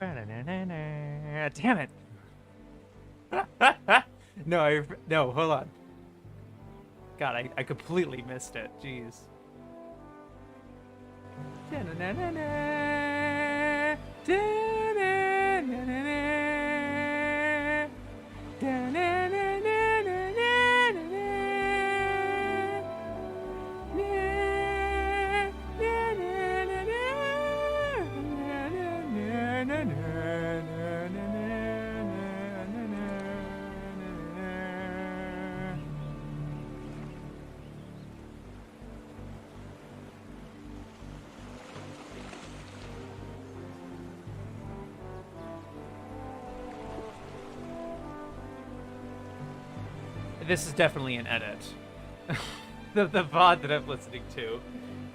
Damn it. No, hold on. God, I completely missed it. Jeez. This is definitely an edit. the VOD that I'm listening to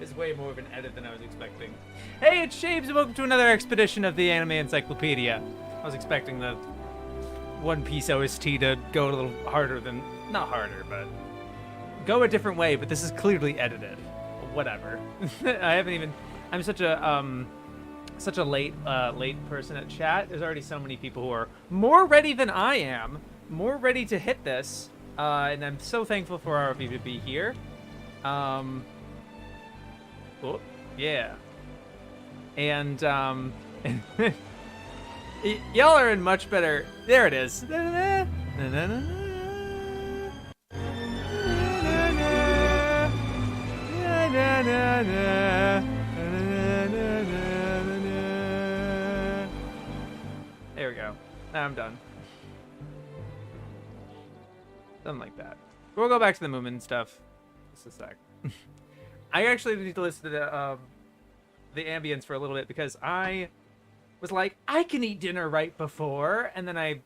is way more of an edit than I was expecting. Hey, it's Shaves, and welcome to another expedition of the Anime Encyclopedia. I was expecting the One Piece OST to go a little harder than... Not harder, but... Go a different way, but this is clearly edited. Whatever. I haven't even... I'm such a late person at chat. There's already so many people who are more ready than I am. More ready to hit this. And I'm so thankful for our of you to be here. Oh, yeah. And, y'all are in much better... There it is. There we go. Now I'm done. Something like that. We'll go back to the movement and stuff. Just a sec. I actually need to listen to the ambience for a little bit because I was like, I can eat dinner right before, and then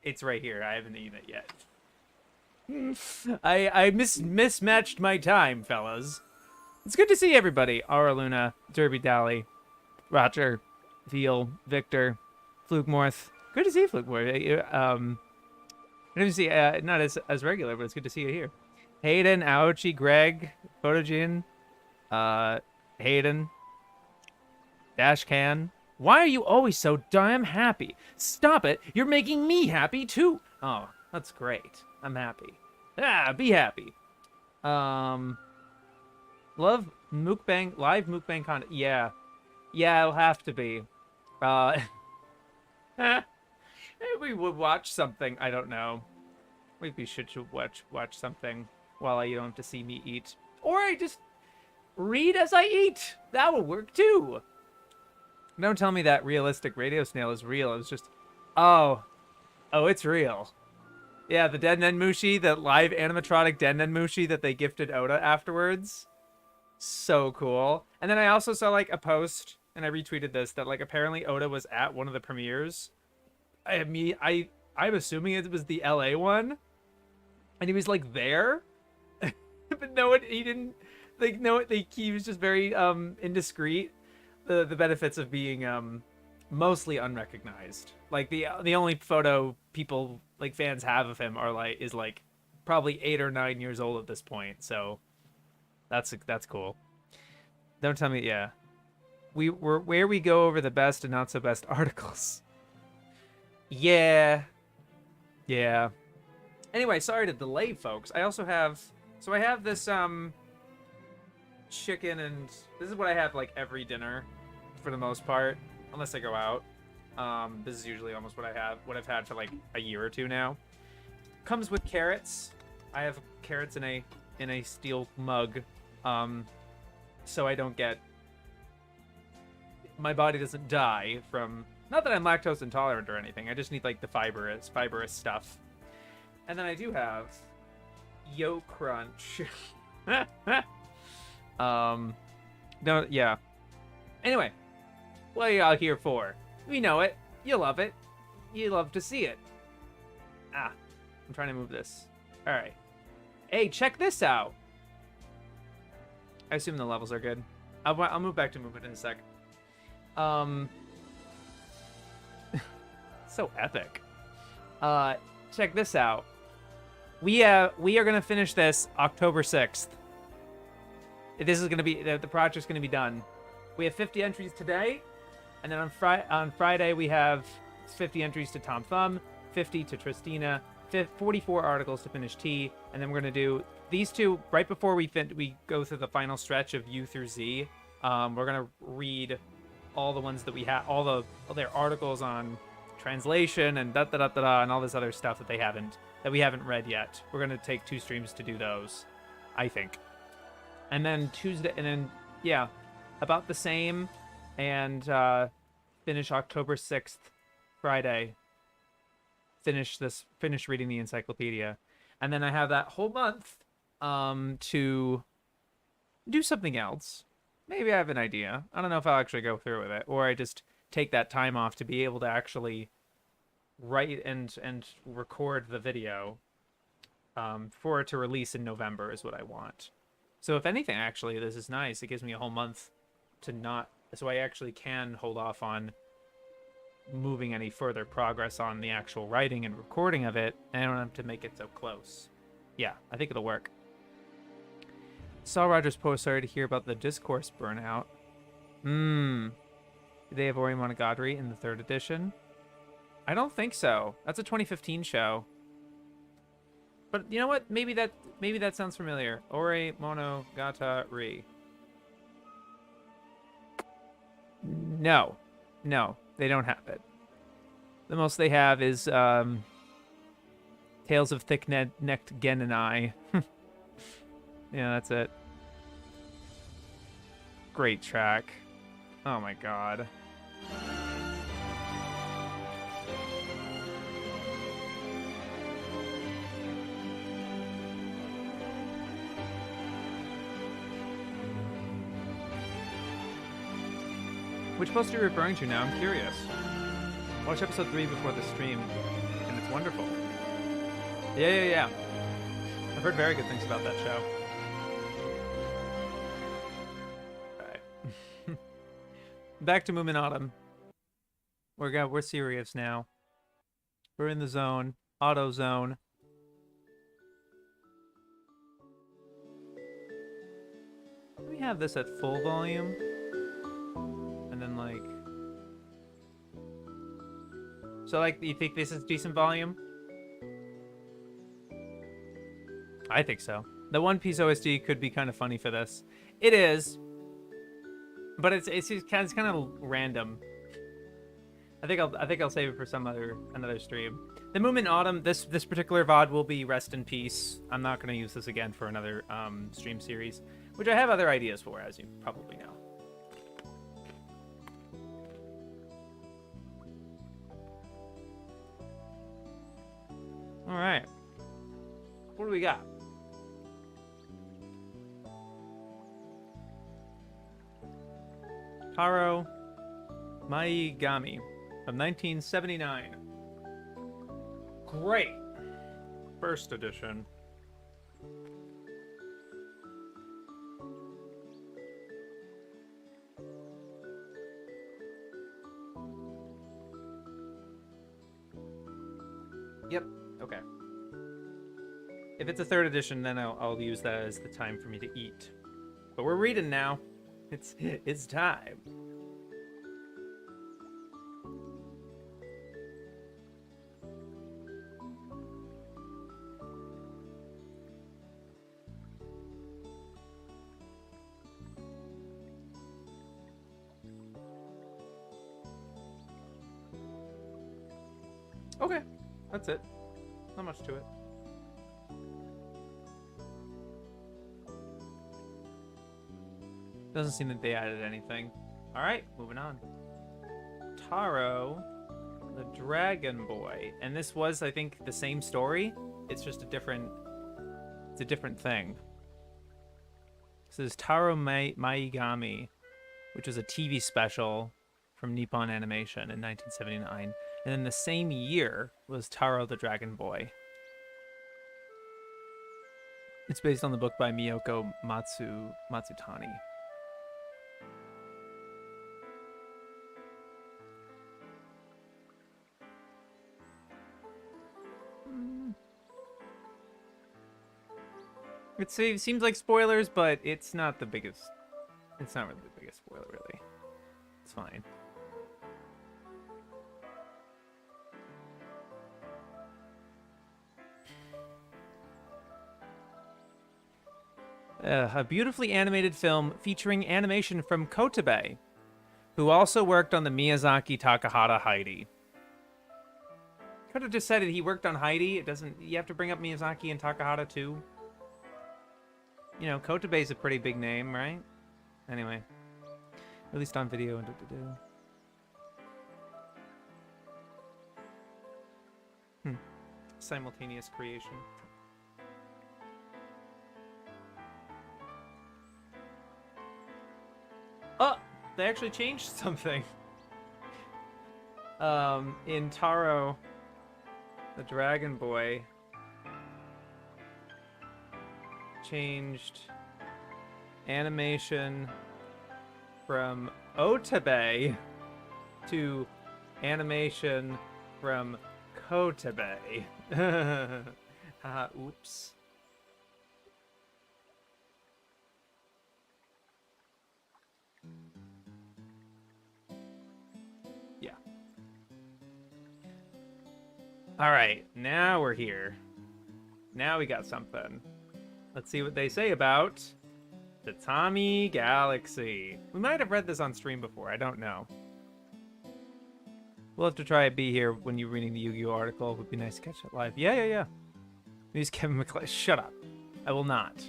it's right here. I haven't eaten it yet. I mismatched my time, fellas. It's good to see everybody. Aura Luna, Derby Dally, Roger, Veal, Victor, Flugmorth. Good to see you, Flugmorth. I didn't see not as regular, but it's good to see you here. Hayden, Ouchie, Greg, Photogene, Hayden, Dashcan. Why are you always so damn happy? Stop it! You're making me happy too. Oh, that's great. I'm happy. Be happy. Love mukbang, live mukbang content. Yeah, it'll have to be. We would watch something. I don't know. Maybe we should watch something while you don't have to see me eat. Or I just read as I eat. That will work too. Don't tell me that realistic radio snail is real. It was just... Oh, it's real. Yeah, the Denden Mushi, the live animatronic Denden Mushi that they gifted Oda afterwards. So cool. And then I also saw like a post, and I retweeted this, that like apparently Oda was at one of the premieres. I'm assuming it was the LA one, and he was like there, but no, he didn't. Like no, he was just very indiscreet. The benefits of being mostly unrecognized. Like the only photo people like fans have of him is probably 8 or 9 years old at this point. So that's cool. Don't tell me. Yeah, we're where we go over the best and not so best articles. Yeah. Anyway, sorry to delay, folks. I also have... So I have this, chicken, and this is what I have, like, every dinner, for the most part. Unless I go out. This is usually almost what I've had for, like, a year or two now. Comes with carrots. I have carrots in a steel mug. So I don't get... My body doesn't die from... Not that I'm lactose intolerant or anything. I just need like the fibrous stuff. And then I do have Yo Crunch. No, yeah. Anyway, what are y'all here for? We know it. You love it. You love to see it. I'm trying to move this. All right. Hey, check this out. I assume the levels are good. I'll move back to movement in a sec. So epic. Check this out. We are gonna finish this October 6th. This is gonna be the project's gonna be done. We have 50 entries today. And then on Friday, we have 50 entries to Tom Thumb, 50 to Tristina, 44 articles to finish T, and then we're going to do these two right before we go through the final stretch of U through Z. We're going to read all the ones that we have, all their articles on translation and da-da-da-da-da and all this other stuff that we haven't read yet. We're going to take 2 streams to do those, I think. And then Tuesday, and then, yeah, about the same, and finish October 6th, Friday. Finish reading the Encyclopedia. And then I have that whole month to do something else. Maybe I have an idea. I don't know if I'll actually go through with it, or I just take that time off to be able to actually write and record the video for it to release in November is what I want. So if anything, actually, this is nice. It gives me a whole month to not... So I actually can hold off on moving any further progress on the actual writing and recording of it, and I don't have to make it so close. Yeah, I think it'll work. Saw Roger's post, sorry to hear about the discourse burnout. Do they have Ori Monogatari in the 3rd edition? I don't think so. That's a 2015 show. But you know what? Maybe that sounds familiar. Ori Monogatari. No, they don't have it. The most they have is Tales of Thick-Necked Gen and I. Yeah, that's it. Great track. Oh my god. Which post are you referring to now? I'm curious. Watch episode 3 before the stream, and it's wonderful. Yeah. I've heard very good things about that show. Alright. Back to Moomin Autumn. We're serious now. We're in the zone. Auto zone. Do we have this at full volume? And then, like... So, like, you think this is decent volume? I think so. The One Piece OST could be kind of funny for this. It is. But it's kind of random. I think I'll save it for another stream. The Moomin Autumn, this particular VOD will be Rest in Peace. I'm not going to use this again for another stream series, which I have other ideas for, as you probably know. All right. What do we got? Taro Maigami from 1979. Great. First edition. Yep. Okay. If it's a 3rd edition, then I'll use that as the time for me to eat. But we're reading now. It's time. Okay, that's it. Not much to it. Doesn't seem that they added anything. Alright, moving on. Taro, the Dragon Boy. And this was, I think, the same story. It's just a different thing. This is Taro Maigami, which was a TV special from Nippon Animation in 1979. And then the same year was Taro the Dragon Boy. It's based on the book by Miyoko Matsutani. It seems like spoilers, but it's not the biggest. It's not really the biggest spoiler, really. It's fine. A beautifully animated film featuring animation from Kotabe, who also worked on the Miyazaki Takahata Heidi. Could have just said it. He worked on Heidi. It doesn't. You have to bring up Miyazaki and Takahata too. You know, Kotabe's a pretty big name, right? Anyway, released on video and simultaneous creation. Oh, they actually changed something. In Taro, the Dragon Boy changed animation from Otabe to animation from Kotabe. Oops. Yeah. All right, now we're here. Now we got something. Let's see what they say about the Tommy Galaxy. We might have read this on stream before. I don't know. We'll have to try it. Be here when you're reading the Yu-Gi-Oh article. It would be nice to catch it live. Yeah. Use Kevin McClay. Shut up. I will not.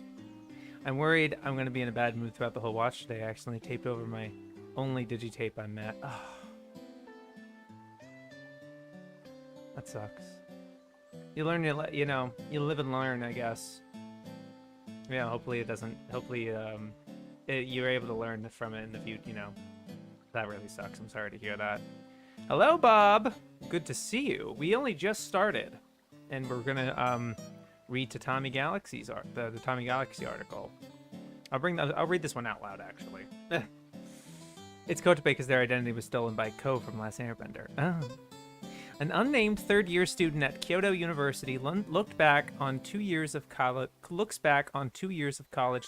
I'm worried I'm going to be in a bad mood throughout the whole watch today. I accidentally taped over my only digitape I'm at. Oh. That sucks. You learn, you know, you live and learn, I guess. Yeah, hopefully it doesn't, hopefully you're able to learn from it in the future, you know. That really sucks. I'm sorry to hear that. Hello, Bob. Good to see you. We only just started, and we're gonna read to Tommy Galaxy's the Tommy Galaxy article. I'll read this one out loud, actually. It's Kotabe because their identity was stolen by Ko from Last Airbender. Oh. An unnamed third-year student at Kyoto University looks back on 2 years of college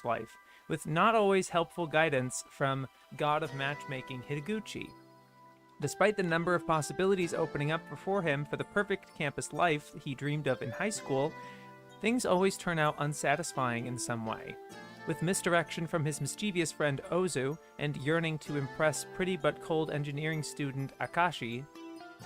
life with not always helpful guidance from god of matchmaking Hitaguchi. Despite the number of possibilities opening up before him for the perfect campus life he dreamed of in high school, things always turn out unsatisfying in some way. With misdirection from his mischievous friend Ozu and yearning to impress pretty but cold engineering student Akashi,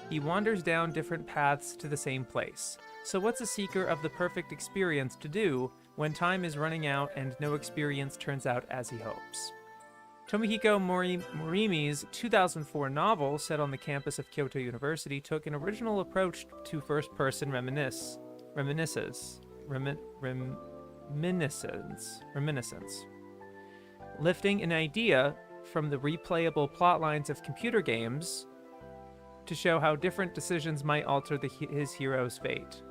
he wanders down different paths to the same place. So what's a seeker of the perfect experience to do when time is running out and no experience turns out as he hopes? Tomohiko Morimi's 2004 novel set on the campus of Kyoto University took an original approach to first-person reminiscence, lifting an idea from the replayable plotlines of computer games to show how different decisions might alter his hero's fate.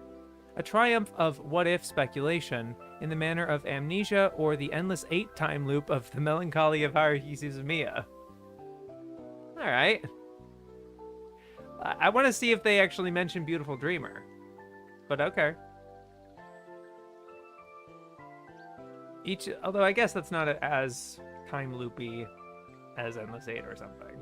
A triumph of what-if speculation in the manner of Amnesia or the endless 8-time loop of The Melancholy of Haruhi Suzumiya. Alright. I want to see if they actually mention Beautiful Dreamer. But okay. Although I guess that's not as time loopy as Endless 8 or something.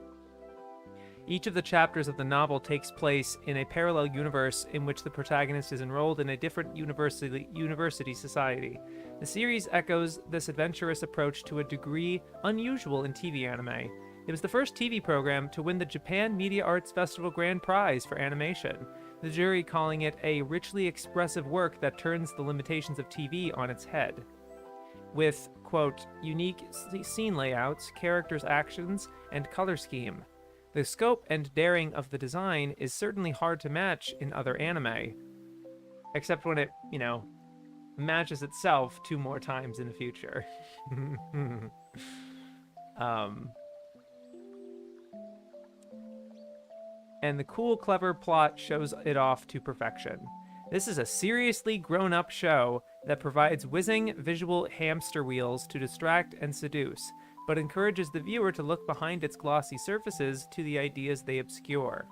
Each of the chapters of the novel takes place in a parallel universe in which the protagonist is enrolled in a different university society. The series echoes this adventurous approach to a degree unusual in TV anime. It was the first TV program to win the Japan Media Arts Festival Grand Prize for animation, the jury calling it a richly expressive work that turns the limitations of TV on its head. With, quote, unique scene layouts, characters' actions, and color scheme. The scope and daring of the design is certainly hard to match in other anime, except when it, you know, matches itself 2 more times in the future. And the cool, clever plot shows it off to perfection. This is a seriously grown-up show that provides whizzing visual hamster wheels to distract and seduce, but encourages the viewer to look behind its glossy surfaces to the ideas they obscure.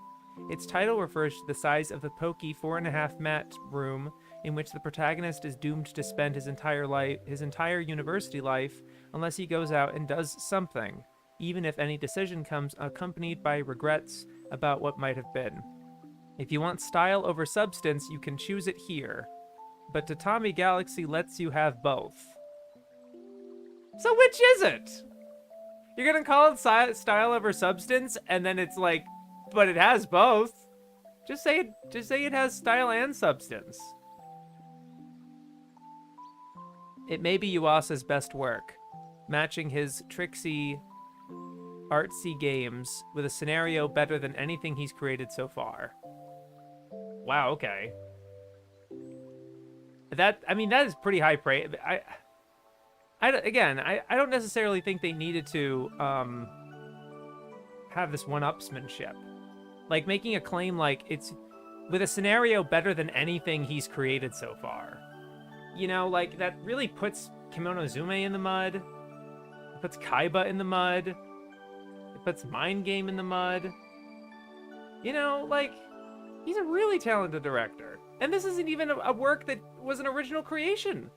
Its title refers to the size of the pokey 4.5 mat room in which the protagonist is doomed to spend his entire university life unless he goes out and does something, even if any decision comes accompanied by regrets about what might have been. If you want style over substance, you can choose it here, but Tatami Galaxy lets you have both. So which is it? You're gonna call it style over substance, and then it's like, but it has both. Just say it has style and substance. It may be Yuasa's best work, matching his tricksy, artsy games with a scenario better than anything he's created so far. Wow, okay. That is pretty high praise. I don't necessarily think they needed to have this one-upsmanship. Like, making a claim like it's with a scenario better than anything he's created so far. You know, like, that really puts Kimono Zume in the mud. It puts Kaiba in the mud. It puts Mind Game in the mud. You know, like, he's a really talented director. And this isn't even a work that was an original creation.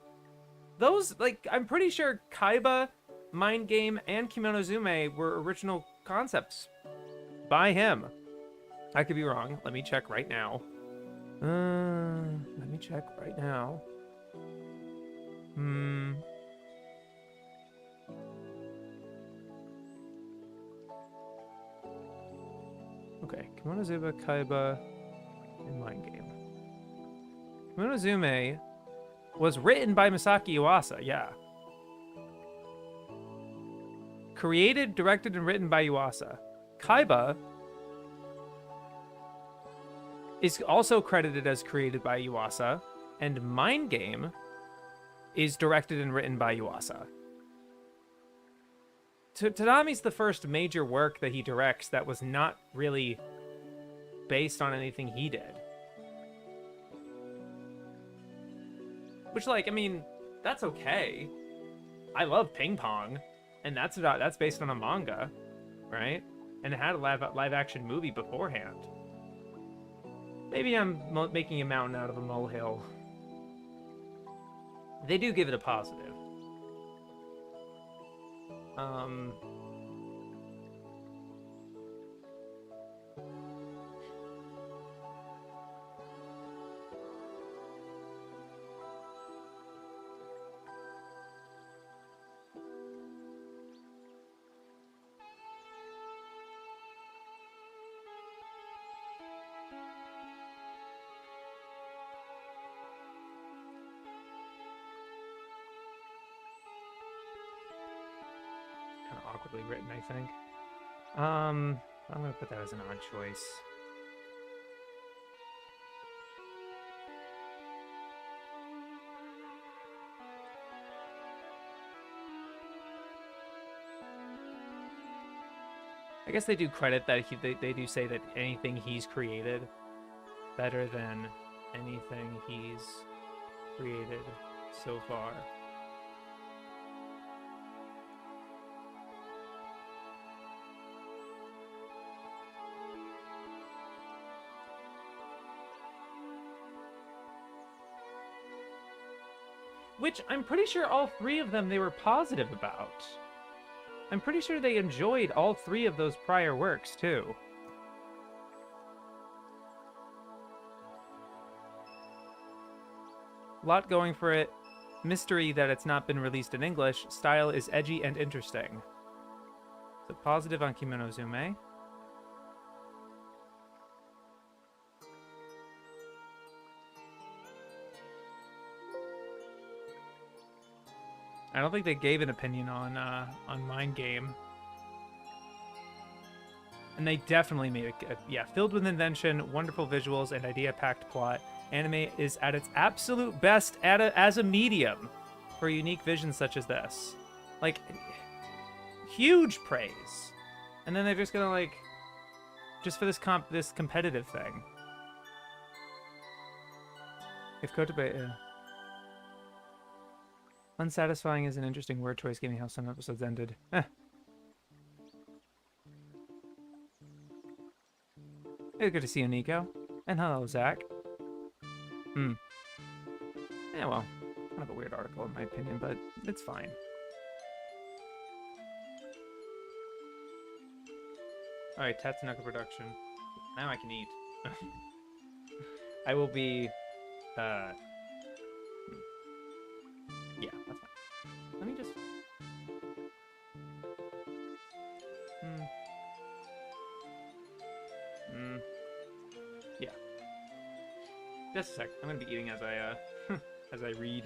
Those, like, I'm pretty sure Kaiba, Mind Game, and Kimono Zume were original concepts by him. I could be wrong. Let me check right now. Let me check right now. Okay, Kimono Zume, Kaiba, and Mind Game. Kimono Zume was written by Masaki Yuasa, yeah. Created, directed, and written by Yuasa. Kaiba is also credited as created by Yuasa, and Mind Game is directed and written by Yuasa. Tadami's the first major work that he directs that was not really based on anything he did. Which, like, I mean, that's okay. I love Ping Pong, and that's based on a manga, right? And it had a live action movie beforehand. Maybe I'm making a mountain out of a molehill. They do give it a positive. Awkwardly written, I think. I'm gonna put that as an odd choice. I guess they do credit that they do say that anything he's created better than anything he's created so far. Which I'm pretty sure all three of them they were positive about. I'm pretty sure they enjoyed all three of those prior works, too. Lot going for it. Mystery that it's not been released in English. Style is edgy and interesting. So positive on Kimono Zume. I don't think they gave an opinion on Mind Game. And they definitely made it good. Yeah, filled with invention, wonderful visuals, and idea-packed plot. Anime is at its absolute best as a medium for unique visions such as this. Like, huge praise. And then they're just gonna, like, just for this competitive thing. If Kotobe... Unsatisfying is an interesting word choice, given how some episodes ended. It's good to see you, Nico. And hello, Zach. Yeah, well, kind of a weird article in my opinion, but it's fine. Alright, Tatsunaka production. Now I can eat. I will be, yeah, that's fine. Let me just... Just a sec. I'm gonna be eating as I as I read.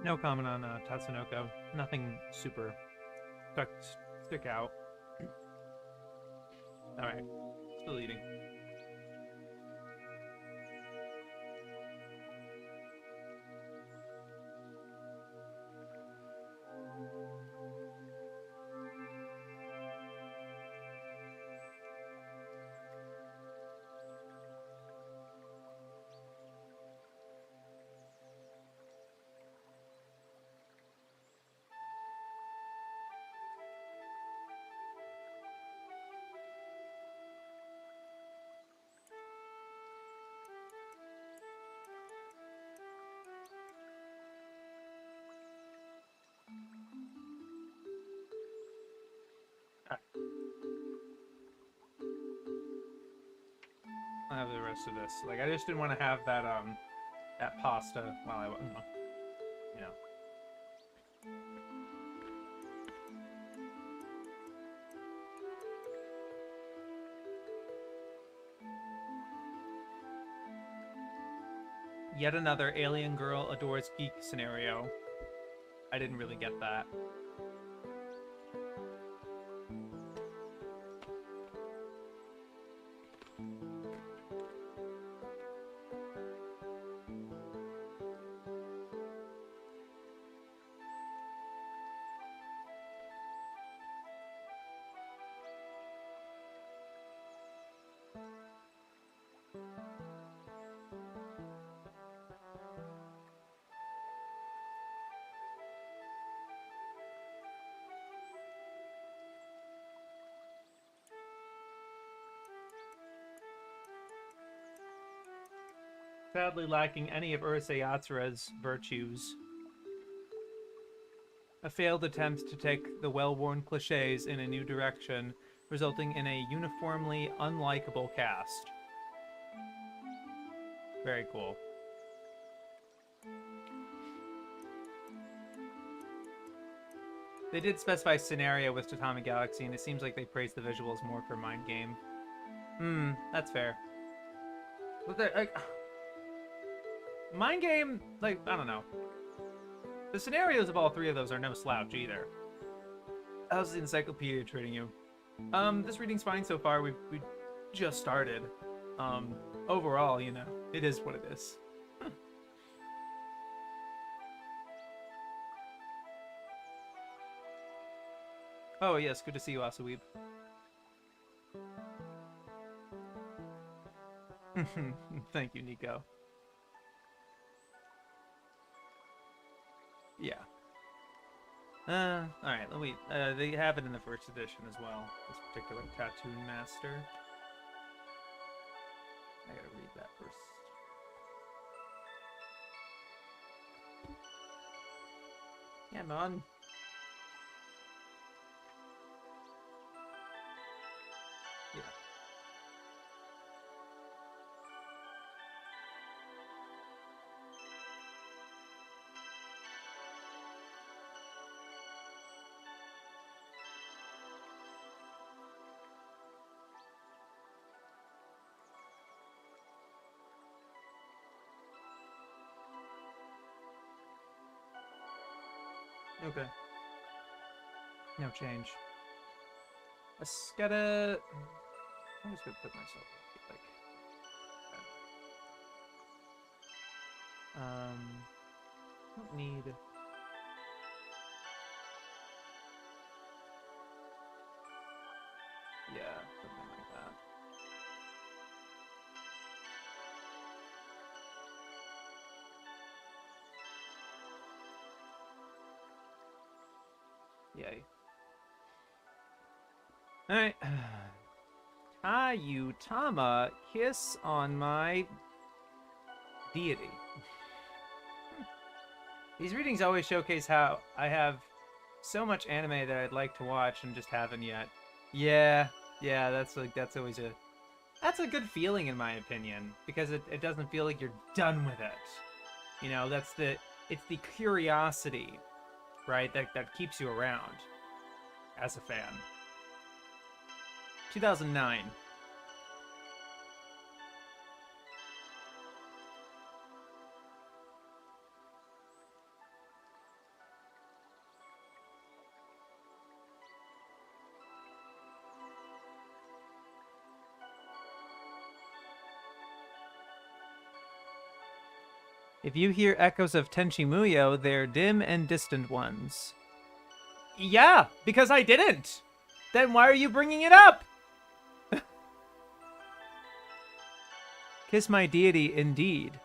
No comment on Tatsunoko. Nothing super stick out. All right, still eating. I'll have the rest of this. Like, I just didn't want to have that pasta while I, you know. Yet another alien girl adores geek scenario. I didn't really get that. Sadly lacking any of Urusei Yatsura's virtues. A failed attempt to take the well-worn cliches in a new direction, resulting in a uniformly unlikable cast. Very cool. They did specify scenario with Tatami Galaxy, and it seems like they praised the visuals more for Mind Game. That's fair. But Mind Game, like, I don't know. The scenarios of all three of those are no slouch either. How's the Encyclopedia treating you? This reading's fine so far. We just started. Overall, you know, it is what it is. Oh yes, good to see you, Asaweeb. Thank you, Nico. Yeah. Alright, wait. They have it in the first edition as well. This particular Tattoo Master. I gotta read that first. Yeah, man. Yeah. Okay. No change. I just gotta. I'm just gonna put myself like. Don't need. Yeah, something like that. Yay. Alright. Tama, kiss on my deity. These readings always showcase how I have so much anime that I'd like to watch and just haven't yet. Yeah, that's always a good feeling in my opinion, because it doesn't feel like you're done with it. You know, it's the curiosity, right, that keeps you around as a fan. 2009. If you hear echoes of Tenchi Muyo, they're dim and distant ones. Yeah, because I didn't. Then why are you bringing it up? Kiss My Deity, indeed.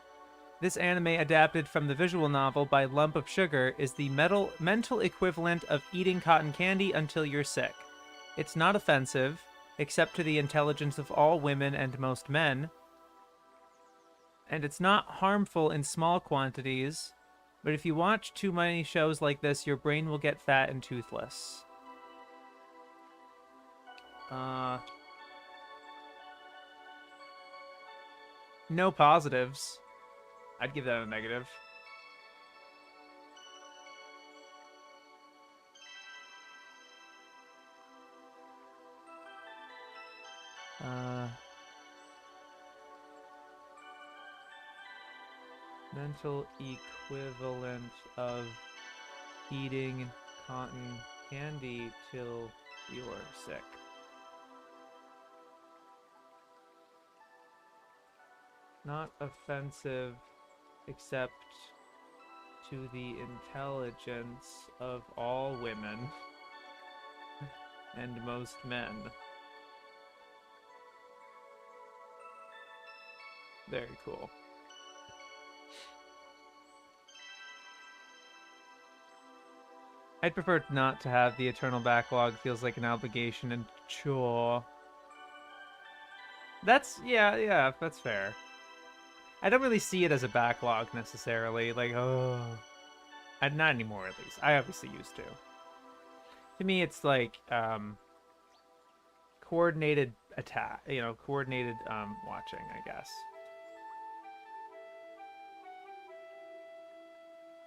This anime, adapted from the visual novel by Lump of Sugar, is the mental equivalent of eating cotton candy until you're sick. It's not offensive, except to the intelligence of all women and most men. And it's not harmful in small quantities, but if you watch too many shows like this, your brain will get fat and toothless. No positives. I'd give that a negative. Mental equivalent of eating cotton candy till you're sick. Not offensive, except to the intelligence of all women and most men. Very cool. I'd prefer not to have the eternal backlog. Feels like an obligation and chore. Yeah, that's fair. I don't really see it as a backlog necessarily. Like, oh, not anymore at least. I obviously used to. To me, it's like coordinated attack. You know, coordinated watching, I guess.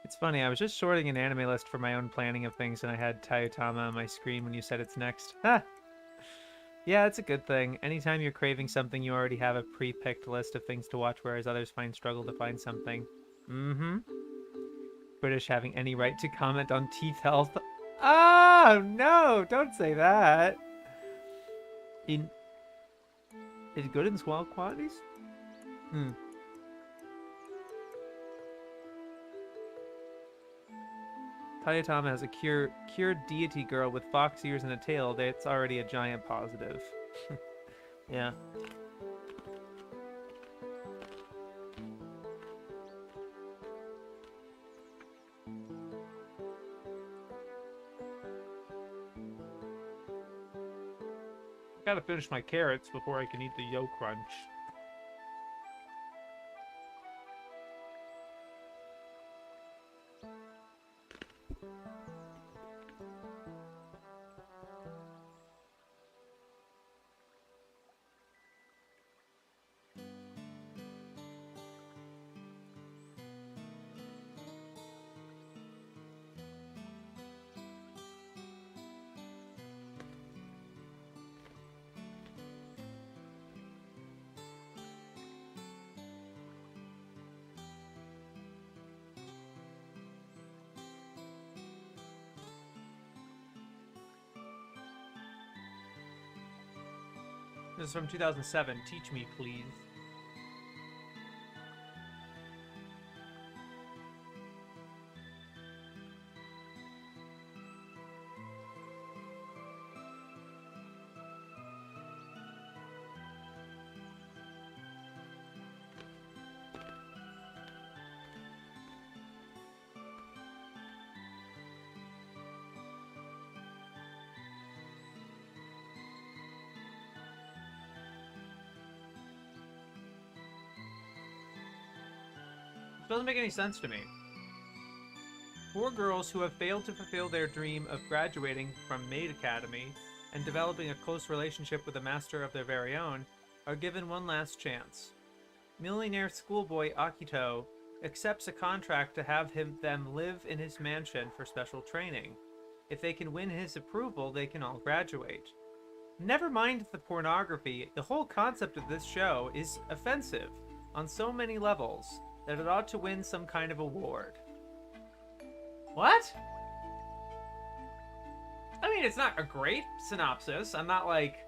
It's funny, I was just sorting an anime list for my own planning of things, and I had Tayutama on my screen when you said it's next. Ha! Yeah, it's a good thing. Anytime you're craving something, you already have a pre-picked list of things to watch, whereas others find struggle to find something. Mm-hmm. British having any right to comment on teeth health. Oh, no! Don't say that! Is it good in small quantities? Hmm. Tayatama has a cured deity girl with fox ears and a tail. That's already a giant positive. Yeah. Gotta finish my carrots before I can eat the yolk crunch. This is from 2007. Teach me, please. Doesn't make any sense to me. 4 girls who have failed to fulfill their dream of graduating from Maid Academy and developing a close relationship with a master of their very own are given one last chance. Millionaire schoolboy Akito accepts a contract to have them live in his mansion for special training. If they can win his approval, they can all graduate. Never mind the pornography, the whole concept of this show is offensive on so many levels that it ought to win some kind of award. What? I mean, it's not a great synopsis. I'm not, like,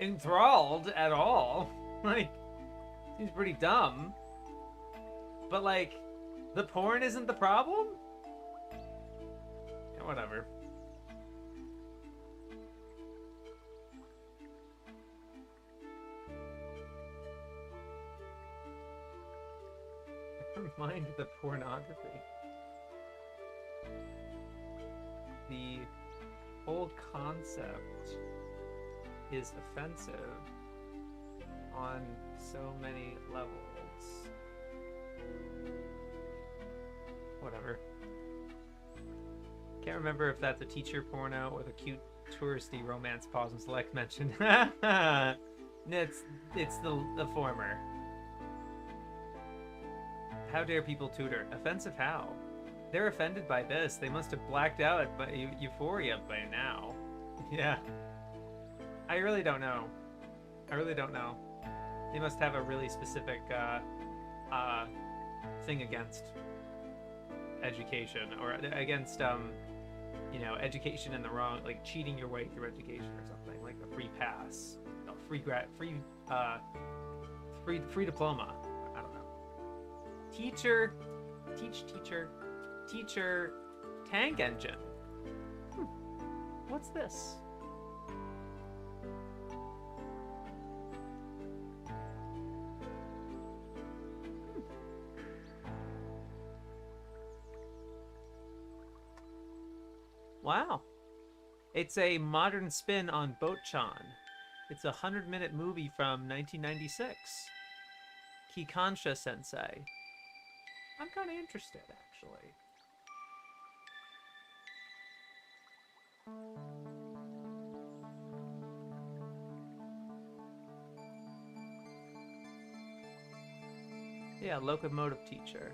enthralled at all. Like, seems pretty dumb. But, like, the porn isn't the problem? Yeah, whatever. Mind the pornography. The whole concept is offensive on so many levels. Whatever. Can't remember if that's a teacher porno or the cute touristy romance pause and select mentioned. It's the former. How dare people tutor? Offensive how? They're offended by this. They must have blacked out by euphoria by now. Yeah. I really don't know. I really don't know. They must have a really specific thing against education, or against you know, education in the wrong, like cheating your way through education or something, like a free pass, no, free diploma. I don't know. Teacher, tank engine. What's this? Wow. It's a modern spin on Boat-chan. It's a 100-minute movie from 1996. Kikansha Sensei. I'm kind of interested, actually. Yeah, locomotive teacher.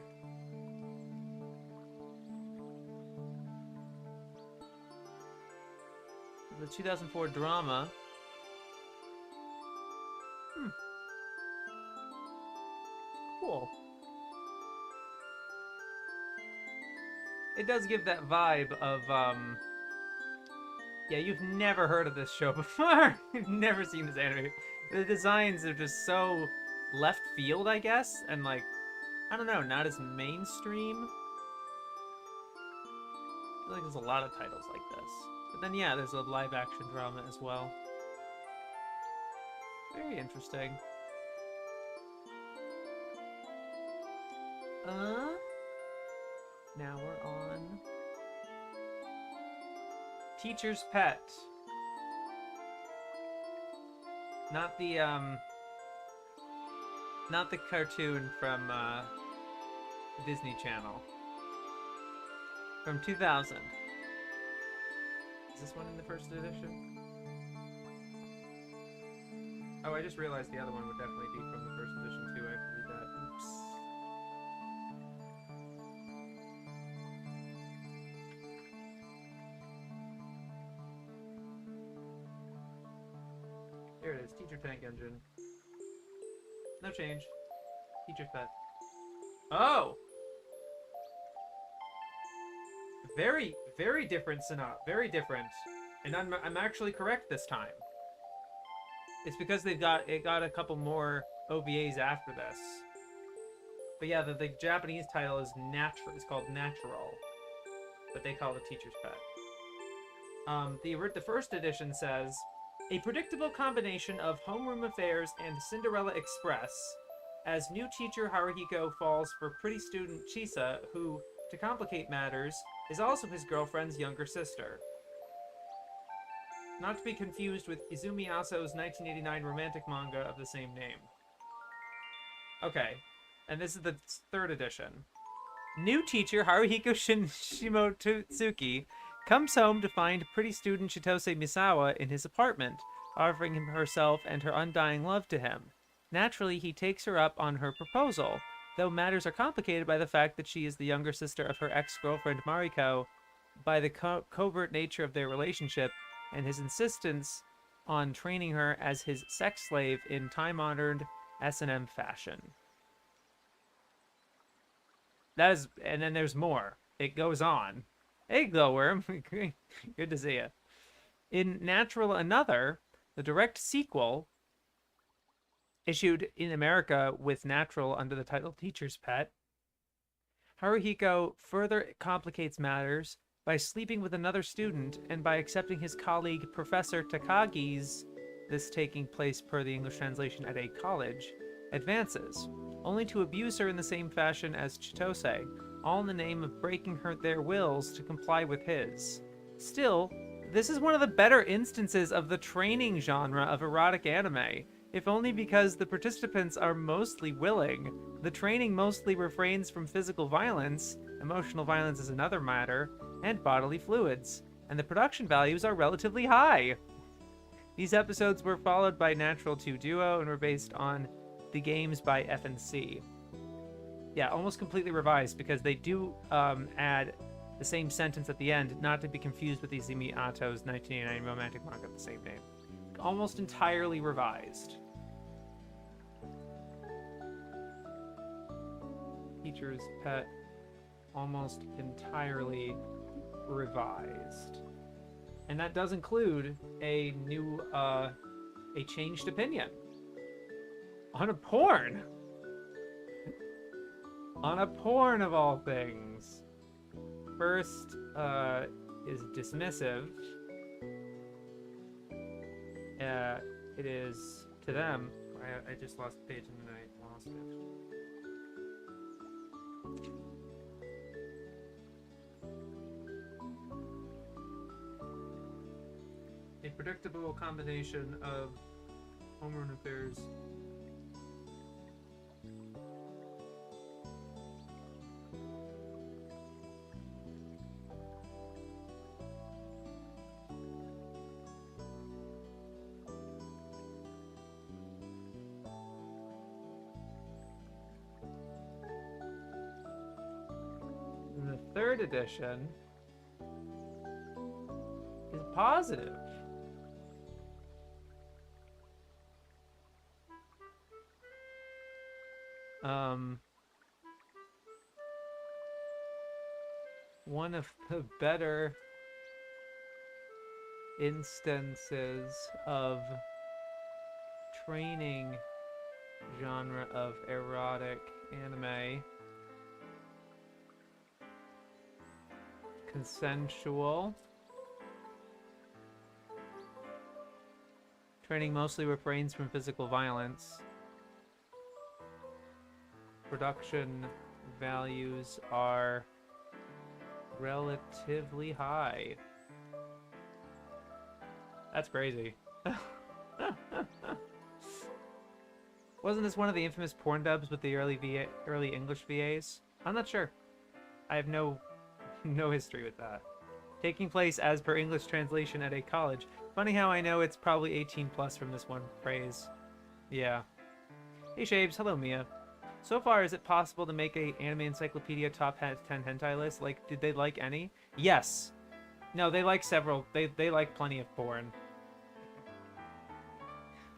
The 2004 drama. Cool. It does give that vibe of, yeah, you've never heard of this show before. You've never seen this anime. The designs are just so left field, I guess, and, like, I don't know, not as mainstream. I feel like there's a lot of titles like this. But then, yeah, there's a live-action drama as well. Very interesting. Now Teacher's Pet. Not the cartoon from Disney Channel. From 2000. Is this one in the first edition? Oh, I just realized the other one would definitely be from the first edition too. I have to read that. Oops. Here it is, Teacher Tank Engine. No change. Teacher's Pet. Oh! Very, very different very different. And I'm actually correct this time. It's because it got a couple more OVAs after this. But yeah, the Japanese title is It's called Natural. But they call it Teacher's Pet. The first edition says, a predictable combination of homeroom affairs and Cinderella Express, as new teacher Haruhiko falls for pretty student Chisa, who, to complicate matters, is also his girlfriend's younger sister. Not to be confused with Izumi Aso's 1989 romantic manga of the same name. Okay, and this is the third edition. New teacher Haruhiko Shimotsuki comes home to find pretty student Chitose Misawa in his apartment, offering him herself and her undying love to him. Naturally, he takes her up on her proposal, though matters are complicated by the fact that she is the younger sister of her ex-girlfriend Mariko, by the covert nature of their relationship, and his insistence on training her as his sex slave in time-honored S&M fashion. And then there's more. It goes on. Hey, Glowworm. Good to see you. In Natural Another, the direct sequel, issued in America with Natural under the title Teacher's Pet, Haruhiko further complicates matters by sleeping with another student and by accepting his colleague Professor Takagi's, this taking place per the English translation at a college, advances, only to abuse her in the same fashion as Chitose, all in the name of breaking their wills to comply with his. Still, this is one of the better instances of the training genre of erotic anime, if only because the participants are mostly willing, the training mostly refrains from physical violence, emotional violence is another matter, and bodily fluids, and the production values are relatively high. These episodes were followed by Natural 2 Duo and were based on the games by F&C. Yeah, almost completely revised because they do add the same sentence at the end, not to be confused with Izumi Ato's 1989 romantic manga of the same name. Almost entirely revised. Teacher's Pet, almost entirely revised. And that does include a new, a changed opinion. On a porn! On a porn of all things. First, is dismissive. It is, to them, I just lost the page and then I lost it. A predictable combination of homeroom affairs. The third edition is positive. One of the better instances of training genre of erotic anime. Consensual. Training mostly refrains from physical violence. Production values are relatively high. That's crazy. Wasn't this one of the infamous porn dubs with the early English VAs? I'm not sure. I have no history with that. Taking place as per English translation at a college. Funny how I know it's probably 18 plus from this one phrase. Yeah. Hey Shaves, hello Mia. So far, is it possible to make a anime encyclopedia top 10 hentai list? Like, did they like any? Yes. No, they like several. They like plenty of porn.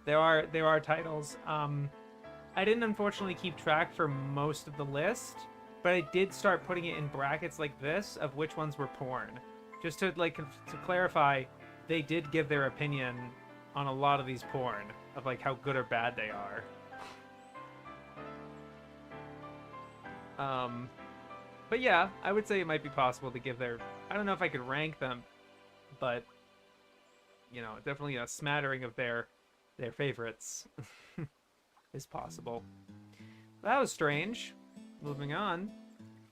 There are titles. I didn't unfortunately keep track for most of the list, but I did start putting it in brackets like this of which ones were porn. Just to to clarify, they did give their opinion on a lot of these porn of like how good or bad they are. But yeah, I would say it might be possible to give their... I don't know if I could rank them, but you know, definitely a smattering of their favorites is possible. That was strange. Moving on.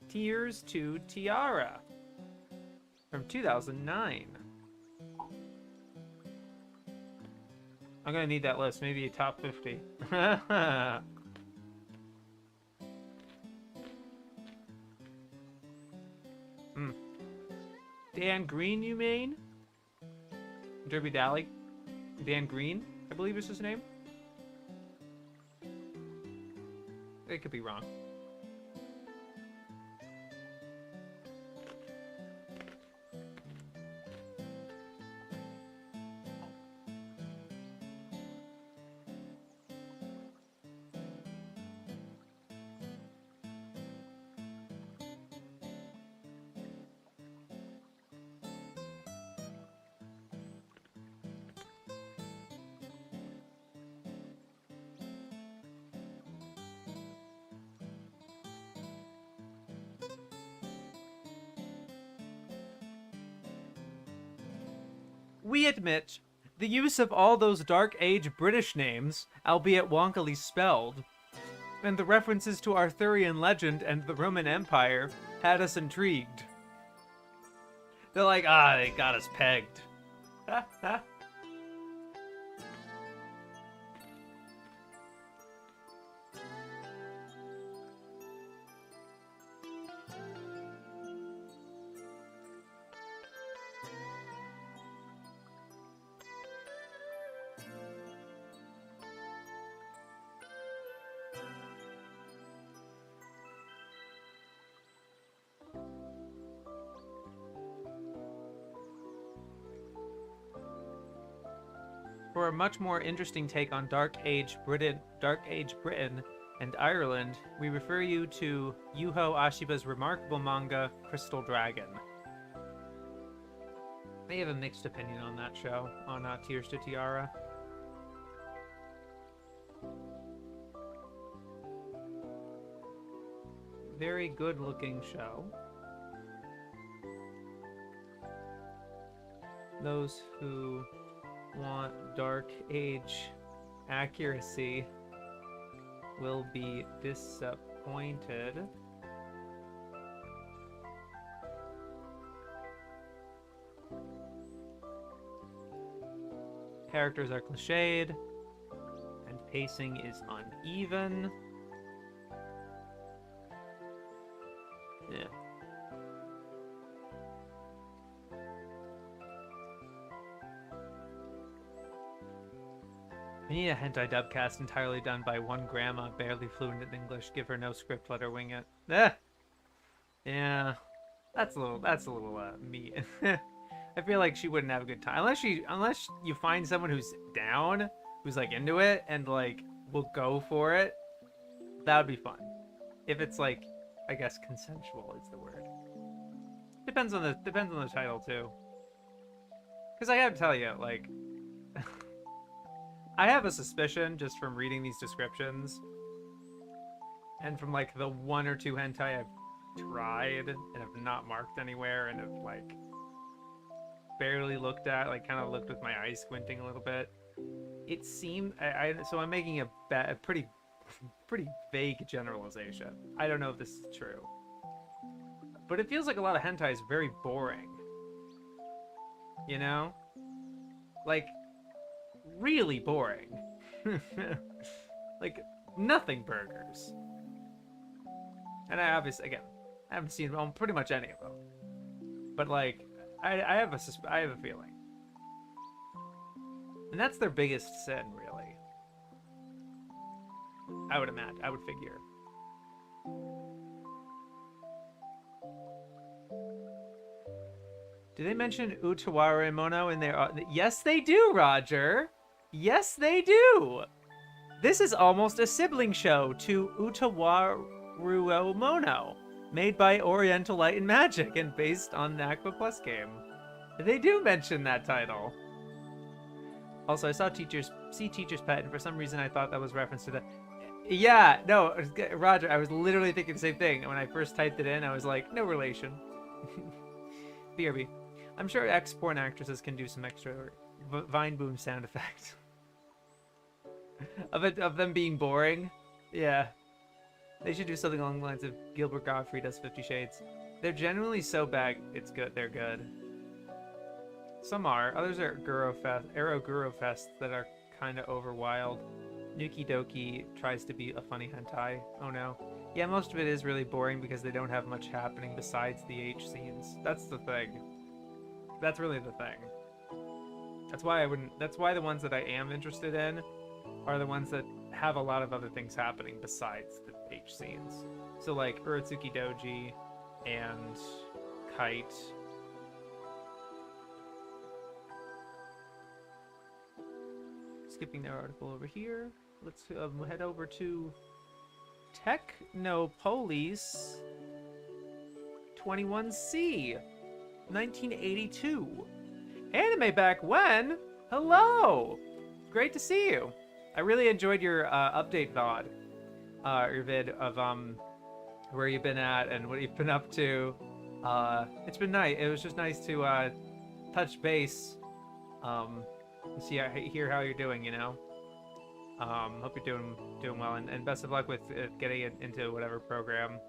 Tears to Tiara from 2009. I'm gonna need that list. Maybe a top 50. Dan Green, you mean? Derby Dally? Dan Green, I believe is his name. It could be wrong. We admit, the use of all those Dark Age British names, albeit wonkily spelled, and the references to Arthurian legend and the Roman Empire had us intrigued. They're like, they got us pegged. For a much more interesting take on Dark Age Britain and Ireland, we refer you to Yuho Ashiba's remarkable manga, Crystal Dragon. They have a mixed opinion on that show, on Tears to Tiara. Very good-looking show. Those who want Dark Age accuracy will be disappointed. Characters are cliched, and pacing is uneven. Yeah. We need a hentai dubcast entirely done by one grandma, barely fluent in English. Give her no script, let her wing it. Yeah, that's a little me. I feel like she wouldn't have a good time unless you find someone who's down, who's like into it and like will go for it. That would be fun. If it's like, I guess consensual is the word. Depends on the title too. Because I gotta tell you, like. I have a suspicion just from reading these descriptions and from like the one or two hentai I've tried and have not marked anywhere and have like barely looked at, like kind of looked with my eyes squinting a little bit. It seemed so I'm making a pretty vague generalization. I don't know if this is true, but it feels like a lot of hentai is very boring. You know? Like, really boring. Like, nothing burgers. And I obviously, again, I haven't seen pretty much any of them. But like, I have a feeling. And that's their biggest sin, really. I would imagine. I would figure. Do they mention Utaware Mono in there? Yes, they do, Roger. Yes, they do. This is almost a sibling show to Utawaruo Mono, made by Oriental Light and Magic and based on the Aqua Plus game. They do mention that title. Also, I saw Teacher's Pet, and for some reason I thought that was reference to the... Yeah, no, Roger, I was literally thinking the same thing. When I first typed it in, I was like, no relation. BRB. I'm sure ex-porn actresses can do some extra Vine Boom sound effects. of them being boring. Yeah. They should do something along the lines of Gilbert Gottfried does 50 Shades. They're generally so bad, it's good. They're good. Some are. Others are Arrow Guru Fest that are kind of overwild. Nuki Doki tries to be a funny hentai. Oh no. Yeah, most of it is really boring because they don't have much happening besides the H scenes. That's the thing. That's really the thing. That's why the ones that I am interested in are the ones that have a lot of other things happening besides the H scenes. So like Uratsuki Doji and Kite. Skipping their article over here. Let's head over to Technopolis 21C 1982. Anime back when? Hello! Great to see you. I really enjoyed your update VOD. Your vid of where you've been at and what you've been up to. It's been nice. It was just nice to touch base. Hear how you're doing, you know. Hope you're doing well, and best of luck with getting into whatever program,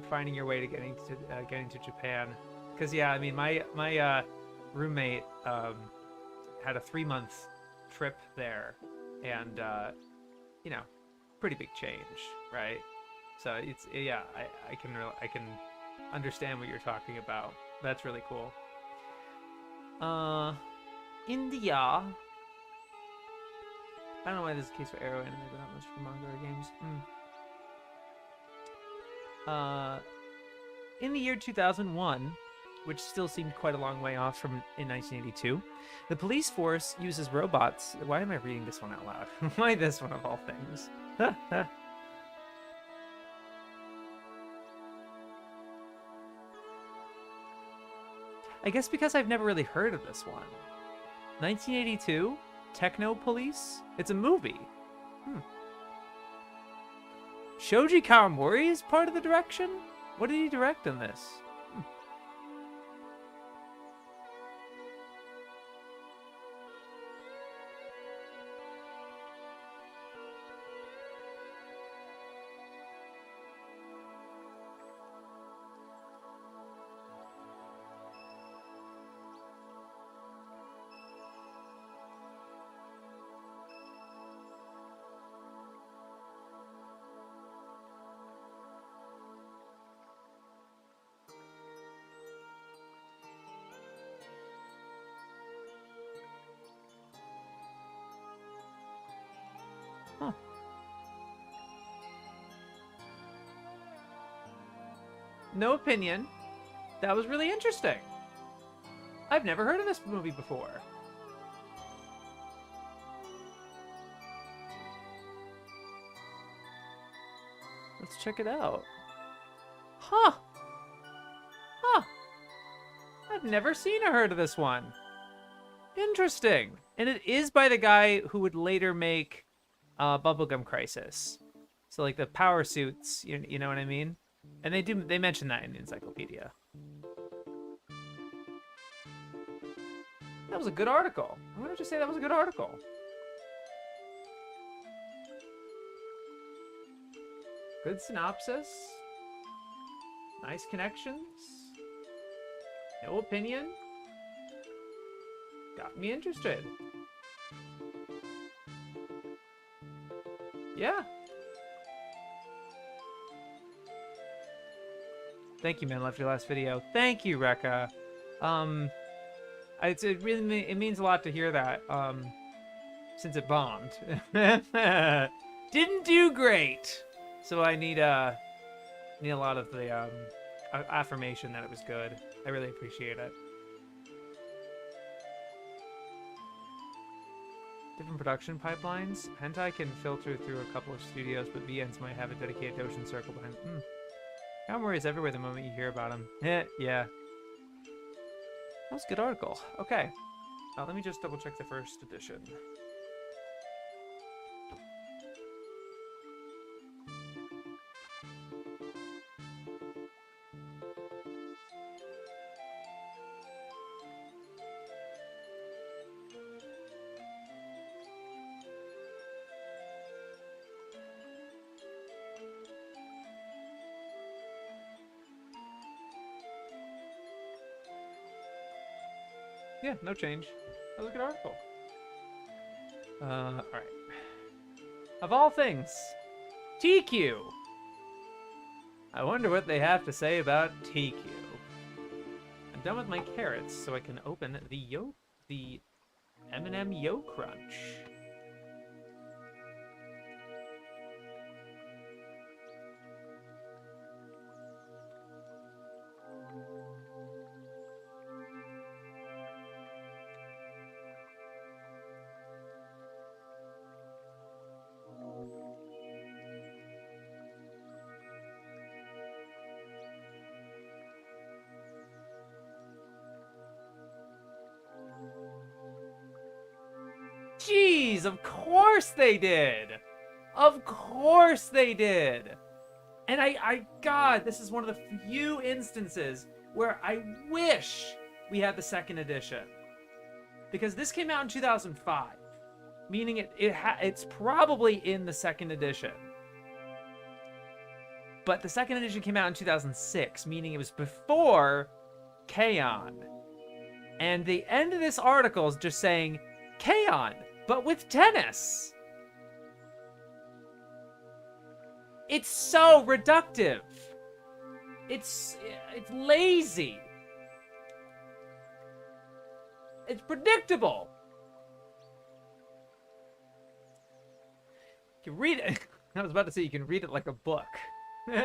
finding your way to getting to Japan. Because yeah, I mean my roommate had a 3-month trip there, and you know, pretty big change, right? So it's I can understand what you're talking about. That's really cool. India. I don't know why this is the case for Arrow anime, but not much for manga or games. In the year 2001, which still seemed quite a long way off from in 1982, the police force uses robots. Why am I reading this one out loud? Why this one of all things? I guess because I've never really heard of this one. 1982? Technopolis? It's a movie. Shoji Kawamori is part of the direction? What did he direct in this? Huh. No opinion. That was really interesting. I've never heard of this movie before. Let's check it out. Huh. Huh. I've never seen or heard of this one. Interesting. And it is by the guy who would later make Bubblegum Crisis. So like the power suits, you know what I mean? And they mention that in Encyclopedia. That was a good article. I'm gonna just say that was a good article. Good synopsis. Nice connections. No opinion. got me interested. Yeah. Thank you, man. Loved your last video. Thank you, Rekka. It really it means a lot to hear that. Since it bombed, didn't do great. So I need a lot of the affirmation that it was good. I really appreciate it. Different production pipelines. Hentai can filter through a couple of studios, but VNs might have a dedicated Ocean Circle behind. Gamora is everywhere the moment you hear about him. Yeah. That was a good article. Okay. Let me just double check the first edition. Yeah, no change. That was a good article. Alright. Of all things, TQ. I wonder what they have to say about TQ. I'm done with my carrots, so I can open the M&M Yo Crunch. Jeez, of course they did. Of course they did. And God, this is one of the few instances where I wish we had the second edition. Because this came out in 2005, meaning it's probably in the second edition. But the second edition came out in 2006, meaning it was before K-On! And the end of this article is just saying, K-On! But with tennis. It's so reductive. It's lazy. It's predictable. You can read it. I was about to say you can read it like a book. Oh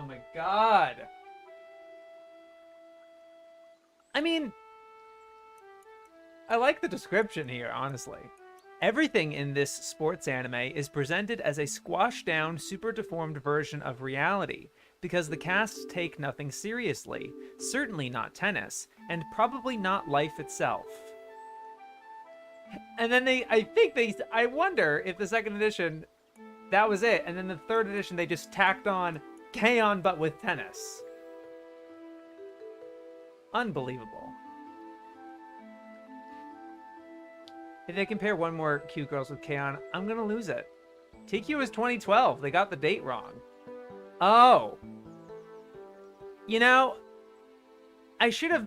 my god. I mean, I like the description here, honestly. Everything in this sports anime is presented as a squashed-down, super deformed version of reality, because the cast take nothing seriously, certainly not tennis, and probably not life itself. And then I wonder if the second edition, that was it, and then the third edition they just tacked on K-On! But with tennis. Unbelievable. If they compare one more cute girls with K-On!, I'm gonna lose it. TQ is 2012. They got the date wrong. Oh. You know, I should have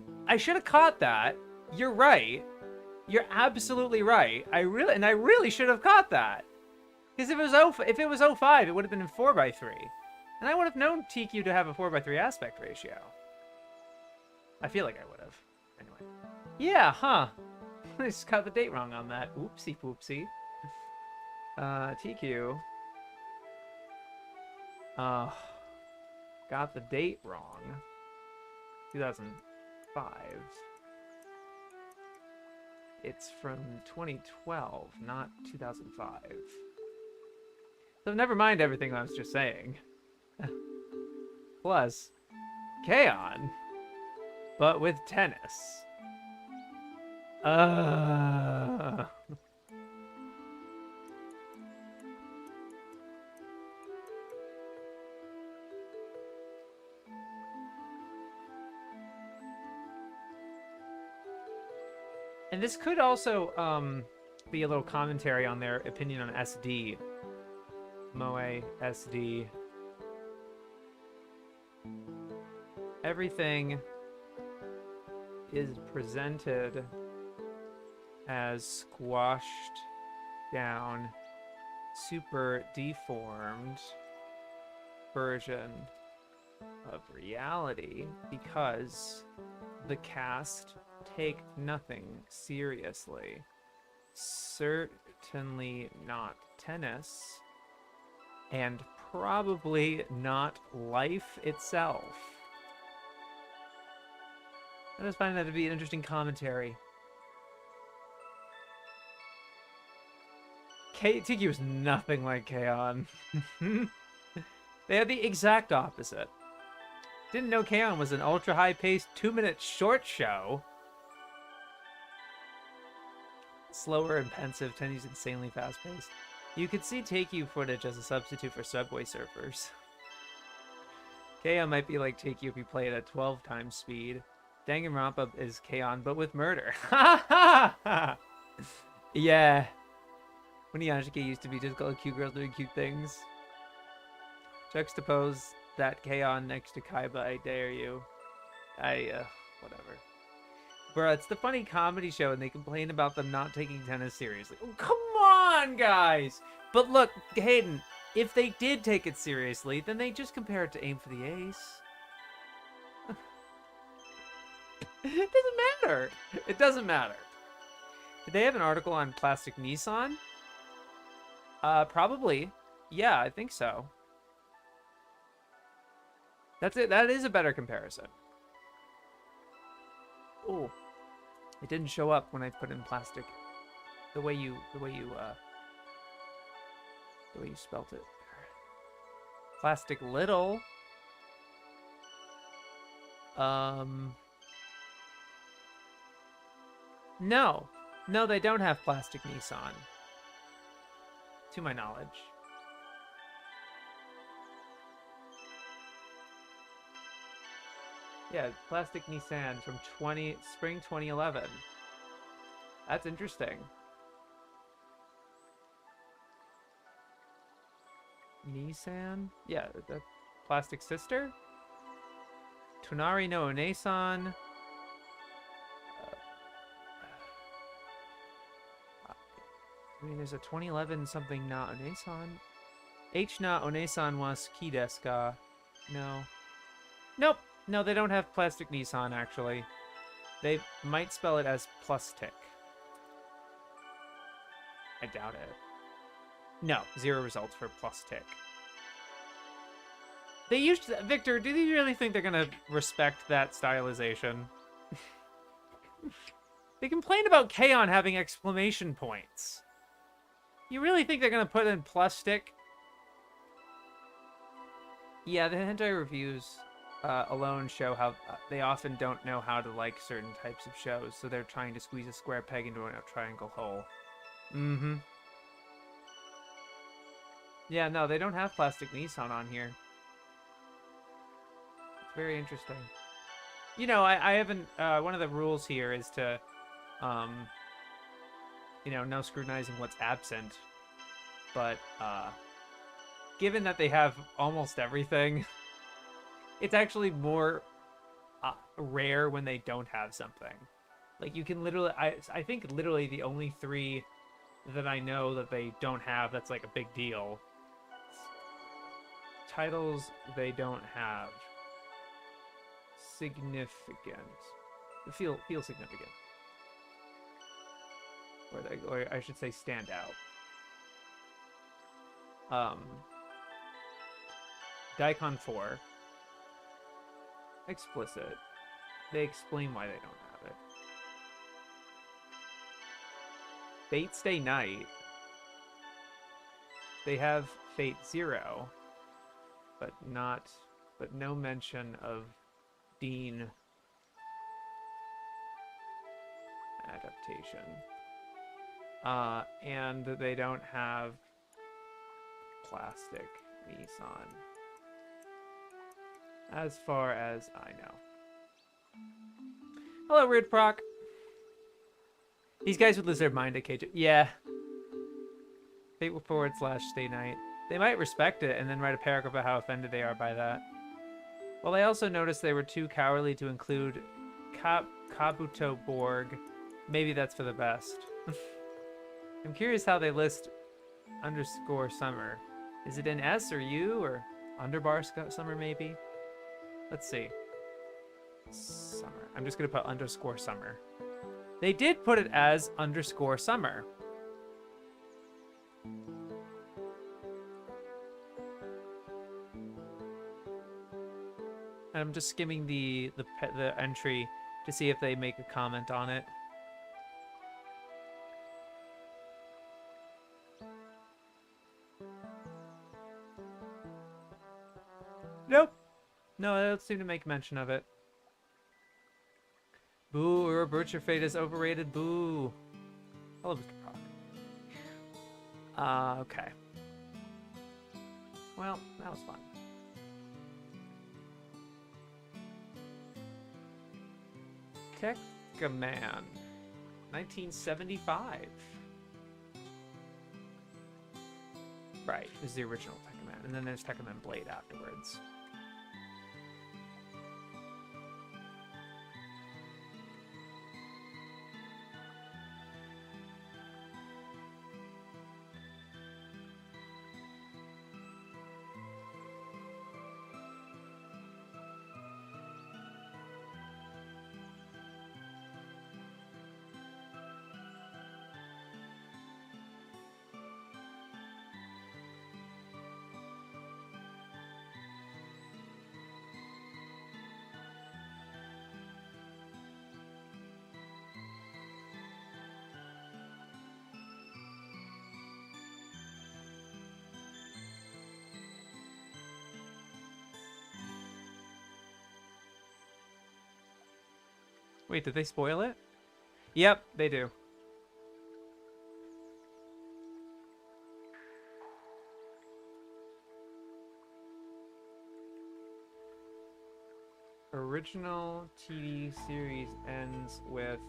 caught that. You're right. You're absolutely right. I really should have caught that. Because if it was 05, it would have been in 4:3. And I would have known TQ to have a 4:3 aspect ratio. I feel like I would have. Anyway. Yeah, huh. I just got the date wrong on that. Oopsie poopsie. TQ. Got the date wrong. 2005. It's from 2012, not 2005. So never mind everything I was just saying. Plus, K-On! But with tennis. And this could also be a little commentary on their opinion on SD. Moe, SD. Everything is presented as squashed down, super deformed version of reality because the cast take nothing seriously. Certainly not tennis, and probably not life itself. I just find that to be an interesting commentary. Tiki was nothing like K-On! They had the exact opposite. Didn't know K-On! Was an ultra high-paced 2-minute short show. Slower and pensive, Tenny's insanely fast-paced. You could see Take-You footage as a substitute for Subway Surfers. K-On! Might be like Take-You if you play it at 12 times speed. Danganronpa is K-On! But with murder. Ha ha ha! Yeah. When Yanshike used to be just called cute girls doing cute things. Juxtapose that K-On! Next to Kaiba, I dare you. Whatever. Bruh, it's the funny comedy show and they complain about them not taking tennis seriously. Oh, come on, guys! But look, Hayden, if they did take it seriously, then they just compare it to Aim for the Ace. It doesn't matter. It doesn't matter. Did they have an article on Plastic Nissan? Probably. Yeah, I think so. That's it. That is a better comparison. Oh, it didn't show up when I put in plastic. The way you spelt it. Plastic Little. No, they don't have Plastic Nissan. To my knowledge. Yeah, Plastic Nissan from spring 2011. That's interesting. Nissan? Yeah, the Plastic Sister? Tonari no Onesan. I mean, there's a 2011 something na Onesan. H na Onesan wa suki desu ka? No. Nope. No, they don't have Plastic Nissan, actually. They might spell it as plastic. I doubt it. No, 0 results for plastic. They used to... Victor, do you really think they're gonna respect that stylization? They complain about K-On! Having exclamation points. You really think they're gonna put in plastic? Yeah, the hentai reviews alone show how they often don't know how to like certain types of shows, so they're trying to squeeze a square peg into a triangle hole. Mm-hmm. Yeah, no, they don't have Plastic Nissan on here. It's very interesting. You know, I haven't... one of the rules here is to, you know, no scrutinizing what's absent. But, given that they have almost everything, it's actually more rare when they don't have something. Like, you can literally... I think literally the only 3 that I know that they don't have that's, like, a big deal. Titles they don't have. Significant. Feel significant. Or I should say stand out. Daikon 4. Explicit. They explain why they don't have it. Fate Stay Night. They have Fate 0. But no mention of Dean adaptation. And they don't have Plastic Nissan. As far as I know. Hello, Rude Proc. These guys would lose their mind at KJ. Yeah. Fate / Stay Night. They might respect it and then write a paragraph about how offended they are by that. Well, I also noticed they were too cowardly to include Kabuto Borg. Maybe that's for the best. I'm curious how they list underscore summer. Is it an S or U or underbar summer maybe? Let's see. Summer. I'm just gonna put underscore summer. They did put it as underscore summer. And I'm just skimming the entry to see if they make a comment on it. Nope. No, I don't seem to make mention of it. Boo, or Bircher Fate is overrated. Boo. Hello, Mr. Proc. Okay. Well, that was fun. Tekkaman. 1975. Right, this is the original Tekkaman. And then there's Tekkaman Blade afterwards. Wait, did they spoil it? Yep, they do. Original TV series ends with...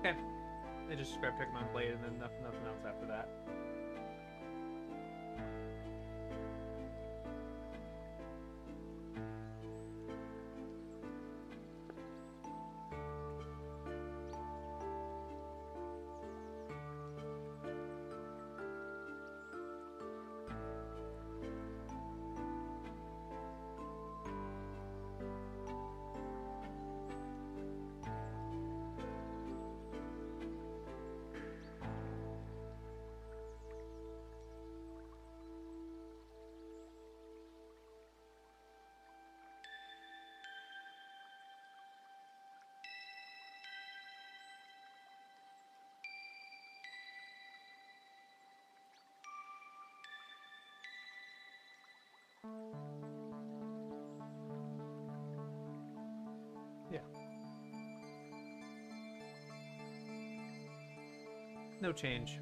Okay. They just scrap Tekkaman Blade and then nothing else after that. Yeah. No change.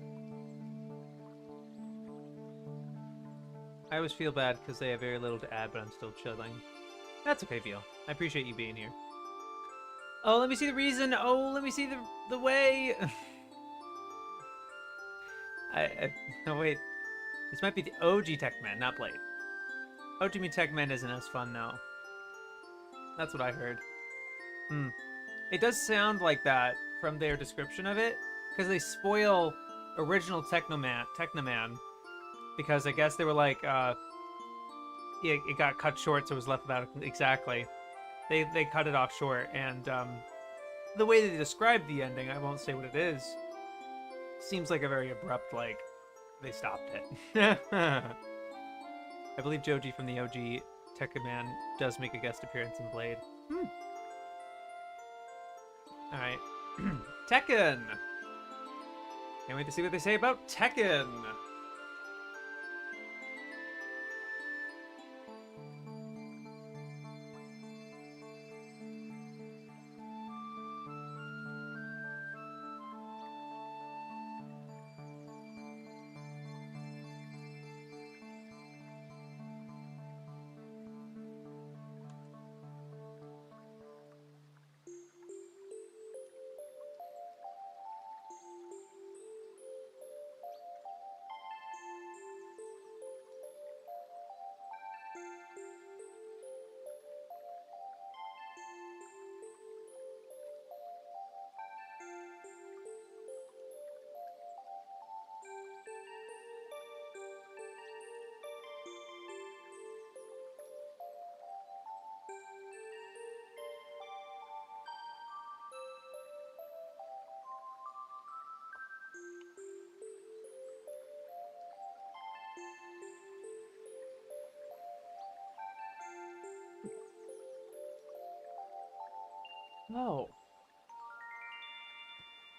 I always feel bad because they have very little to add, but I'm still chilling. That's okay, Veal. I appreciate you being here. Oh, let me see the reason. Oh, let me see the way. No, wait. This might be the OG Tekman, not Blade. OG Tekman isn't as fun, no. That's what I heard. It does sound like that from their description of it, because they spoil original Technoman, because I guess they were like, it got cut short, so it was left without exactly. They cut it off short, and the way they describe the ending, I won't say what it is, seems like a very abrupt, like, they stopped it. I believe Joji from the OG Tekkaman does make a guest appearance in Blade. Alright. Tekken! Can't wait to see what they say about Tekken! Oh.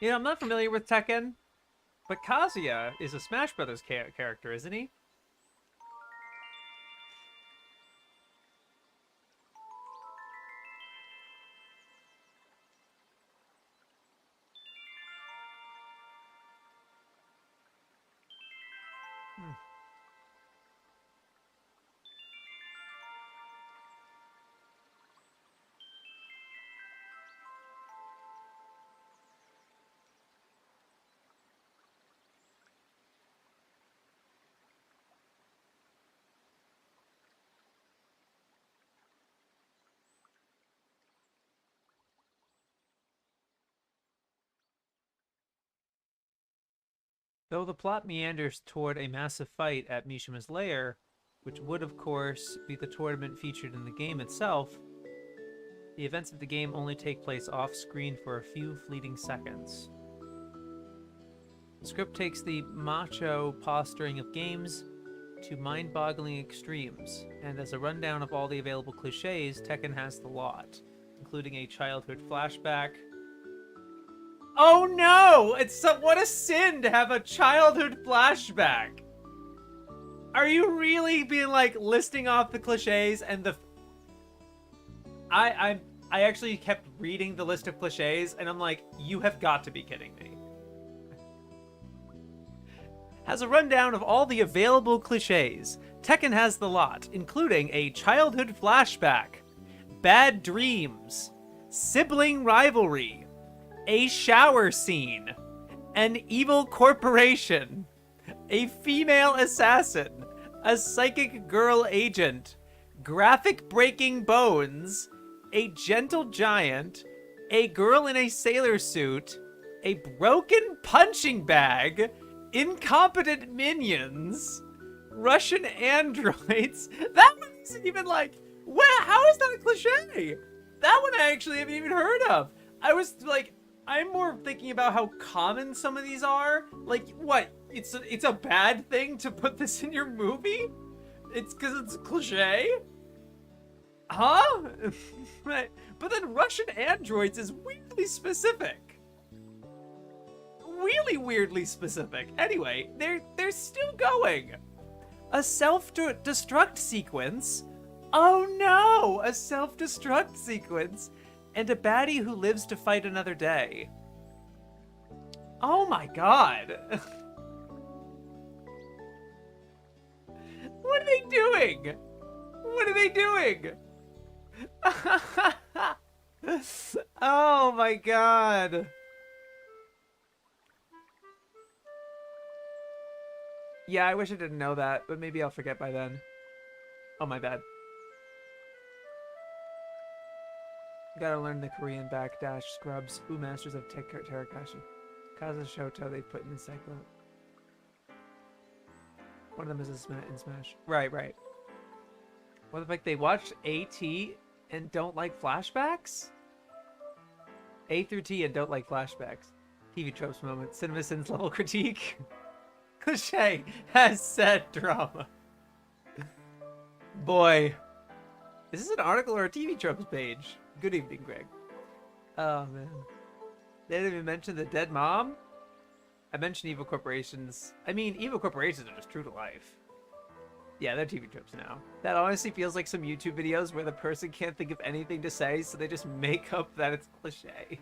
You know, I'm not familiar with Tekken, but Kazuya is a Smash Brothers character, isn't he? Hmm. Though the plot meanders toward a massive fight at Mishima's lair, which would, of course, be the tournament featured in the game itself, the events of the game only take place off-screen for a few fleeting seconds. The script takes the macho posturing of games to mind-boggling extremes, and as a rundown of all the available cliches, Tekken has the lot, including a childhood flashback. Oh no! What a sin to have a childhood flashback! Are you really being like listing off the cliches and the... I actually kept reading the list of cliches, and I'm like, you have got to be kidding me. Has a rundown of all the available cliches. Tekken has the lot, including a childhood flashback, bad dreams, sibling rivalry, a shower scene, an evil corporation, a female assassin, a psychic girl agent, graphic breaking bones, a gentle giant, a girl in a sailor suit, a broken punching bag, incompetent minions, Russian androids. That one isn't even like, what? How is that a cliche? That one I actually haven't even heard of. I was like, I'm more thinking about how common some of these are. Like, what? It's a bad thing to put this in your movie? It's because it's a cliche? Huh? But then Russian androids is weirdly specific. Really weirdly specific. Anyway, they're still going. A self-destruct sequence? Oh no! A self-destruct sequence. And a baddie who lives to fight another day. Oh my god. What are they doing? What are they doing? Oh my god. Yeah, I wish I didn't know that, but maybe I'll forget by then. Oh, my bad. Gotta learn the Korean backdash scrubs. Ooh, masters of Terakashi. Kaza Shoto they put in the cycle. One of them is in Smash. Right, right. What the fuck? They watched AT and don't like flashbacks? A through T and don't like flashbacks. TV tropes moment. CinemaSins level critique. Cliche has said drama. Boy. Is this an article or a TV tropes page? Good evening, Greg. Oh, man. They didn't even mention the dead mom? I mentioned evil corporations. I mean, evil corporations are just true to life. Yeah, they're TV tropes now. That honestly feels like some YouTube videos where the person can't think of anything to say, so they just make up that it's cliche.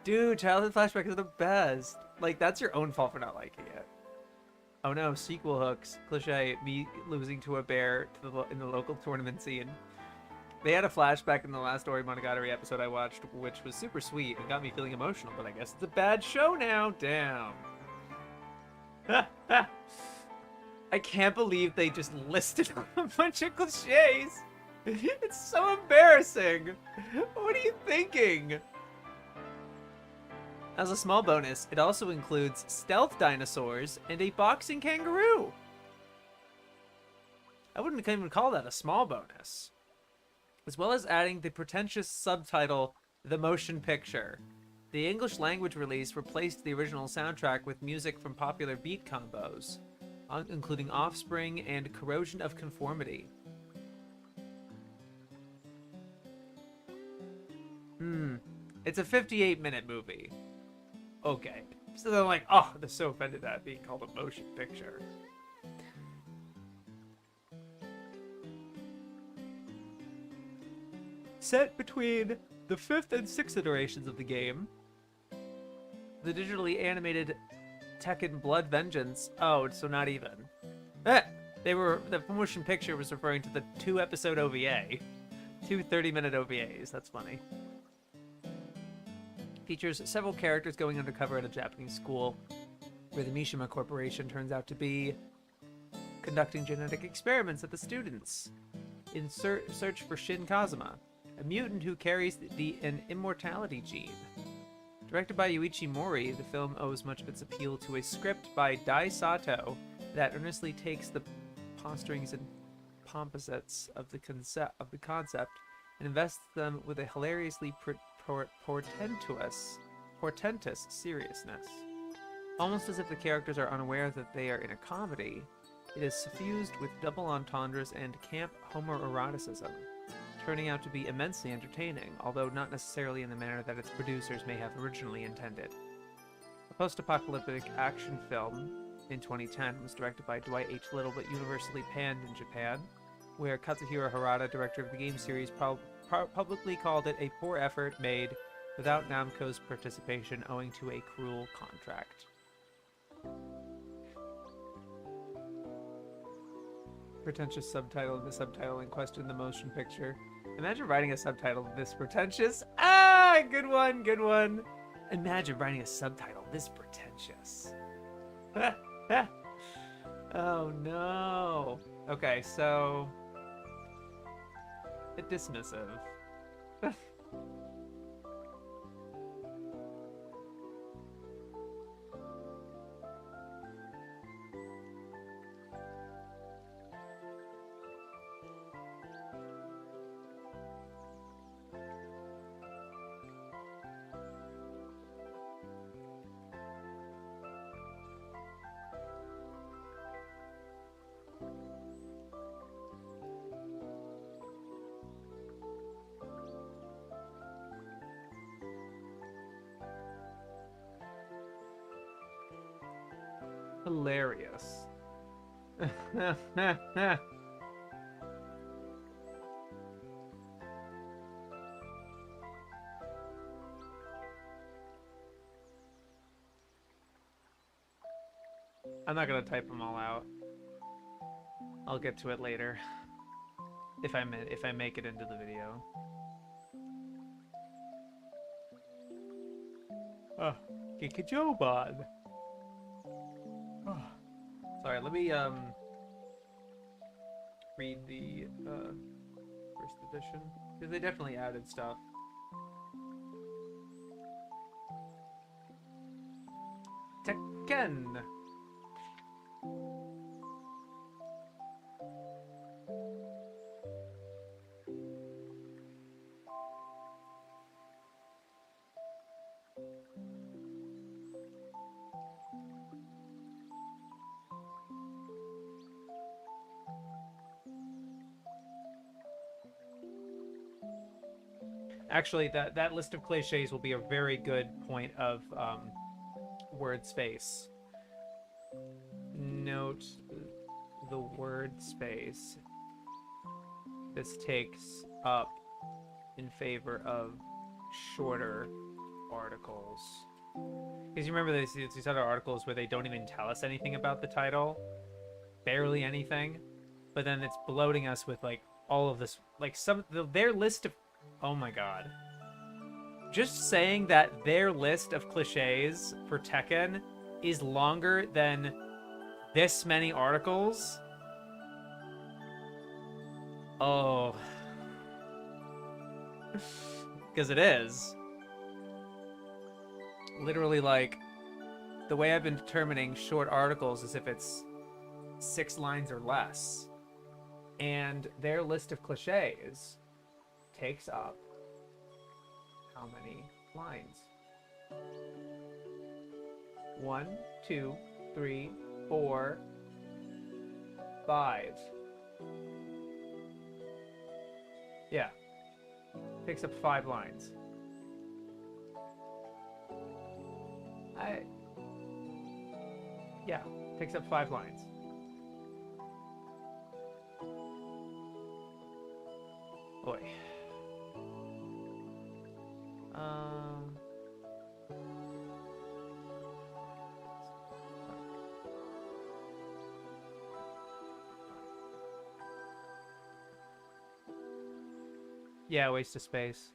Dude, childhood flashbacks are the best. Like, that's your own fault for not liking it. Oh no, sequel hooks. Cliche, me losing to a bear in the local tournament scene. They had a flashback in the last Ori Monogatari episode I watched, which was super sweet and got me feeling emotional, but I guess it's a bad show now. Damn. I can't believe they just listed a bunch of cliches. It's so embarrassing. What are you thinking? As a small bonus, it also includes stealth dinosaurs and a boxing kangaroo. I wouldn't even call that a small bonus. As well as adding the pretentious subtitle, The Motion Picture. The English language release replaced the original soundtrack with music from popular beat combos, including Offspring and Corrosion of Conformity. It's a 58-minute movie. Okay. So they're like, oh, they're so offended at it being called a motion picture. Set between the 5th and 6th iterations of the game, the digitally animated Tekken Blood Vengeance. Oh, so not even. The motion picture was referring to the 2-episode OVA. 2 30-minute OVAs. That's funny. Features several characters going undercover at a Japanese school, where the Mishima Corporation turns out to be conducting genetic experiments at the students in search for Shin Kazuma, a mutant who carries an immortality gene. Directed by Yuichi Mori, the film owes much of its appeal to a script by Dai Sato that earnestly takes the posturings and pomposites of the concept and invests them with a hilariously portentous seriousness. Almost as if the characters are unaware that they are in a comedy, it is suffused with double entendres and camp homoeroticism, turning out to be immensely entertaining, although not necessarily in the manner that its producers may have originally intended. A post-apocalyptic action film in 2010 was directed by Dwight H. Little but universally panned in Japan, where Katsuhiro Harada, director of the game series, publicly called it a poor effort made without Namco's participation owing to a cruel contract. Pretentious subtitle, the subtitle in question, the motion picture. Imagine writing a subtitle this pretentious. Ah, good one, good one. Imagine writing a subtitle this pretentious. Oh no. Okay, so dismissive. Hilarious. I'm not gonna type them all out. I'll get to it later. If I make it into the video. Oh, Kikijobon. Oh. Sorry, let me read the first edition. Because they definitely added stuff. Tekken! Actually, that list of cliches will be a very good point of word space. Note the word space. This takes up in favor of shorter articles. Because you remember these other articles where they don't even tell us anything about the title? Barely anything. But then it's bloating us with, like, all of this. Like, their list of... Oh my god. Just saying that their list of cliches for Tekken is longer than this many articles. Oh. Because it is. Literally, like, the way I've been determining short articles is if it's 6 lines or less. And their list of cliches takes up how many lines? 1, 2, 3, 4, 5. Yeah. Takes up 5 lines. Yeah, takes up 5 lines. Boy. Yeah, waste of space.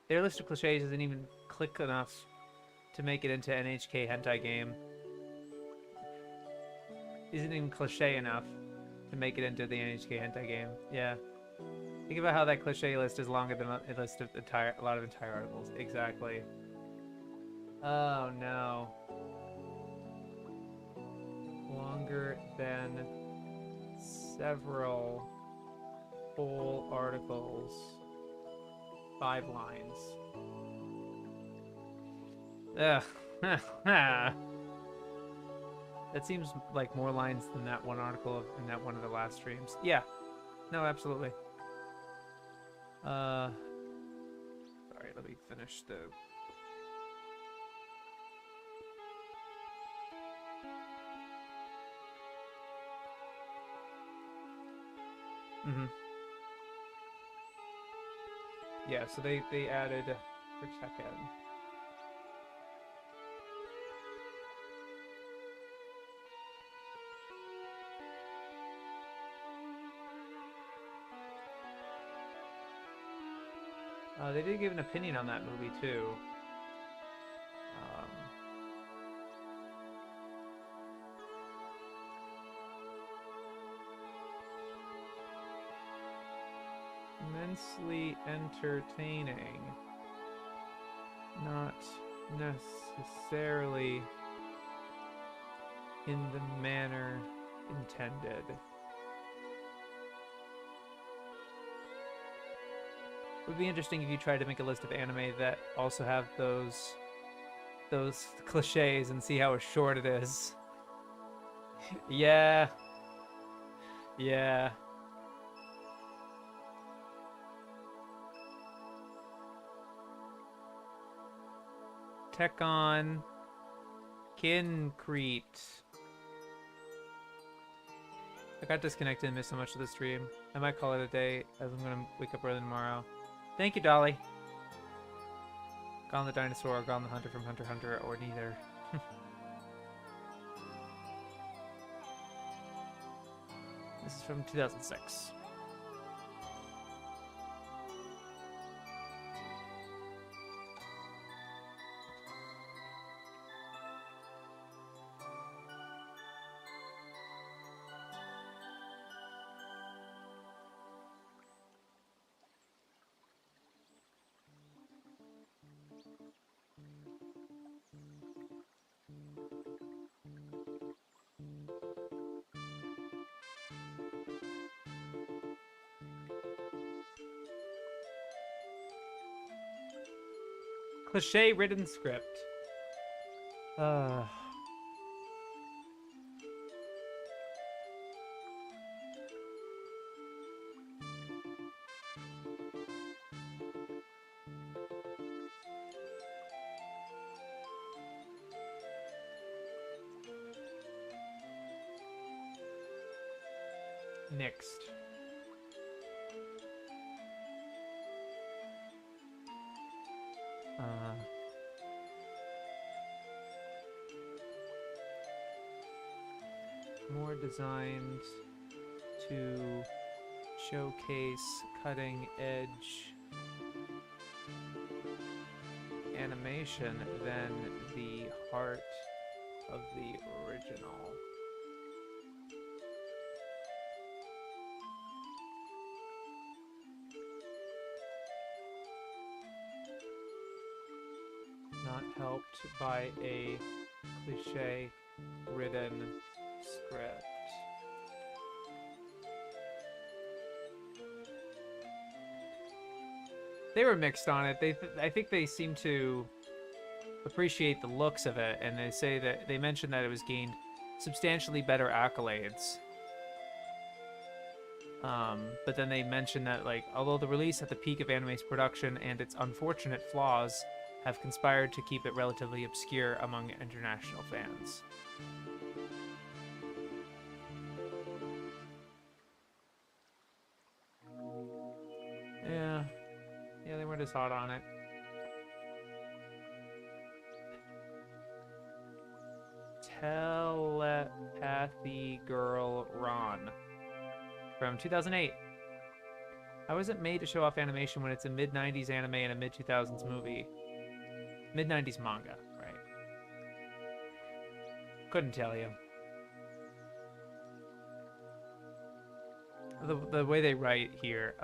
Their list of cliches isn't even click enough to make it into NHK hentai game. Isn't even cliche enough to make it into the NHK hentai game. Yeah. Think about how that cliche list is longer than a list of a lot of entire articles. Exactly. Oh no. Longer than several full articles. 5 lines. Ugh. That seems like more lines than that one article in that one of the last streams. Yeah. No, absolutely. Sorry, let me finish the... Yeah, so they added for Tekken. They did give an opinion on that movie too. Immensely entertaining. Not necessarily in the manner intended. It would be interesting if you tried to make a list of anime that also have those cliches and see how short it is. Yeah. Yeah. Tekkon Kincrete. I got disconnected and missed so much of the stream. I might call it a day as I'm gonna wake up early tomorrow. Thank you, Dolly. Gone the Dinosaur, Gone the Hunter from Hunter x Hunter, or neither. This is from 2006. Cliche-ridden script. Uh, Next. More designed to showcase cutting edge animation than the heart of the original. Not helped by a cliche-ridden script. They were mixed on it. I think they seem to appreciate the looks of it, and they say that they mentioned that it was gained substantially better accolades. But then they mentioned that, like, although the release at the peak of anime's production and its unfortunate flaws have conspired to keep it relatively obscure among international fans. Yeah, they weren't as hot on it. Telepathy Girl Ron from 2008. How is it made to show off animation when it's a mid-90s anime and a mid-2000s movie? Mid-90s manga, right? Couldn't tell you. The way they write here,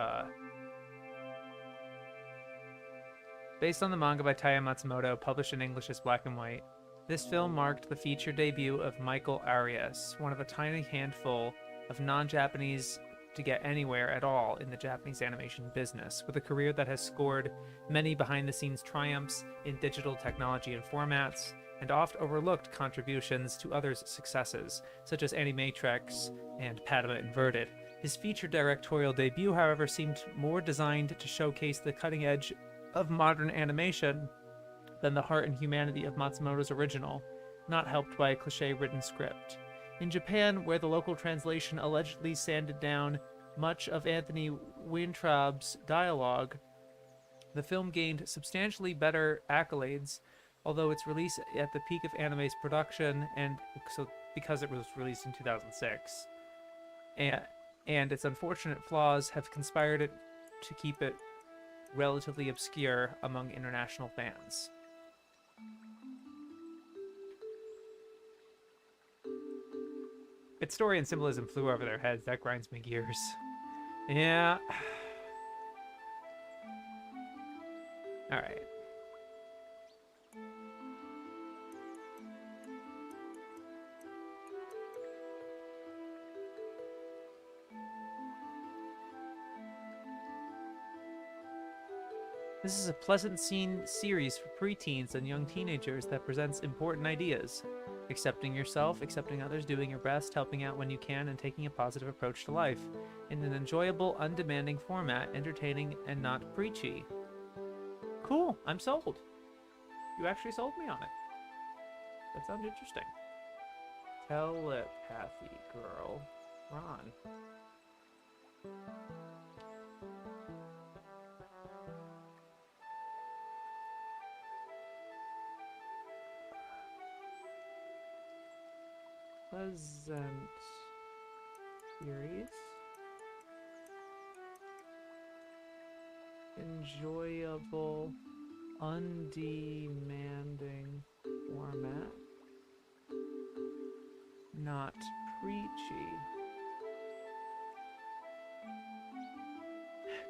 based on the manga by Taya Matsumoto, published in English as Black and White, this film marked the feature debut of Michael Arias, one of a tiny handful of non-Japanese to get anywhere at all in the Japanese animation business, with a career that has scored many behind-the-scenes triumphs in digital technology and formats, and oft-overlooked contributions to others' successes, such as Animatrix and Padma Inverted. His feature directorial debut, however, seemed more designed to showcase the cutting edge of modern animation than the heart and humanity of Matsumoto's original, not helped by a cliche-ridden script. In Japan, where the local translation allegedly sanded down much of Anthony Weintraub's dialogue, the film gained substantially better accolades, although its release at the peak of anime's production, and so because it was released in 2006, and its unfortunate flaws have conspired to keep it relatively obscure among international fans. Its story and symbolism flew over their heads. That grinds my gears. Yeah. Alright. This is a pleasant scene series for preteens and young teenagers that presents important ideas. Accepting yourself, accepting others, doing your best, helping out when you can, and taking a positive approach to life. In an enjoyable, undemanding format, entertaining and not preachy. Cool, I'm sold. You actually sold me on it. That sounds interesting. Telepathy Girl. Ron. Pleasant series. Enjoyable, undemanding format. Not preachy.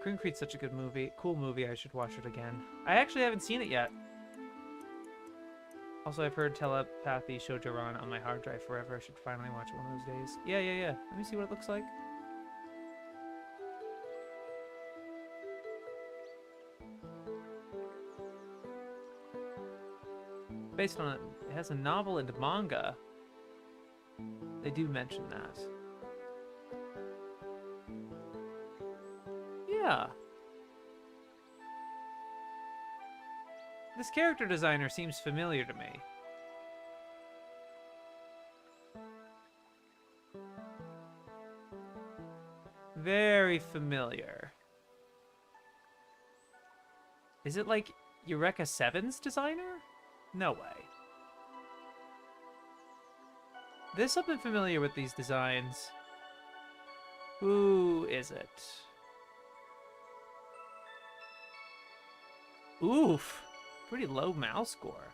Concrete's such a good movie. Cool movie. I should watch it again. I actually haven't seen it yet. Also, I've heard telepathy shoujo run on my hard drive forever. I should finally watch it one of those days. Yeah, yeah, yeah. Let me see what it looks like. Based on it has a novel and manga. They do mention that. Yeah. This character designer seems familiar to me. Very familiar. Is it like Eureka 7's designer? No way. I've been familiar with these designs. Who is it? Oof. Pretty low mouse score.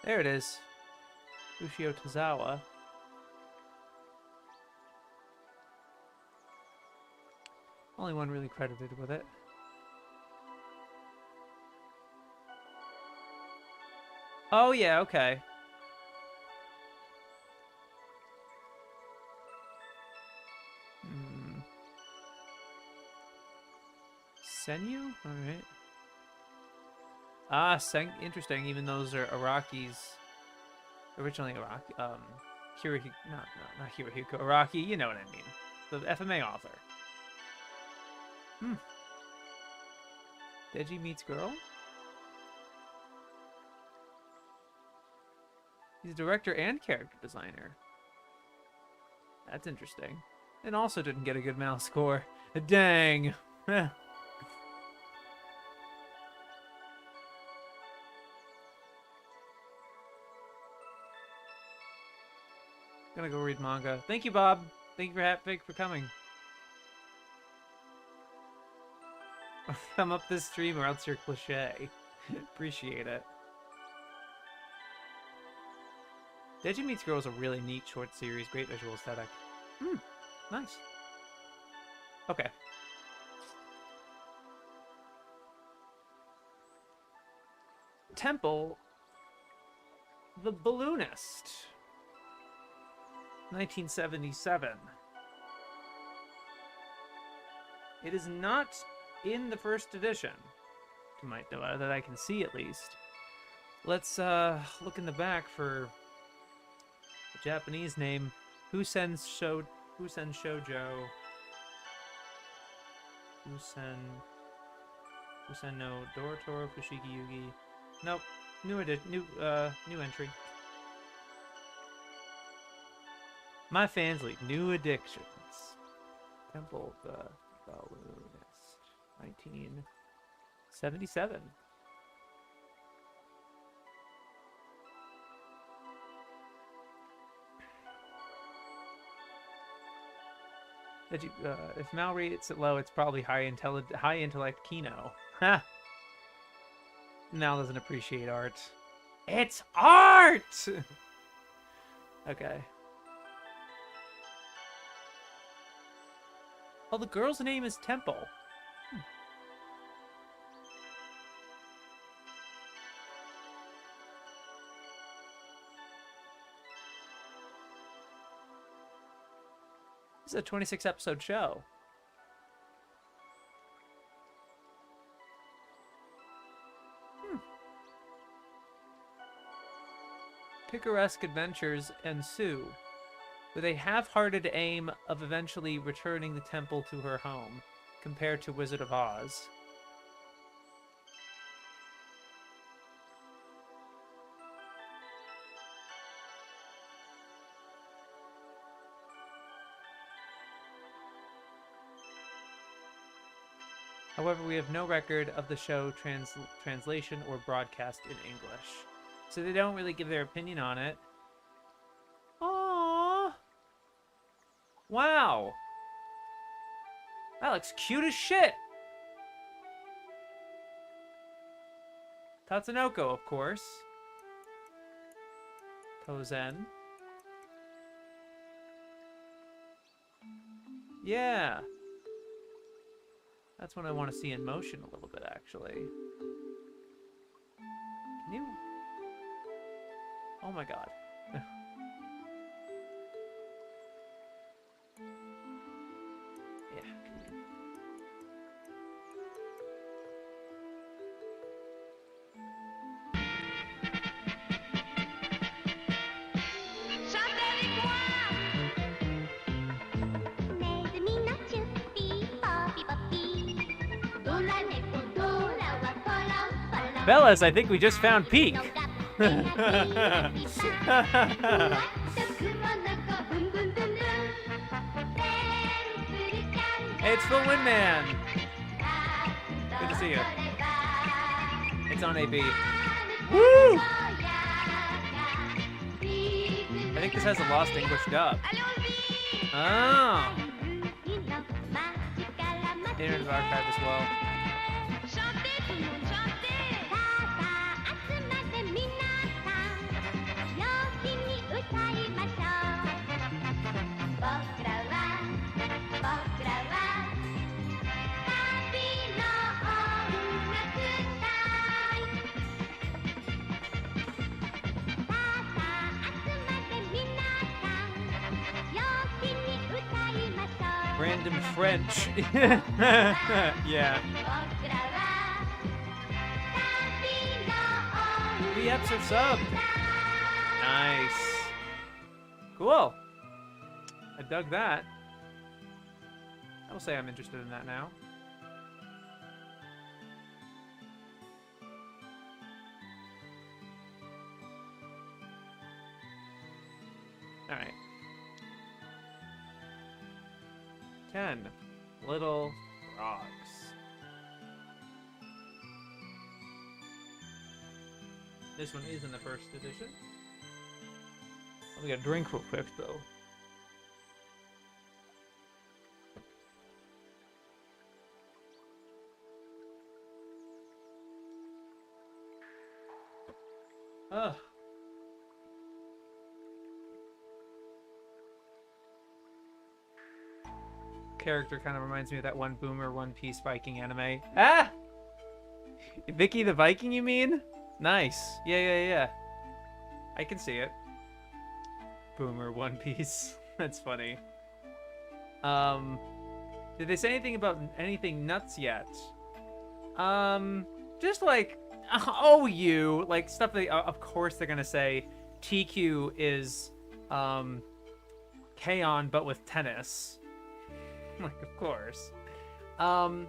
There it is. Ushio Tozawa. Only one really credited with it. Oh, yeah, okay. Senyu? Alright. Ah, interesting. Even those are Araki's. Originally Araki. Hirohiko. Not Hirohiko. Araki, you know what I mean. The FMA author. Deji meets girl? He's a director and character designer. That's interesting. And also didn't get a good mouse score. Dang. Gonna go read manga. Thank you, Bob. Thank you for coming. Come up this stream or else you're cliche. Appreciate it. Deji Meets Girl is a really neat short series. Great visual aesthetic. Nice. Okay. Temple. The Balloonist. 1977. It is not in the first edition, that I can see at least. Let's look in the back for the Japanese name. Husen Shoujo. Husen no Dorotoro Fushigi Yugi. Nope. New entry. My fans lead new addictions. Temple of the Balloonist. 1977. If Mal rates it low, it's probably high intellect Kino. Ha! Mal doesn't appreciate art. It's art! Okay. Oh, the girl's name is Temple. This is a 26-episode show. Picaresque adventures ensue, with a half-hearted aim of eventually returning the temple to her home, compared to Wizard of Oz. However, we have no record of the show translation or broadcast in English. So they don't really give their opinion on it. Aww. Wow. That looks cute as shit. Tatsunoko, of course. Kozen. Yeah. That's what I want to see in motion a little bit, actually. Can you... Oh my god. Yeah. Fellas, I think we just found Peak. It's the Windman. Good to see you. It's on AB. Woo! I think this has a Lost English dub. Oh. Internet archive as well. Random French. Yeah. The eps are subbed. Nice. Cool. I dug that. I will say I'm interested in that now. All right. 10 little frogs. This one is in the first edition. Let me get a drink real quick, though. Ugh. Character kind of reminds me of that one Boomer One Piece Viking anime. Ah! Vicky the Viking, you mean? Nice. Yeah. I can see it. Boomer One Piece. That's funny. Did they say anything about anything nuts yet? Just like, oh, you. Like, stuff that, of course they're gonna say TQ is, K-On! But with tennis. Like, of course. And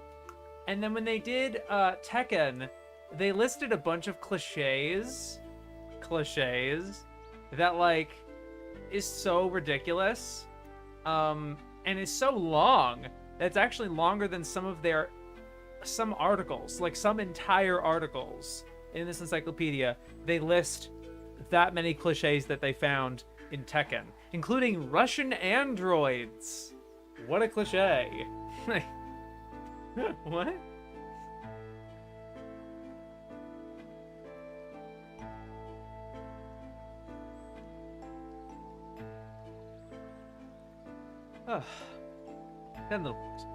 then when they did Tekken, they listed a bunch of cliches that, like, is so ridiculous, and is so long that it's actually longer than some articles, like some entire articles in this encyclopedia. They list that many cliches that they found in Tekken, including Russian androids. What a cliche. What? Oh. 10 little ones.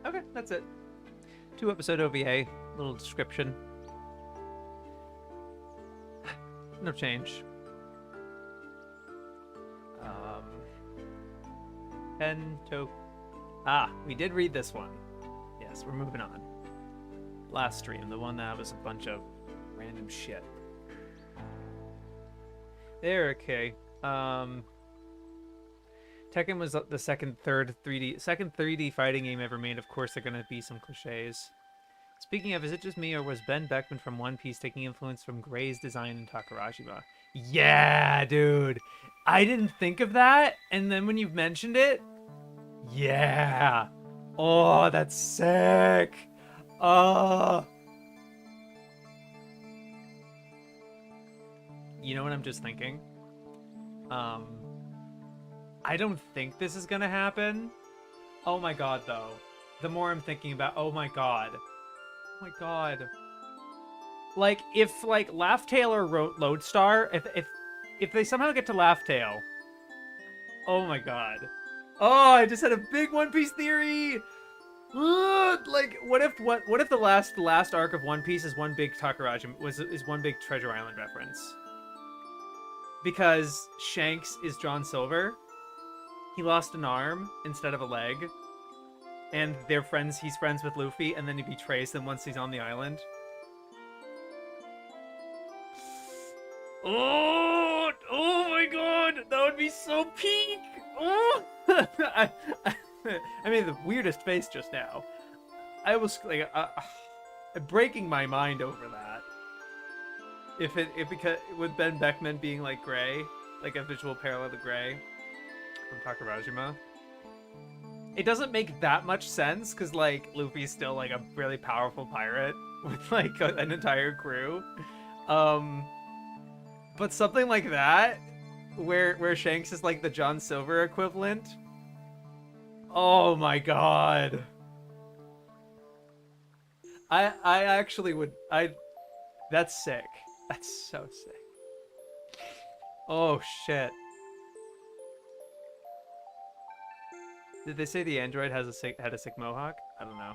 Okay, that's it. 2-episode OVA, little description. No change. 10 to... we did read this one. Yes, we're moving on. Last stream, the one that was a bunch of random shit. There, okay. Tekken was the second 3D fighting game ever made. Of course, there are gonna be some cliches. Speaking of, is it just me, or was Ben Beckman from One Piece taking influence from Gray's design in Takarashima? Yeah, dude. I didn't think of that, and then when you mentioned it, yeah. Oh, that's sick. Oh. You know what I'm just thinking? I don't think this is gonna happen. Oh my god, though. The more I'm thinking about, oh my god. Oh my god. Like, if, like, Laugh Tale or Lodestar, if they somehow get to Laugh Tale, oh my god. Oh, I just had a big One Piece theory! Ugh, like, what if the last arc of One Piece is one big Takaraji, is one big Treasure Island reference? Because Shanks is John Silver. He lost an arm instead of a leg. And they're friends, he's friends with Luffy, and then he betrays them once he's on the island. Oh my god, that would be so peak. Oh, I made the weirdest face just now. I was like, breaking my mind over that. Because with Ben Beckman being like Gray, like a visual parallel to Gray from Takarajima. It doesn't make that much sense because like Luffy's still like a really powerful pirate with like an entire crew. But something like that, where Shanks is like the John Silver equivalent. Oh my god. I actually would that's sick. That's so sick. Oh shit. Did they say the android had a sick mohawk? I don't know. I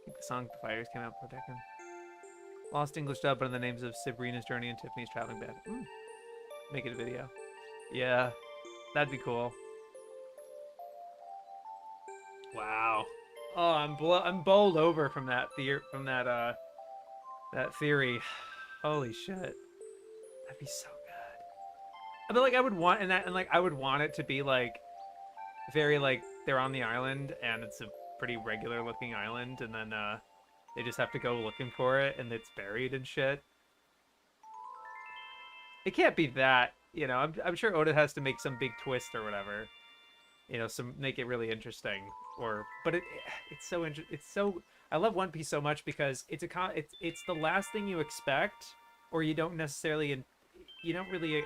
think the song The Fighters came out for a second. Lost English dub, but in the names of Sabrina's Journey and Tiffany's Traveling Band. Make it a video. Yeah, that'd be cool. Wow. Oh, I'm bowled over from that that theory. Holy shit. That'd be so good. But like I would want and I would want it to be like very like they're on the island and it's a pretty regular looking island and then they just have to go looking for it and it's buried and shit. It can't be that, you know. I'm sure Oda has to make some big twist or whatever, you know, some make it really interesting. But it's so I love One Piece so much because it's the last thing you expect, or you don't really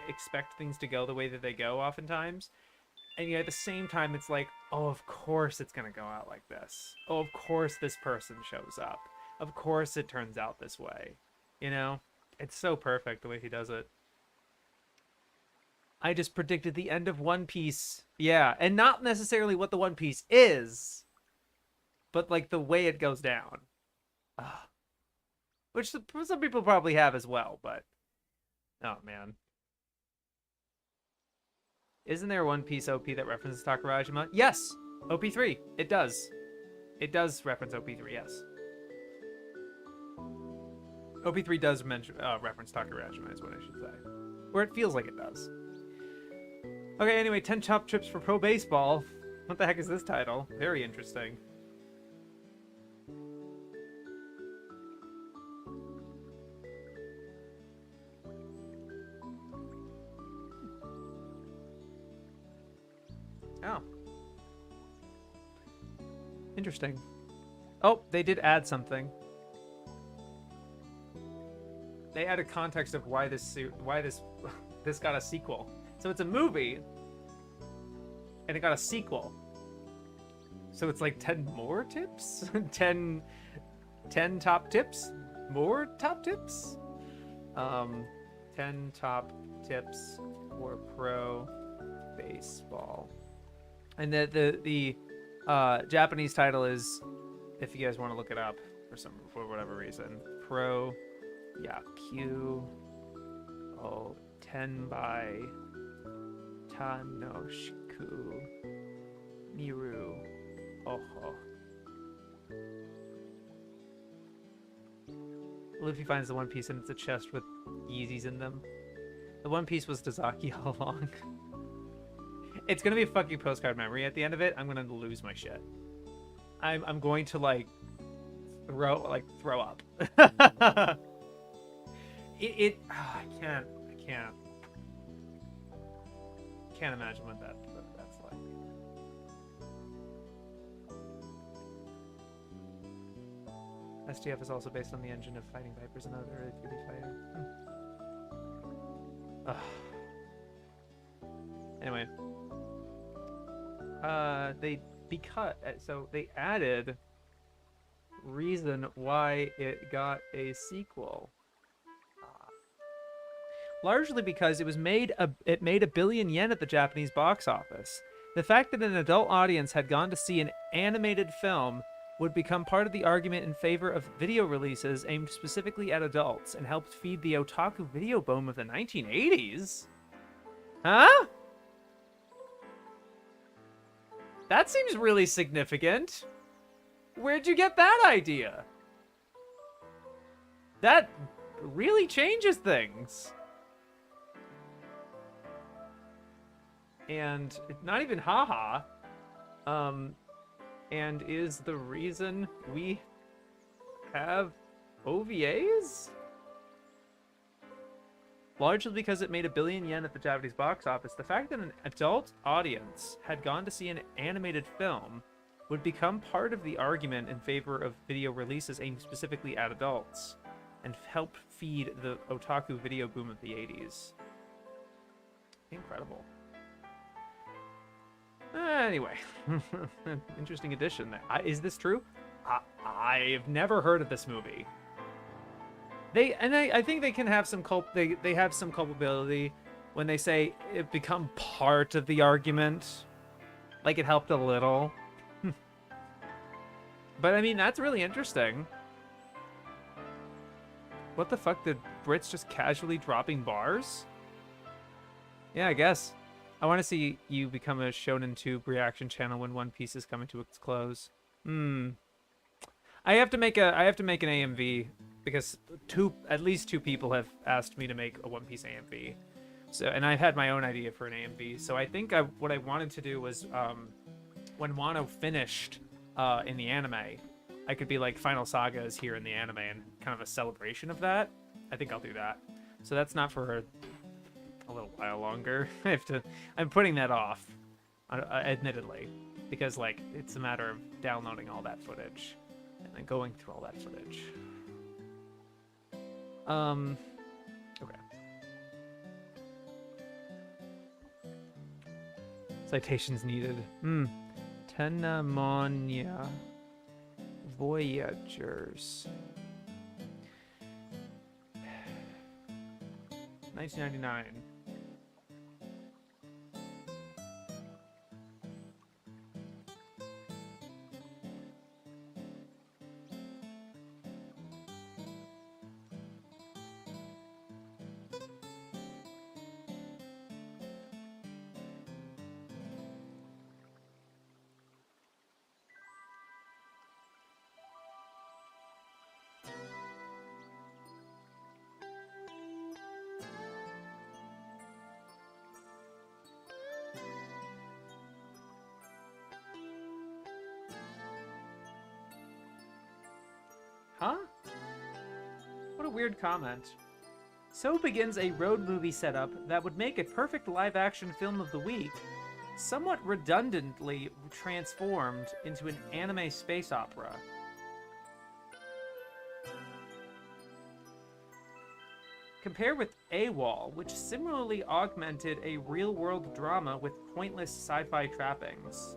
expect things to go the way that they go oftentimes. And yet at the same time, it's like, oh, of course it's going to go out like this. Oh, of course this person shows up. Of course it turns out this way. You know? It's so perfect the way he does it. I just predicted the end of One Piece. Yeah, and not necessarily what the One Piece is, but like the way it goes down. Which some people probably have as well, but... Oh, man. Isn't there One Piece OP that references Takarajima? Yes! OP3. It does. It does reference OP3, yes. OP3 does reference Takarajima, is what I should say. Or it feels like it does. Okay, anyway, 10 top trips for pro baseball. What the heck is this title? Very interesting. Oh. Interesting. Oh, they did add something. They added context of why this this got a sequel. So it's a movie, and it got a sequel. So it's like 10 more tips? 10 top tips? More top tips? 10 top tips for pro baseball. And the Japanese title is, if you guys want to look it up for whatever reason, Pro Yaku 10 by Tanoshiku Miru Oho. Luffy finds the One Piece and it's a chest with Yeezys in them. The One Piece was Dazaki all along. It's gonna be a fucking postcard memory at the end of it. I'm gonna lose my shit. I'm going to like throw up. I can't imagine what that's like. STF is also based on the engine of Fighting Vipers, another early 3D fighter. Anyway, they added reason why it got a sequel. Largely because it made a billion yen at the Japanese box office. The fact that an adult audience had gone to see an animated film would become part of the argument in favor of video releases aimed specifically at adults and helped feed the otaku video boom of the 1980s. Huh? That seems really significant. Where'd you get that idea? That really changes things. And not even haha. And is the reason we have OVAs? Largely because it made a billion yen at the Japanese box office, the fact that an adult audience had gone to see an animated film would become part of the argument in favor of video releases aimed specifically at adults, and help feed the otaku video boom of the 80s. Incredible. Anyway, interesting addition there. Is this true? I've never heard of this movie. I think they can have some they have some culpability when they say it become part of the argument, like it helped a little. But I mean, that's really interesting. What the fuck, did Brits just casually dropping bars? Yeah, I guess. I want to see you become a Shonen Tube reaction channel when One Piece is coming to its close. I have to make an AMV because at least two people have asked me to make a One Piece AMV. So, and I've had my own idea for an AMV. So I think what I wanted to do was when Wano finished in the anime, I could be like Final Saga is here in the anime and kind of a celebration of that. I think I'll do that. So that's not for a little while longer. I'm putting that off, admittedly, because like it's a matter of downloading all that footage and then going through all that footage. Okay. Citations needed. Tenamonia Voyagers. 1999. Huh? What a weird comment. So begins a road movie setup that would make a perfect live-action film of the week, somewhat redundantly transformed into an anime space opera. Compare with AWOL, which similarly augmented a real-world drama with pointless sci-fi trappings.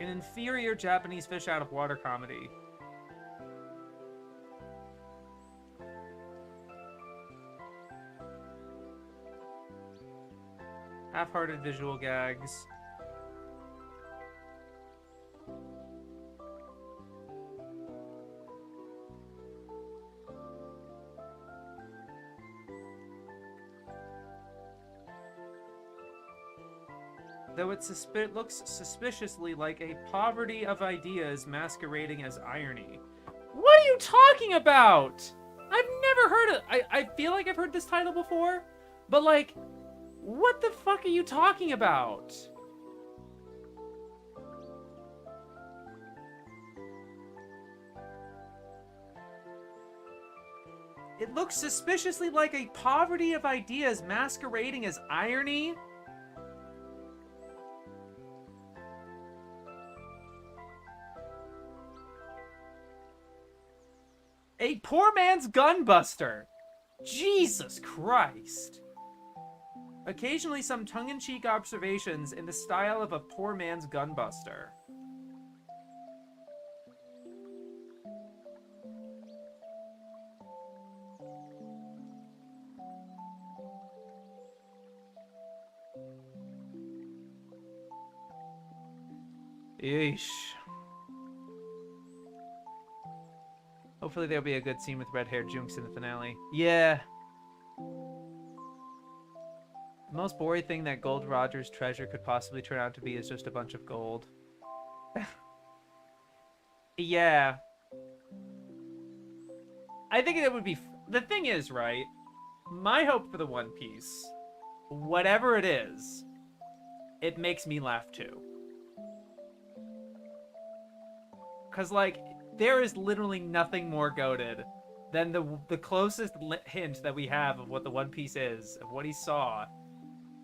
An inferior Japanese fish-out-of-water comedy. Half-hearted visual gags. Though it looks suspiciously like a poverty of ideas masquerading as irony. What are you talking about? I've never heard it. I feel like I've heard this title before, but like, what the fuck are you talking about? It looks suspiciously like a poverty of ideas masquerading as irony? A poor man's gunbuster. Jesus Christ. Occasionally some tongue-in-cheek observations in the style of a poor man's gunbuster. Yeesh. Hopefully there'll be a good scene with red-haired Junks in the finale. Yeah. The most boring thing that Gold Roger's treasure could possibly turn out to be is just a bunch of gold. Yeah. I think it would be... The thing is, right? My hope for the One Piece, whatever it is, it makes me laugh too. Because, like, there is literally nothing more goated than the closest hint that we have of what the One Piece is, of what he saw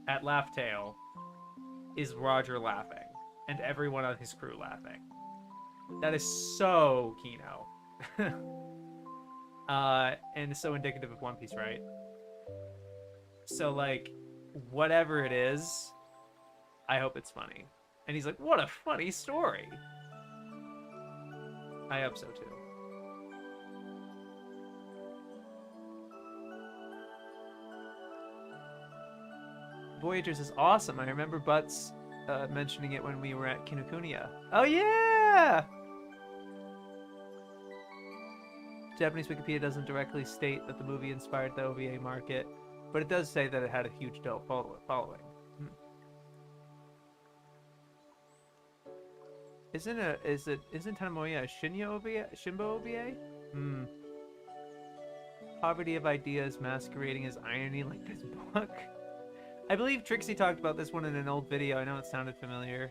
at Laugh Tale, is Roger laughing. And everyone on his crew laughing. That is so Kino. And so indicative of One Piece, right? So, like, whatever it is, I hope it's funny. And he's like, what a funny story. I hope so, too. Voyagers is awesome. I remember Butts mentioning it when we were at Kinokuniya. Oh, yeah! Japanese Wikipedia doesn't directly state that the movie inspired the OVA market, but it does say that it had a huge following. Isn't Tanemoya a Shimbo OVA? Poverty of ideas masquerading as irony like this book. I believe Trixie talked about this one in an old video. I know it sounded familiar.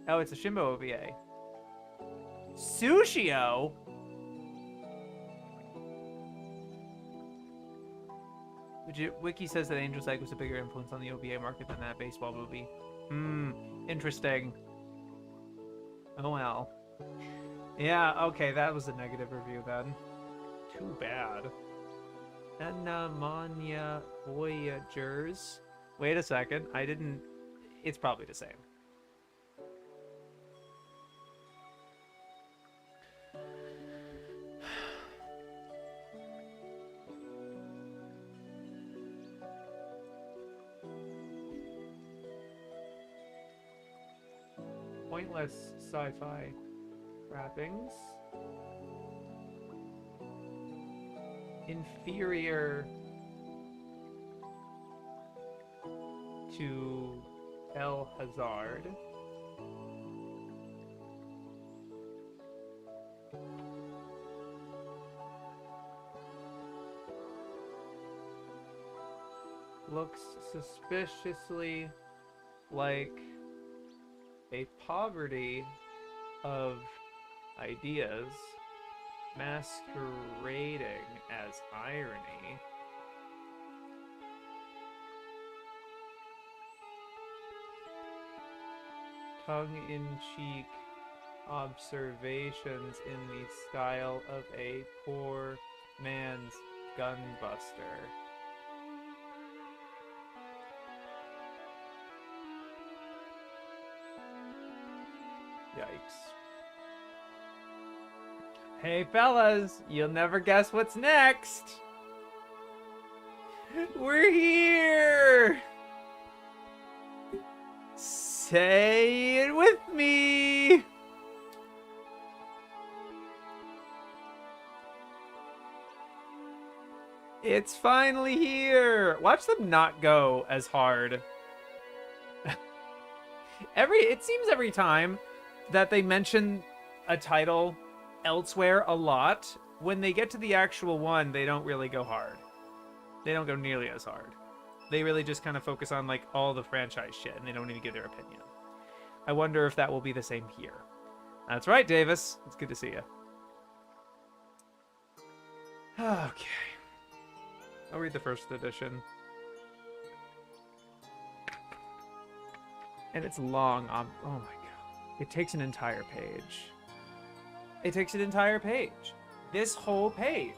Oh, it's a Shimbo OVA. Sushio? Wiki says that Angel's Egg was a bigger influence on the OVA market than that baseball movie. Interesting. Oh well. Yeah, okay, that was a negative review then. Too bad. Anamania Voyagers. Wait a second, I didn't... It's probably the same. Pointless sci-fi wrappings. Inferior to El Hazard. Looks suspiciously like a poverty of ideas masquerading as irony. Tongue-in-cheek observations in the style of a poor man's gunbuster. Yikes. Hey fellas, you'll never guess what's next. We're here. Say it with me. It's finally here. Watch them not go as hard. It seems every time that they mention a title elsewhere a lot, when they get to the actual one, they don't really go hard. They don't go nearly as hard. They really just kind of focus on like all the franchise shit, and they don't even give their opinion. I wonder if that will be the same here. That's right, Davis. It's good to see you. Okay. I'll read the first edition. And it's long. Oh my god. It takes an entire page. It takes an entire page. This whole page.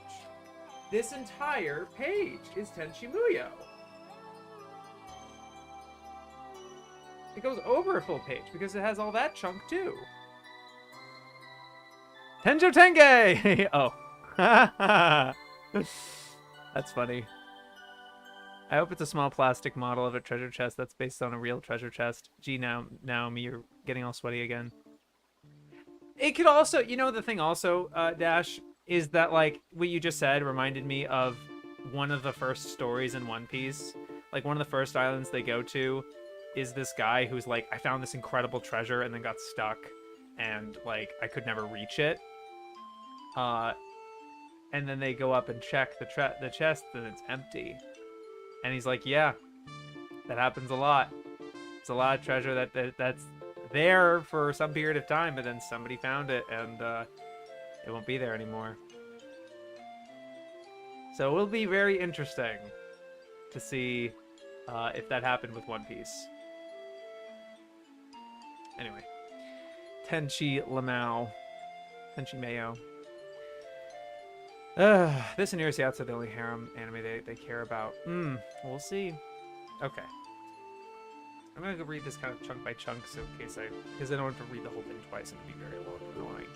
this entire page is Tenchi Muyo. It goes over a full page because it has all that chunk too. Tenjo Tenge! Oh. That's funny. I hope it's a small plastic model of a treasure chest that's based on a real treasure chest. Gee, now me, you're getting all sweaty again. It could also, you know, the thing also, Dash, is that, like, what you just said reminded me of one of the first stories in One Piece. Like, one of the first islands they go to is this guy who's like, I found this incredible treasure and then got stuck and, like, I could never reach it. And then they go up and check the chest and it's empty. And he's like, yeah, that happens a lot. It's a lot of treasure that's there for some period of time, but then somebody found it and it won't be there anymore. So it will be very interesting to see if that happened with One Piece. Anyway, Tenchi Lamau. Tenchi Mayo. This and Urushiatsu are the only harem anime they care about. We'll see. Okay. I'm gonna go read this kind of chunk by chunk, so in case because I don't want to read the whole thing twice, and it'd be very long and annoying.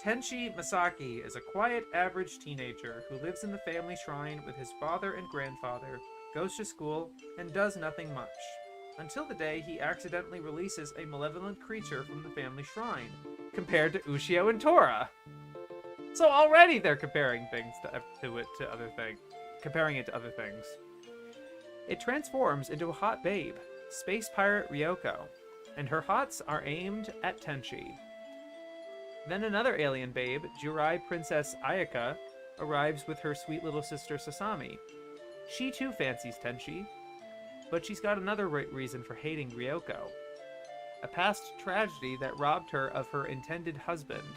Tenchi Masaki is a quiet, average teenager who lives in the family shrine with his father and grandfather, goes to school, and does nothing much. Until the day he accidentally releases a malevolent creature from the family shrine, compared to Ushio and Tora. So already they're comparing things to other things. Comparing it to other things. It transforms into a hot babe, space pirate Ryoko, and her hots are aimed at Tenchi. Then another alien babe, Jurai Princess Ayaka, arrives with her sweet little sister Sasami. She too fancies Tenchi, but she's got another reason for hating Ryoko. A past tragedy that robbed her of her intended husband.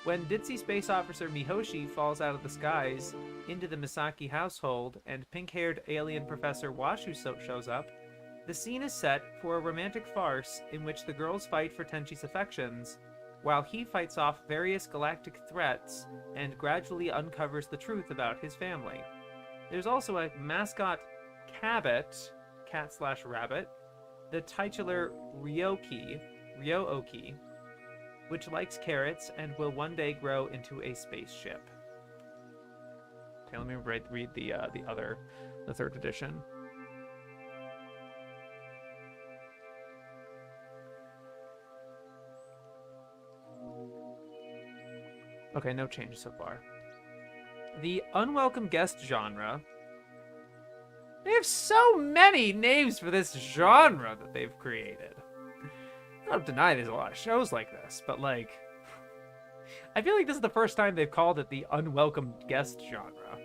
When ditzy space officer Mihoshi falls out of the skies into the Misaki household and pink-haired alien Professor Washu shows up, the scene is set for a romantic farce in which the girls fight for Tenchi's affections, while he fights off various galactic threats and gradually uncovers the truth about his family. There's also a mascot Cabot, cat/rabbit, the titular Ryooki, which likes carrots and will one day grow into a spaceship. Okay, let me read the third edition. Okay, no change so far. The unwelcome guest genre. They have so many names for this genre that they've created. I don't deny there's a lot of shows like this, but like, I feel like this is the first time they've called it the unwelcome guest genre,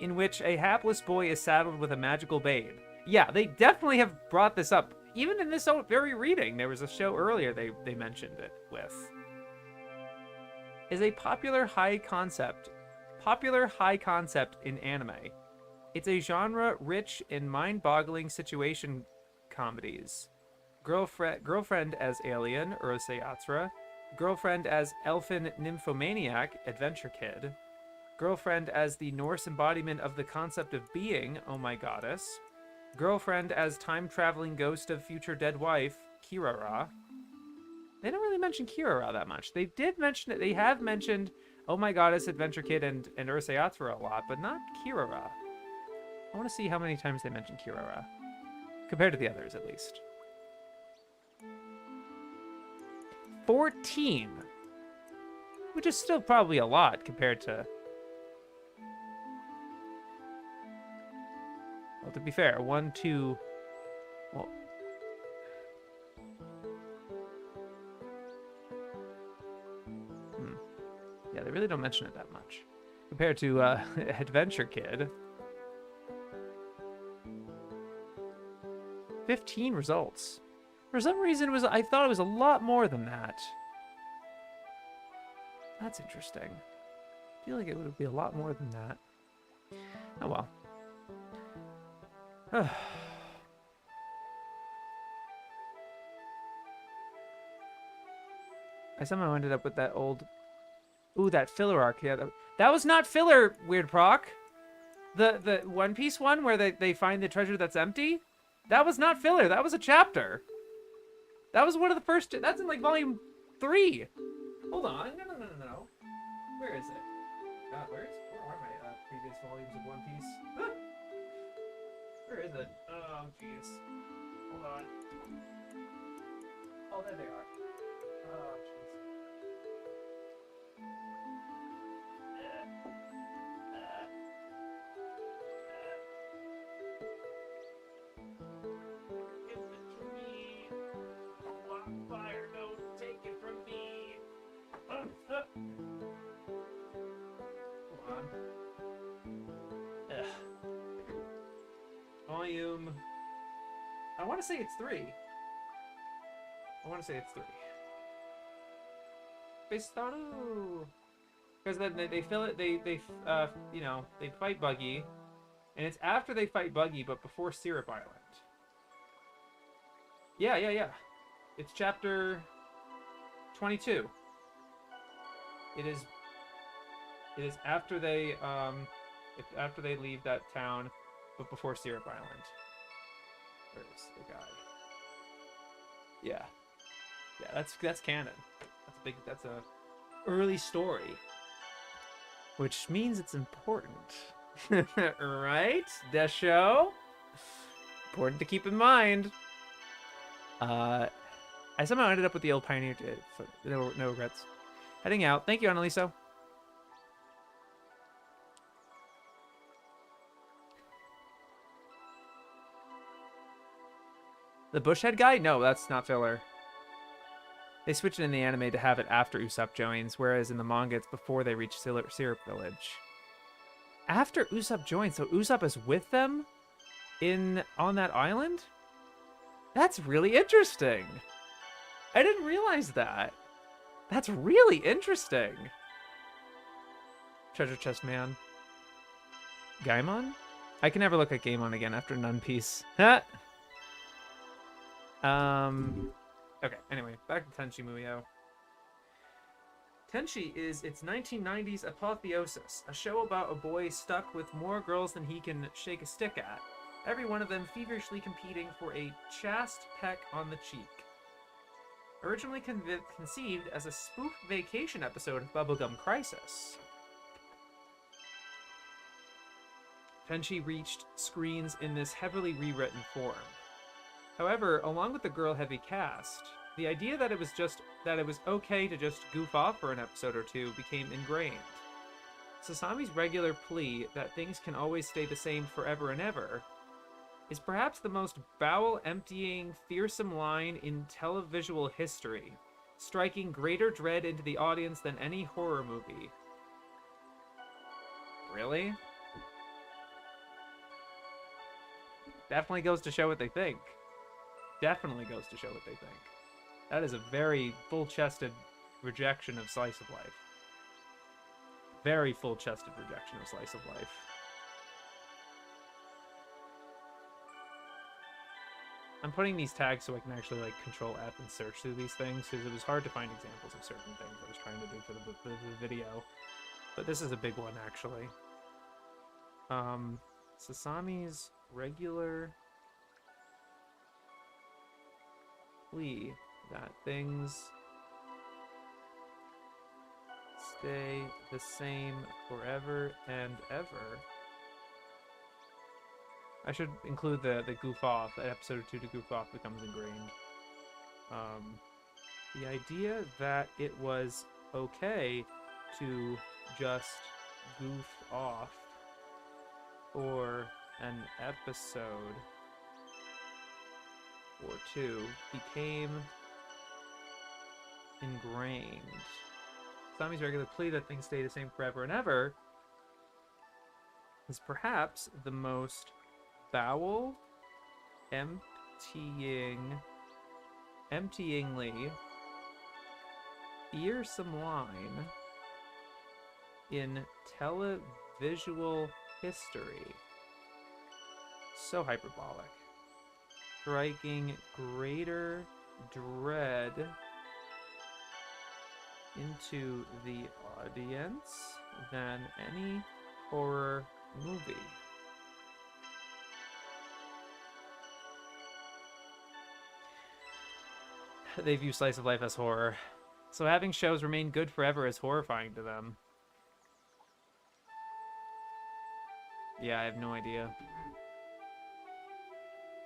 in which a hapless boy is saddled with a magical babe. Yeah, they definitely have brought this up. Even in this very reading, there was a show earlier they mentioned it with. Is a popular high concept in anime. It's a genre rich in mind-boggling situation comedies. Girlfriend as alien, Urusei Yatsura. Girlfriend as elfin nymphomaniac, Adventure Kid. Girlfriend as the Norse embodiment of the concept of being, Oh My Goddess. Girlfriend as time-traveling ghost of future dead wife, Kirara. They don't really mention Kirara that much. They did mention it. They have mentioned Oh My Goddess, Adventure Kid, and Urusei Yatsura a lot, but not Kirara. I want to see how many times they mention Kirara. Compared to the others, at least. 14. Which is still probably a lot compared to... Well, to be fair, 1, 2... Well... Yeah, they really don't mention it that much. Compared to Adventure Kid. 15 results. For some reason, I thought it was a lot more than that. That's interesting. I feel like it would be a lot more than that. Oh well. I somehow ended up with that old Ooh, that filler arc. Yeah, that was not filler, Weird Proc. The One Piece one where they find the treasure that's empty. That was not filler. That was a chapter. That was one of the first. That's in like volume 3. Hold on. No. Where is it? Where are my previous volumes of One Piece? Huh? Where is it? Oh, jeez. Hold on. Oh, there they are. Oh, jeez. Give it to me. Oh, fire, don't take it from me. Hold on. Volume. I want to say it's 3. Pistaru. Because then they fill it. They they fight Buggy, and it's after they fight Buggy, but before Syrup Island. Yeah. It's chapter 22. It is after they leave that town, but before Syrup Island. Where's the guide? Yeah, that's canon. That's a early story, which means it's important, right? The show important to keep in mind. I somehow ended up with the old Pioneer. No regrets. Heading out. Thank you, Annalisa. The Bushhead guy? No, that's not filler. They switched it in the anime to have it after Usopp joins, whereas in the manga it's before they reach Syrup Village. After Usopp joins, so Usopp is with them on that island? That's really interesting. I didn't realize that. That's really interesting. Treasure Chest Man. Gaimon? I can never look at Gaimon again after Nun Piece. Okay, anyway, back to Tenchi Muyo. Tenchi is its 1990s apotheosis, a show about a boy stuck with more girls than he can shake a stick at, every one of them feverishly competing for a chaste peck on the cheek. Originally conceived as a spoof vacation episode of Bubblegum Crisis, Tenchi reached screens in this heavily rewritten form. However, along with the girl-heavy cast, the idea that it was okay to just goof off for an episode or two became ingrained. Sasami's regular plea that things can always stay the same forever and ever is perhaps the most bowel-emptying, fearsome line in televisual history, striking greater dread into the audience than any horror movie. Really? Definitely goes to show what they think. Definitely goes to show what they think. That is a very full-chested rejection of slice of life. Very full-chested rejection of slice of life. I'm putting these tags so I can actually like Control F and search through these things, because it was hard to find examples of certain things I was trying to do for the video. But this is a big one, actually. Sasami's regular plea that things stay the same forever and ever. I should include the goof off. That episode 2 to goof off becomes ingrained. The idea that it was okay to just goof off for an episode or 2 became ingrained. Sami's regular plea that things stay the same forever and ever is perhaps the most emptyingly fearsome line in televisual history. So hyperbolic. Striking greater dread into the audience than any horror movie. They view slice of life as horror. So having shows remain good forever is horrifying to them. Yeah, I have no idea.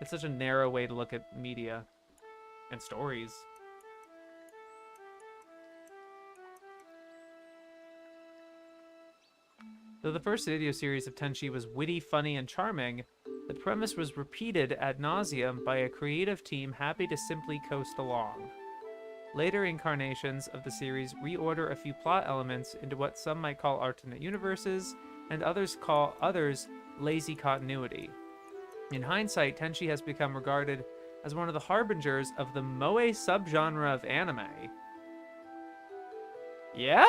It's such a narrow way to look at media and stories. Though the first video series of Tenchi was witty, funny, and charming, the premise was repeated ad nauseum by a creative team happy to simply coast along. Later incarnations of the series reorder a few plot elements into what some might call alternate universes, and others call lazy continuity. In hindsight, Tenchi has become regarded as one of the harbingers of the moe subgenre of anime. Yeah?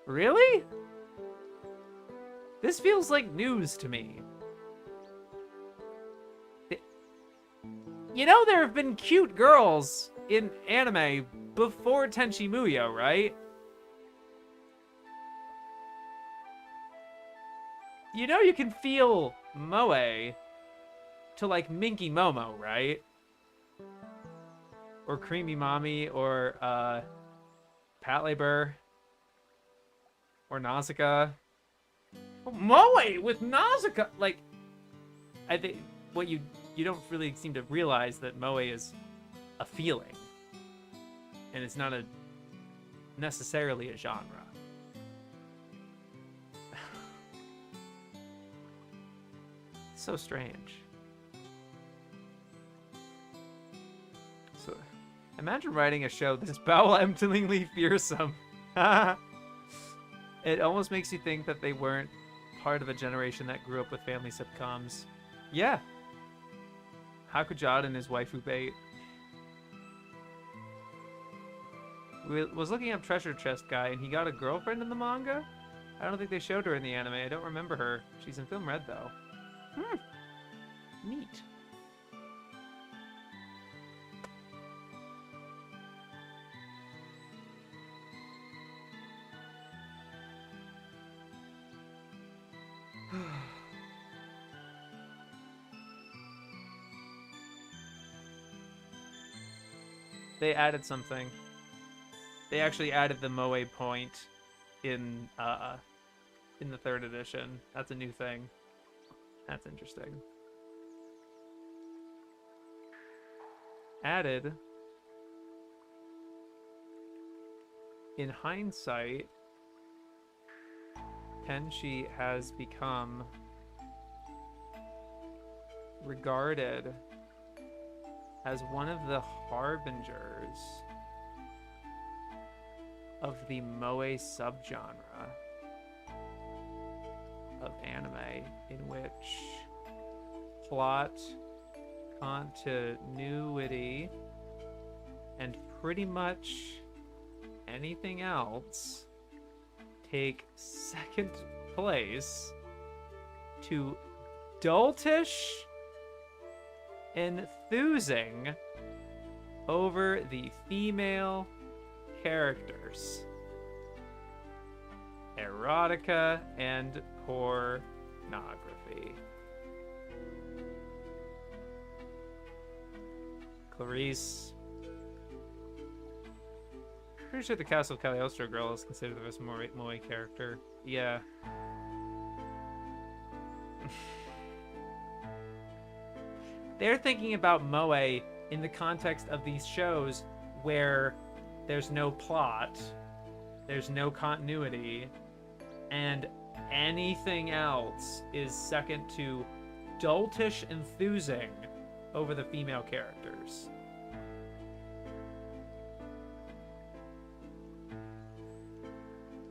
Really? This feels like news to me. You know there have been cute girls in anime before Tenchi Muyo, right? You know you can feel moe to like Minky Momo, right? Or Creamy Mommy, or Patley Burr, or Nausicaa. Moe with Nausicaa, like, I think what you don't really seem to realize that moe is a feeling, and it's not necessarily a genre. So strange. So, imagine writing a show this bowel-emptyingly fearsome. It almost makes you think that they weren't part of a generation that grew up with family sitcoms. Yeah. Hakujad and his waifu bait. Was looking up Treasure Chest Guy, and he got a girlfriend in the manga? I don't think they showed her in the anime. I don't remember her. She's in Film Red, though. Neat. They added something. They actually added the moe point in the 3rd edition. That's a new thing. That's interesting. Added. In hindsight, Tenchi has become regarded as one of the harbingers of the moe subgenre of anime, in which plot, continuity, and pretty much anything else take second place to doltish enthusing over the female characters, erotica, and pornography. Clarice. Pretty sure the Castle Cagliostro girl is considered the best moe character. Yeah. They're thinking about moe in the context of these shows where there's no plot, there's no continuity, and anything else is second to doltish enthusing over the female characters.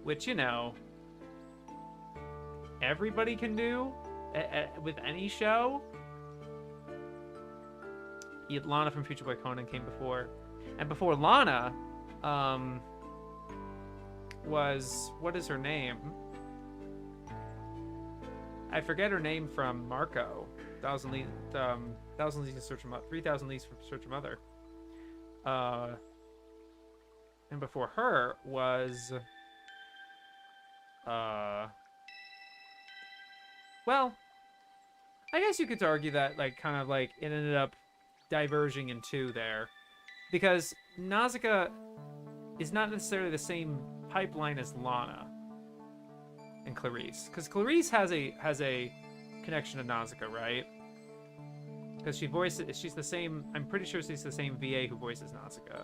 Which, you know, everybody can do with any show. Lana from Future Boy Conan came before. And before Lana, was, what is her name? I forget her name from Marco. 3,000 Leagues to Search for Mother. And before her was, well, I guess you could argue that, like, kind of like it ended up diverging in two there, because Nausicaa is not necessarily the same pipeline as Lana and Clarice, because Clarice has a connection to Nausicaa, right? Because she's the same. I'm pretty sure she's the same VA who voices Nausicaa.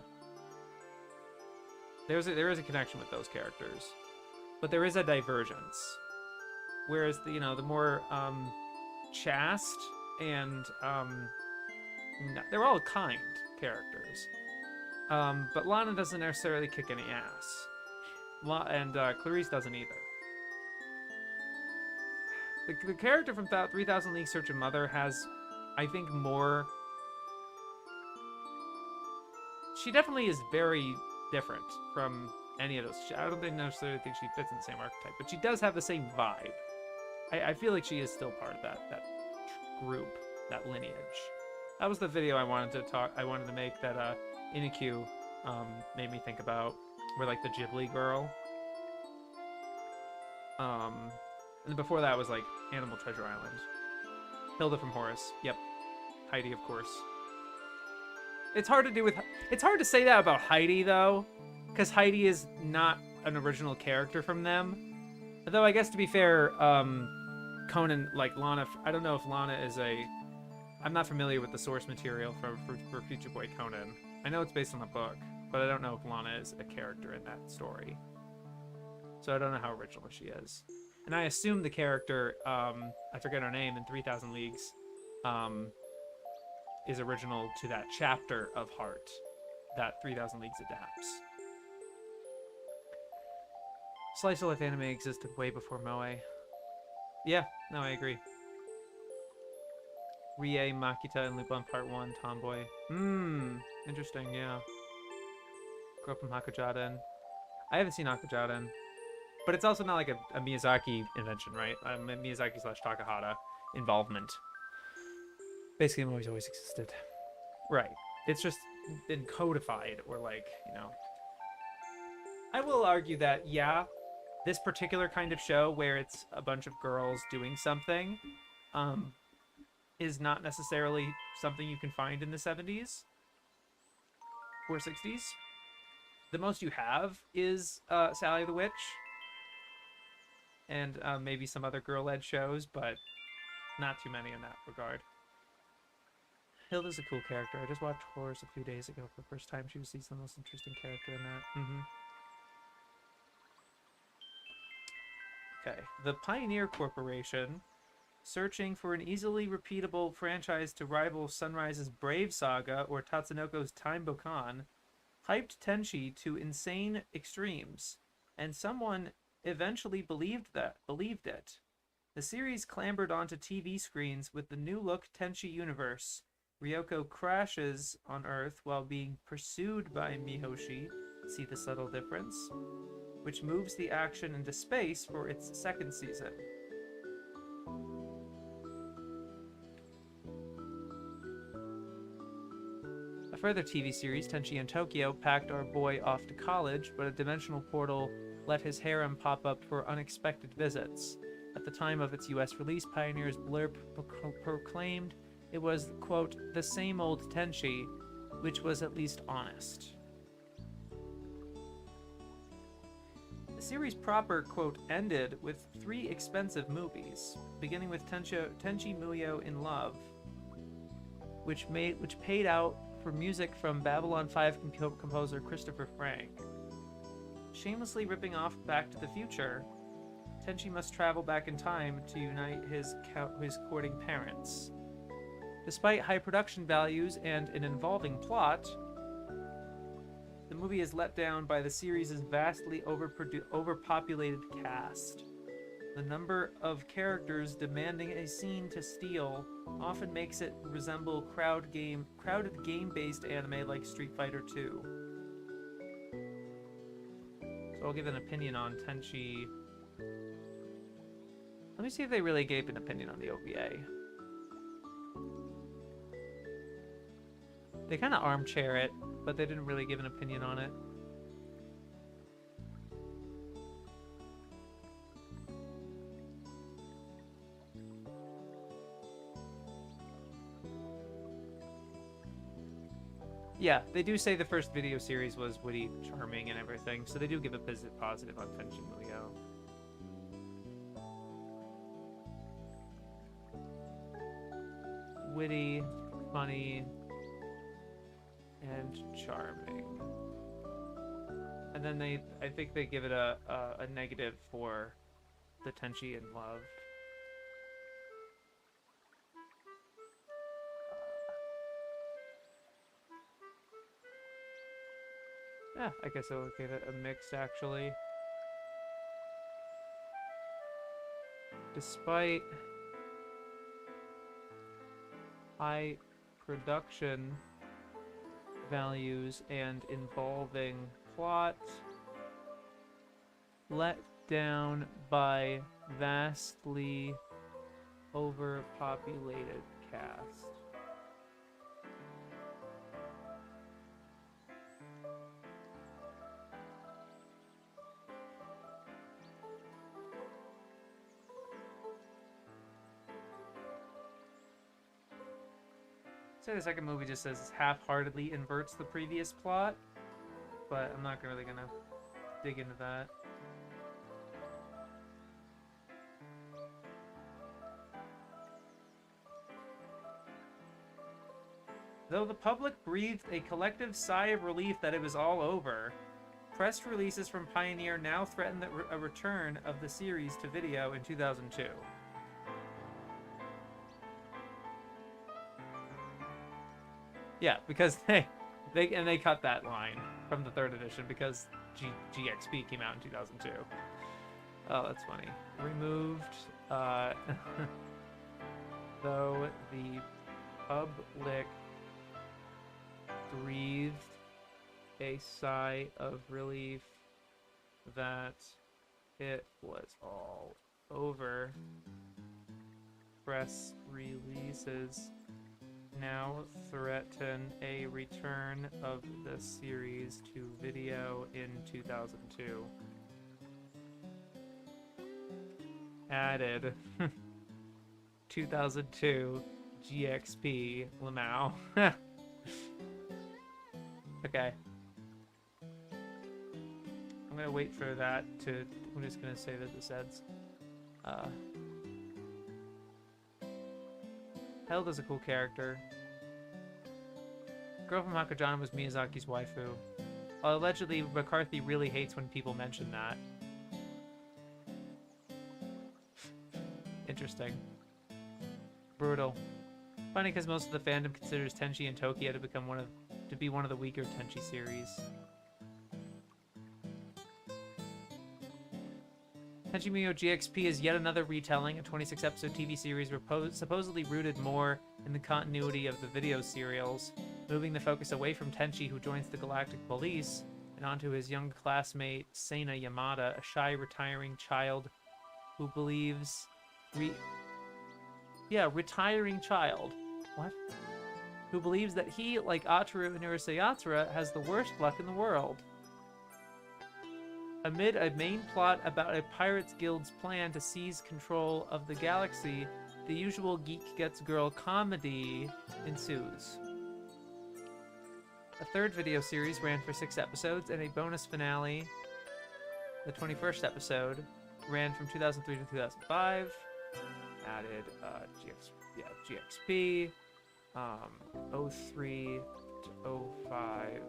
There is a connection with those characters, but there is a divergence. Whereas the more chaste and they're all kind characters, but Lana doesn't necessarily kick any ass, and Clarice doesn't either. The character from 3000 Leagues Search of Mother has, I think, more. She definitely is very different from any of those. I don't necessarily think she fits in the same archetype, but she does have the same vibe. I feel like she is still part of that group, that lineage. That was the video I wanted to make that Iniku made me think about. Where, like, the Ghibli girl. And before that was like Animal Treasure Island. Hilda from Horace. Yep. Heidi, of course. It's hard to say that about Heidi, though, because Heidi is not an original character from them. Though I guess, to be fair, Conan, like Lana, I don't know if Lana is I'm not familiar with the source material for Future Boy Conan. I know it's based on a book, but I don't know if Lana is a character in that story. So I don't know how original she is. And I assume the character, I forget her name, in 3000 Leagues, is original to that chapter of Heart that 3000 Leagues adapts. Slice of life anime existed way before Moe. Yeah, no, I agree. Rie, Makita, and Lupin Part 1, Tomboy. Interesting, yeah. Grew up from Hakujaden. I haven't seen Hakujaden. But it's also not like a Miyazaki invention, right? Miyazaki / Takahata involvement. Basically, Moe's always existed. Right. It's just been codified, or like, I will argue that, yeah, this particular kind of show where it's a bunch of girls doing something is not necessarily something you can find in the 70s or 60s. The most you have is Sally the Witch and maybe some other girl-led shows, but not too many in that regard. Hilda's a cool character. I just watched Horrors a few days ago for the first time. She was the most interesting character in that. Okay. The Pioneer Corporation, searching for an easily repeatable franchise to rival Sunrise's Brave Saga or Tatsunoko's Time Bokan, hyped Tenchi to insane extremes, and someone eventually believed it. The series clambered onto TV screens with the new-look Tenchi universe. Ryoko crashes on Earth while being pursued by Mihoshi, see the subtle difference, which moves the action into space for its second season. A further TV series, Tenchi in Tokyo, packed our boy off to college, but a dimensional portal let his harem pop up for unexpected visits. At the time of its US release, Pioneer's blurb proclaimed it was, quote, the same old Tenchi, which was at least honest. The series proper, quote, ended with 3 expensive movies, beginning with Tenchi Muyo in Love, which paid out for music from Babylon 5 composer Christopher Frank. Shamelessly ripping off Back to the Future, Tenchi must travel back in time to unite his courting parents. Despite high production values and an involving plot, the movie is let down by the series' vastly overpopulated cast. The number of characters demanding a scene to steal often makes it resemble crowded game-based anime like Street Fighter 2. So I'll give an opinion on Tenchi. Let me see if they really gave an opinion on the OVA. They kind of armchair it, but they didn't really give an opinion on it. Yeah, they do say the first video series was witty, charming, and everything, so they do give a positive on Tenchi Muyo. Witty, funny, and charming. And then I think they give it a negative for the Tenchi in love. Yeah, I guess I would give it a mixed, actually. Despite high production values and involving plot, let down by vastly overpopulated cast. Say the second movie just says half-heartedly inverts the previous plot, but I'm not really gonna dig into that. Though the public breathed a collective sigh of relief that it was all over, press releases from Pioneer now threaten a return of the series to video in 2002. Yeah, because they cut that line from the third edition because GXP came out in 2002. Oh, that's funny. Removed, though the public breathed a sigh of relief that it was all over, press releases now threaten a return of the series to video in 2002. Added 2002 GXP Lamau. Okay. I'm gonna wait for that to. I'm just gonna say that this ends. Hilda's a cool character. Girl from Hakajana was Miyazaki's waifu. Allegedly, McCarthy really hates when people mention that. Interesting. Brutal. Funny because most of the fandom considers Tenchi and Tokia to be one of the weaker Tenchi series. Tenchi Muyo GXP is yet another retelling, a 26-episode TV series supposedly rooted more in the continuity of the video serials, moving the focus away from Tenchi, who joins the Galactic Police, and onto his young classmate, Seina Yamada, a shy, retiring child who believes... retiring child. What? Who believes that he, like Ataru and Urasayatsura, has the worst luck in the world. Amid a main plot about a pirates guild's plan to seize control of the galaxy, the usual geek gets girl comedy ensues. A third video series ran for 6 episodes, and a bonus finale, the 21st episode, ran from 2003 to 2005. Added GXP, 03 to 05.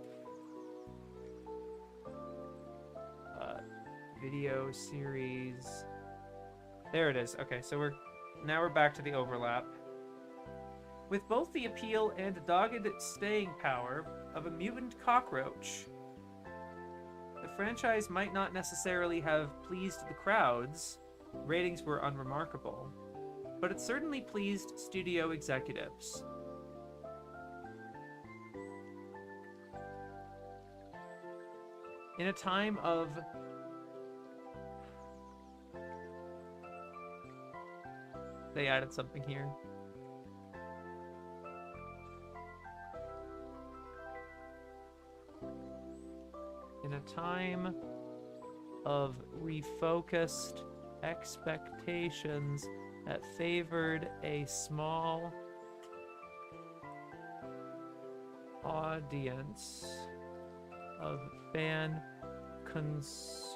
Video series. There it is. Okay, so we're back to the overlap. With both the appeal and dogged staying power of a mutant cockroach, the franchise might not necessarily have pleased the crowds. Ratings were unremarkable, but it certainly pleased studio executives. In a time of they added something here. In a time of refocused expectations that favored a small audience of fan consumers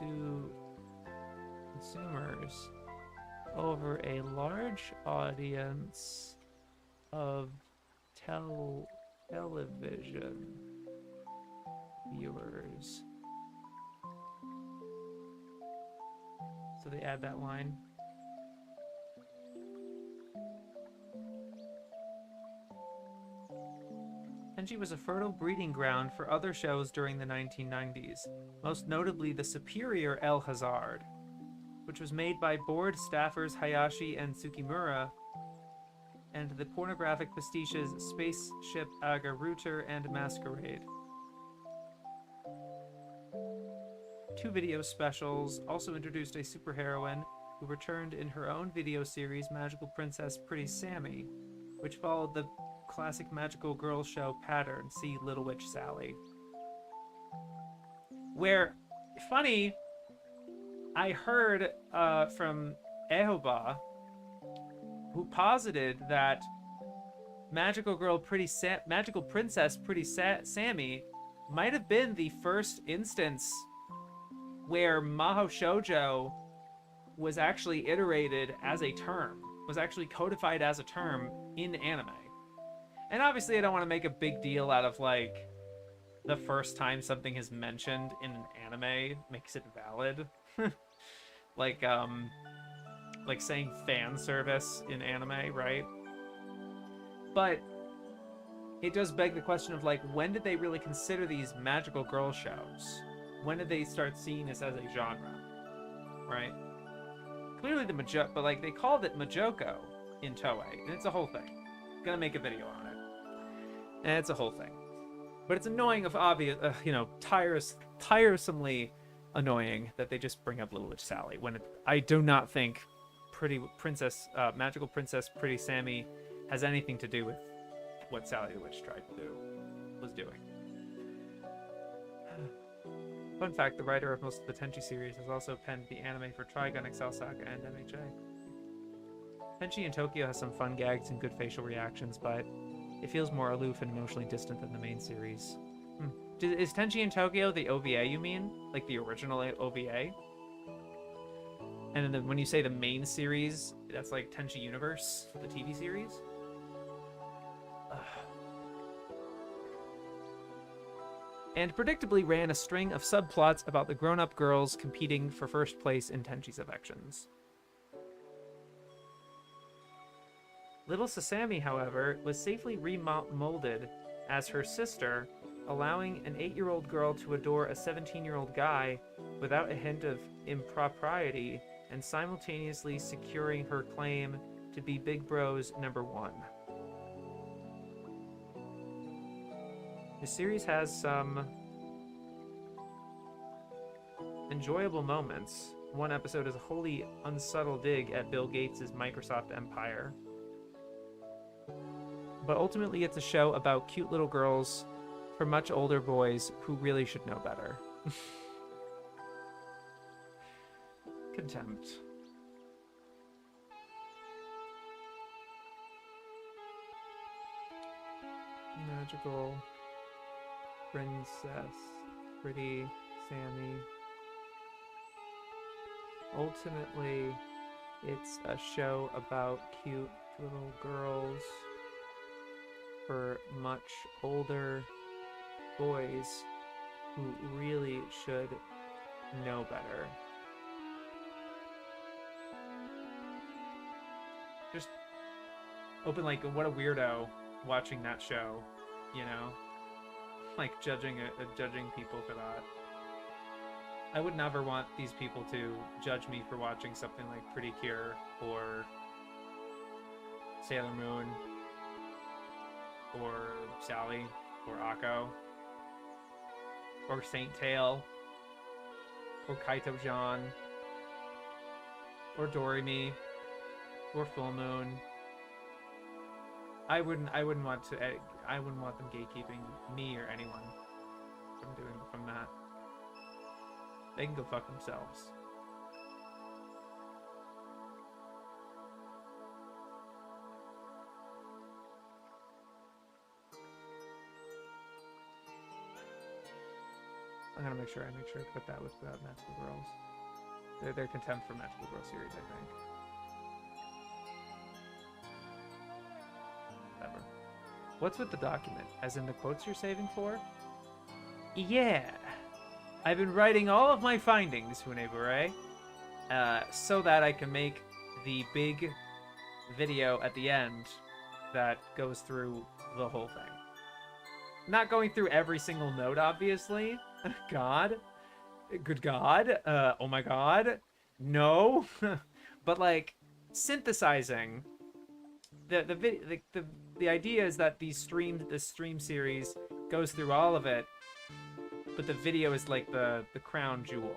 over a large audience of television viewers. So they add that line. Tenchi was a fertile breeding ground for other shows during the 1990s, most notably the superior El Hazard, which was made by board staffers Hayashi and Tsukimura, and the pornographic pastiches Spaceship Aga Router and Masquerade. 2 video specials also introduced a superheroine who returned in her own video series Magical Princess Pretty Sammy, which followed the classic magical girl show pattern, see Little Witch Sally. Where, funny, I heard from Ehoba, who posited that Magical Princess Pretty Sammy might have been the first instance where Mahou Shoujo was actually iterated as a term, was actually codified as a term in anime. And obviously I don't want to make a big deal out of, like, the first time something is mentioned in an anime makes it valid. like saying fan service in anime, right? But it does beg the question of, like, when did they really consider these magical girl shows? When did they start seeing this as a genre, right? Clearly but like they called it Majoko in Toei, and it's a whole thing. Gonna make a video on it, and it's a whole thing. But it's annoying, of obvious, tiresomely annoying that they just bring up Little Witch Sally when I do not think Magical Princess Pretty Sammy has anything to do with what Sally the Witch was doing. Fun fact, the writer of most of the Tenchi series has also penned the anime for Trigun, Excel Saga, and MHA. Tenchi in Tokyo has some fun gags and good facial reactions, but it feels more aloof and emotionally distant than the main series. Is Tenchi in Tokyo the OVA, you mean? Like the original OVA? And then when you say the main series, that's like Tenchi Universe, the TV series? And predictably ran a string of subplots about the grown-up girls competing for first place in Tenchi's affections. Little Sasami, however, was safely remolded as her sister, allowing an 8-year-old girl to adore a 17-year-old guy without a hint of impropriety, and simultaneously securing her claim to be Big Bro's #1. The series has some enjoyable moments. One episode is a wholly unsubtle dig at Bill Gates' Microsoft empire. But ultimately it's a show about cute little girls for much older boys who really should know better. Contempt. Magical Princess Pretty Sammy. Ultimately, it's a show about cute little girls for much older boys who really should know better. Just open, like, what a weirdo watching that show, you know? Like, judging people for that. I would never want these people to judge me for watching something like Pretty Cure or Sailor Moon or Sally or Akko or Saint Tail or Kaito John or Doremi or Full Moon. I wouldn't want them gatekeeping me or anyone from that. They can go fuck themselves. I'm gonna make sure I put that with Magical Girls. Their contempt for Magical Girl series, I think. Whatever. What's with the document? As in the quotes you're saving for? Yeah. I've been writing all of my findings, Hunebure, so that I can make the big video at the end that goes through the whole thing. Not going through every single note, obviously. God. Good God. Oh my God. No. But like synthesizing the idea is that this stream series goes through all of it, but the video is like the crown jewel.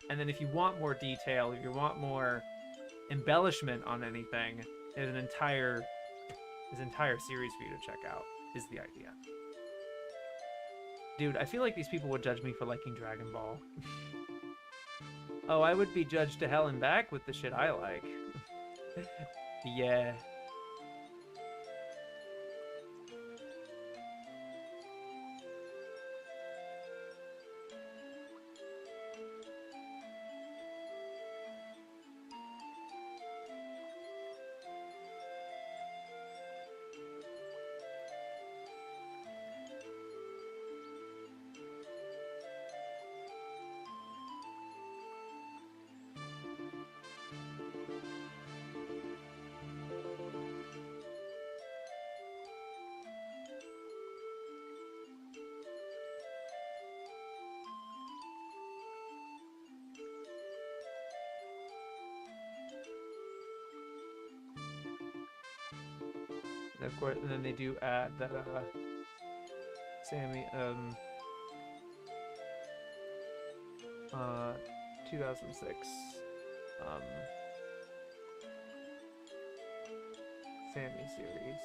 And then if you want more detail, if you want more embellishment on anything, there's an entire series for you to check out, is the idea. Dude, I feel like these people would judge me for liking Dragon Ball. Oh, I would be judged to hell and back with the shit I like. Yeah. And of course, and then they do add that Sammy 2006 Sammy series.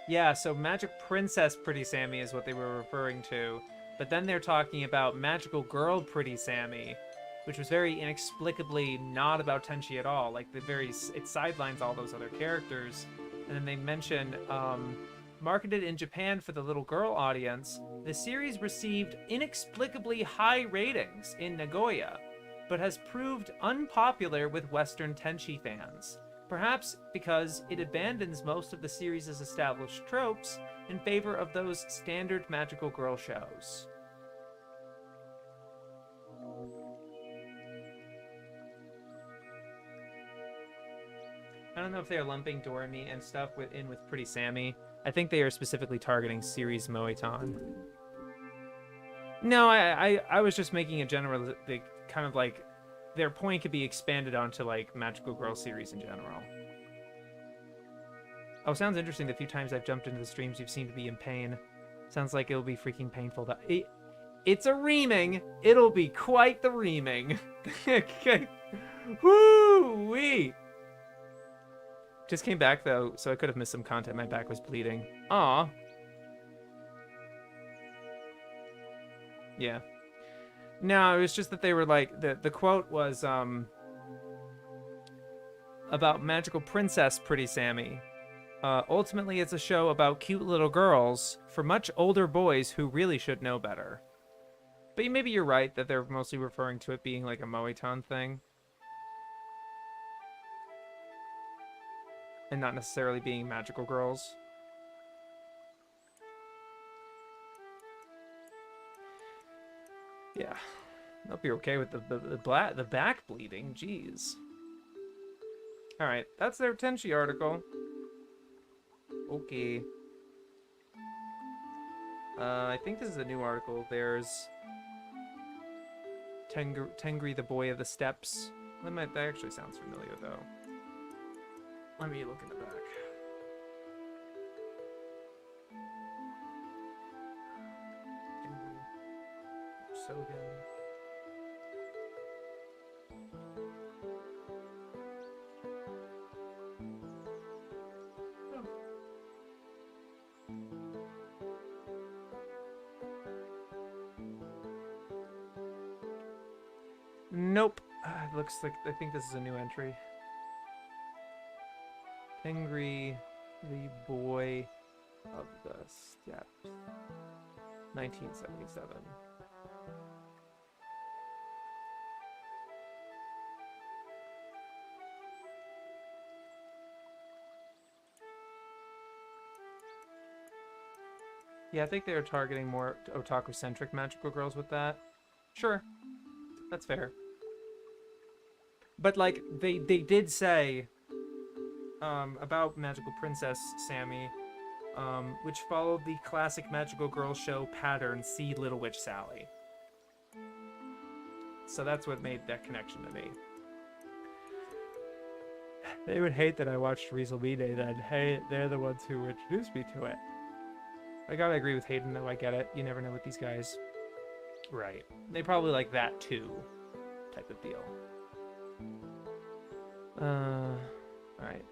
Yeah, so Magic Princess Pretty Sammy is what they were referring to, but then they're talking about Magical Girl Pretty Sammy, which was very inexplicably not about Tenchi at all. Like, it sidelines all those other characters. And then they mention, marketed in Japan for the little girl audience, the series received inexplicably high ratings in Nagoya, but has proved unpopular with Western Tenchi fans. Perhaps because it abandons most of the series' established tropes in favor of those standard magical girl shows. I don't know if they're lumping Doremi and stuff with Pretty Sammy. I think they are specifically targeting series Moetan. No, I was just making a general, kind of like, their point could be expanded onto like Magical Girl series in general. Oh, sounds interesting. The few times I've jumped into the streams, you've seemed to be in pain. Sounds like it'll be freaking painful. It's a reaming. It'll be quite the reaming. Okay. Woo-wee! Just came back, though, so I could have missed some content. My back was bleeding. Aw. Yeah. No, it was just that they were like... The quote was, about Magical Princess Pretty Sammy. Ultimately, it's a show about cute little girls for much older boys who really should know better. But maybe you're right that they're mostly referring to it being like a Moetan thing. And not necessarily being magical girls. Yeah. I hope you're okay with the back bleeding. Jeez. Alright, that's their Tenchi article. Okay. I think this is a new article. There's Tengri the Boy of the Steppes. That actually sounds familiar, though. Let me look in the back. Sogan. Oh. Nope. Looks like, I think this is a new entry. Tengri the Boy of the Steppes. 1977. Yeah, I think they were targeting more otaku-centric magical girls with that. Sure, that's fair. But like they did say about Magical Princess Sammy, which followed the classic magical girl show pattern. See Little Witch Sally. So that's what made that connection to me. They would hate that I watched Rizalmine then. Hey, they're the ones who introduced me to it. I gotta agree with Hayden, though. I get it. You never know with these guys. Right. They probably like that, too. Type of deal. Alright.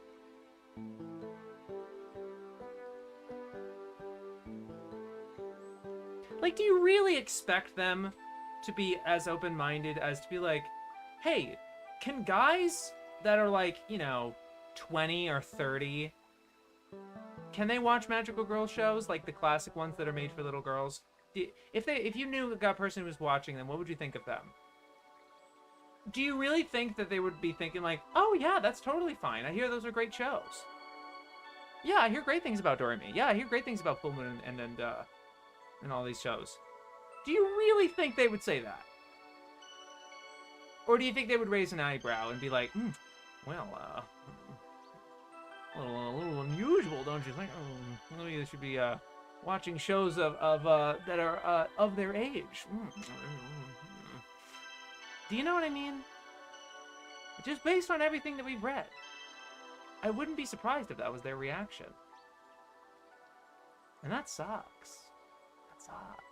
Like, do you really expect them to be as open-minded as to be like, hey, can guys that are like, 20 or 30, can they watch magical girl shows, like the classic ones that are made for little girls? If you knew a person who was watching them, what would you think of them? Do you really think that they would be thinking like, oh yeah, that's totally fine. I hear those are great shows. Yeah, I hear great things about Doremi. Yeah, I hear great things about Full Moon and all these shows. Do you really think they would say that? Or do you think they would raise an eyebrow and be like, well, a little unusual, don't you think? Maybe they should be watching shows that are of their age. Do you know what I mean? Just based on everything that we've read, I wouldn't be surprised if that was their reaction. And that sucks. That sucks.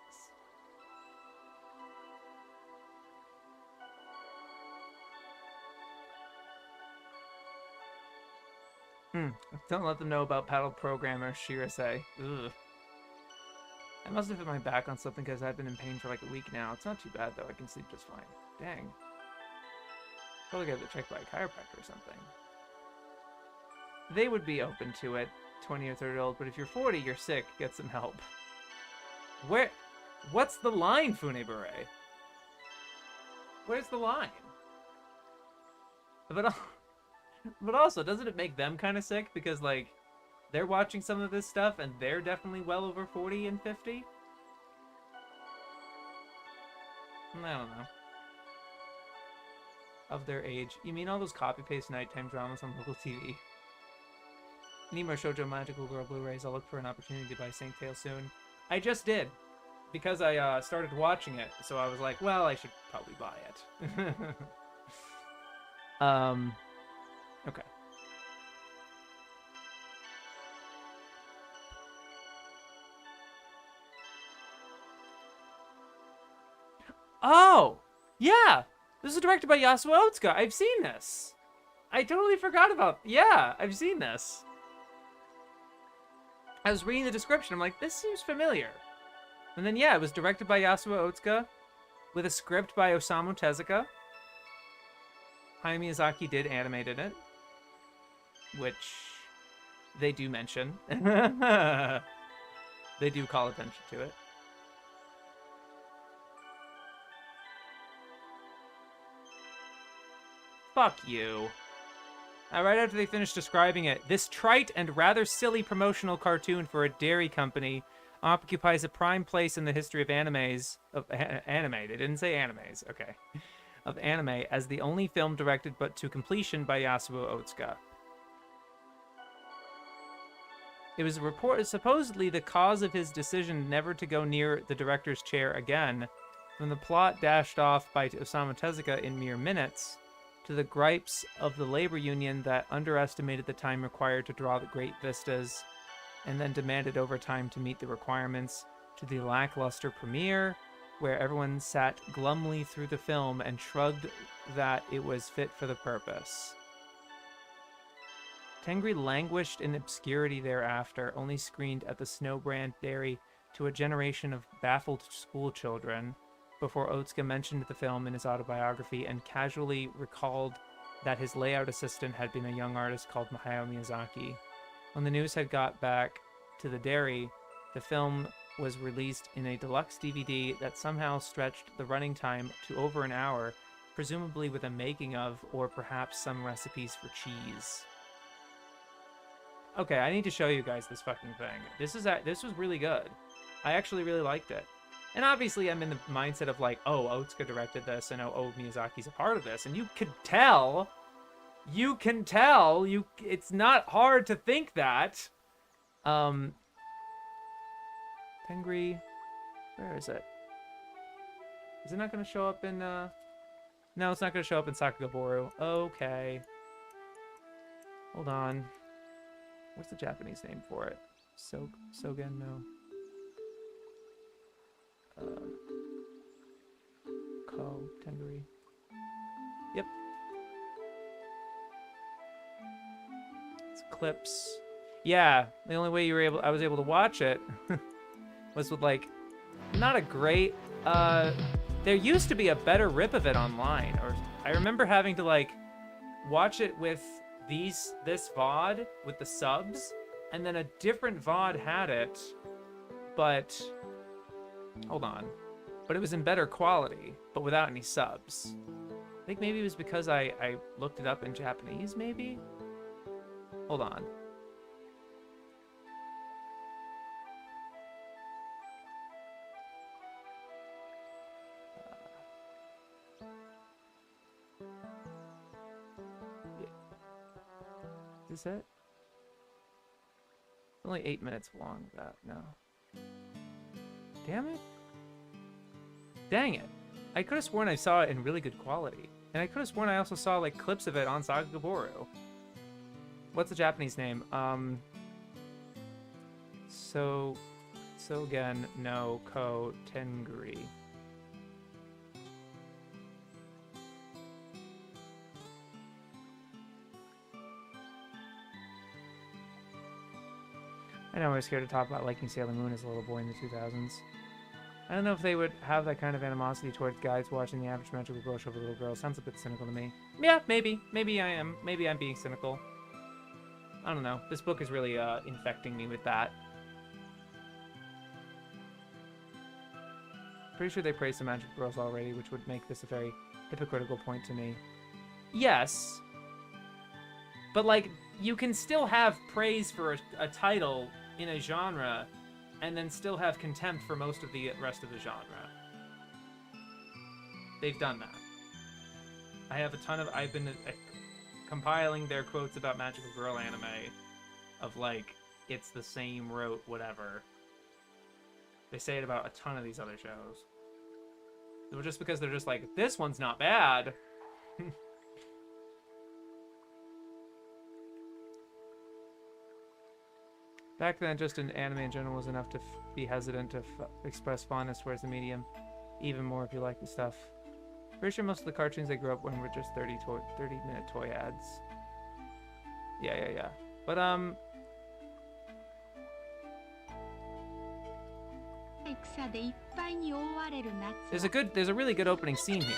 Don't let them know about paddle programmer, Shira say. Ugh. I must have hit my back on something because I've been in pain for like a week now. It's not too bad though, I can sleep just fine. Dang. Probably get it checked by a chiropractor or something. They would be open to it, 20 or 30 old, but if you're 40, you're sick, get some help. What's the line, Funebure? Where's the line? But also, doesn't it make them kind of sick? Because, like, they're watching some of this stuff, and they're definitely well over 40 and 50? I don't know. Of their age. You mean all those copy-paste nighttime dramas on local TV? Need more Shoujo Magical Girl Blu-rays. I'll look for an opportunity to buy Saint Tail soon. I just did. Because I started watching it, so I was like, well, I should probably buy it. Okay. Oh! Yeah! This is directed by Yasuo Otsuka. I've seen this. I totally forgot about... Yeah, I've seen this. I was reading the description. I'm like, this seems familiar. And then, yeah, it was directed by Yasuo Otsuka with a script by Osamu Tezuka. Hayao Miyazaki did animate in it, which they do mention. They do call attention to it. Fuck you. Right after they finished describing it, this trite and rather silly promotional cartoon for a dairy company occupies a prime place in the history of animes. Anime. They didn't say animes. Okay. Of anime as the only film directed but to completion by Yasuo Otsuka. It was reported supposedly the cause of his decision never to go near the director's chair again, from the plot dashed off by Osamu Tezuka in mere minutes, to the gripes of the labor union that underestimated the time required to draw the great vistas, and then demanded overtime to meet the requirements, to the lackluster premiere, where everyone sat glumly through the film and shrugged that it was fit for the purpose. Tengri languished in obscurity thereafter, only screened at the Snowbrand Dairy to a generation of baffled schoolchildren, before Otsuka mentioned the film in his autobiography and casually recalled that his layout assistant had been a young artist called Hayao Miyazaki. When the news had got back to the dairy, the film was released in a deluxe DVD that somehow stretched the running time to over an hour, presumably with a making of or perhaps some recipes for cheese. Okay, I need to show you guys this fucking thing. This was really good. I actually really liked it. And obviously I'm in the mindset of like, oh, Otsuka directed this, and oh, Miyazaki's a part of this, and you can tell, it's not hard to think that. Tengri, where is it? Is it not going to show up in, No, it's not going to show up in Sakagoboru. Okay. Hold on. What's the Japanese name for it? Sogen, no. Ko, Tengri. Yep. It's clips. Yeah, the only way I was able to watch it was with like, not a great, there used to be a better rip of it online, or I remember having to like watch it with this VOD with the subs, and then a different VOD had it, but hold on, but it was in better quality, but without any subs. I think maybe it was because I looked it up in Japanese, maybe? Hold on. Is this it? It's only 8 minutes long, that, no. Damn it. Dang it. I could have sworn I saw it in really good quality. And I could have sworn I also saw, like, clips of it on Sakagoboru. What's the Japanese name? Sogen no Ko Tengri. I know I was scared to talk about liking Sailor Moon as a little boy in the 2000s. I don't know if they would have that kind of animosity towards guys watching the average magical girl show for little girls. Sounds a bit cynical to me. Yeah, maybe. Maybe I am. Maybe I'm being cynical. I don't know. This book is really infecting me with that. Pretty sure they praised the magical girls already, which would make this a very hypocritical point to me. Yes. But, like, you can still have praise for a title in a genre and then still have contempt for most of the rest of the genre. They've done that. I've been compiling their quotes about magical girl anime of, like, it's the same rote, whatever. They say it about a ton of these other shows. Just because they're just like, this one's not bad. Back then, just in anime in general was enough to be hesitant to express fondness towards the medium. Even more if you like the stuff. Pretty sure most of the cartoons I grew up when were just 30-minute toy ads. Yeah. But, there's a really good opening scene here.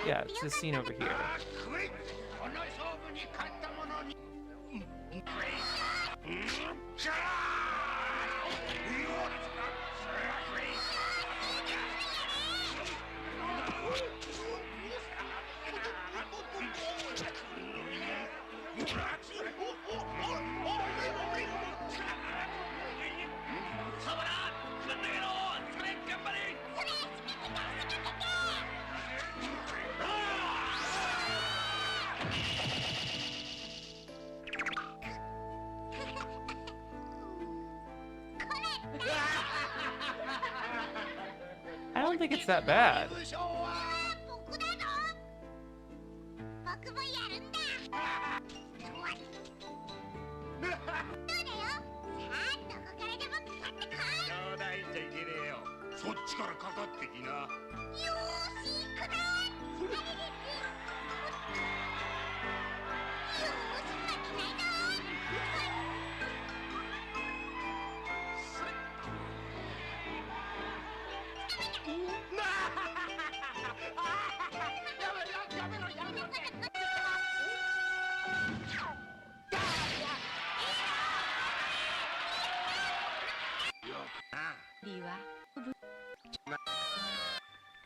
Yeah, it's this scene over here. I don't think it's that bad.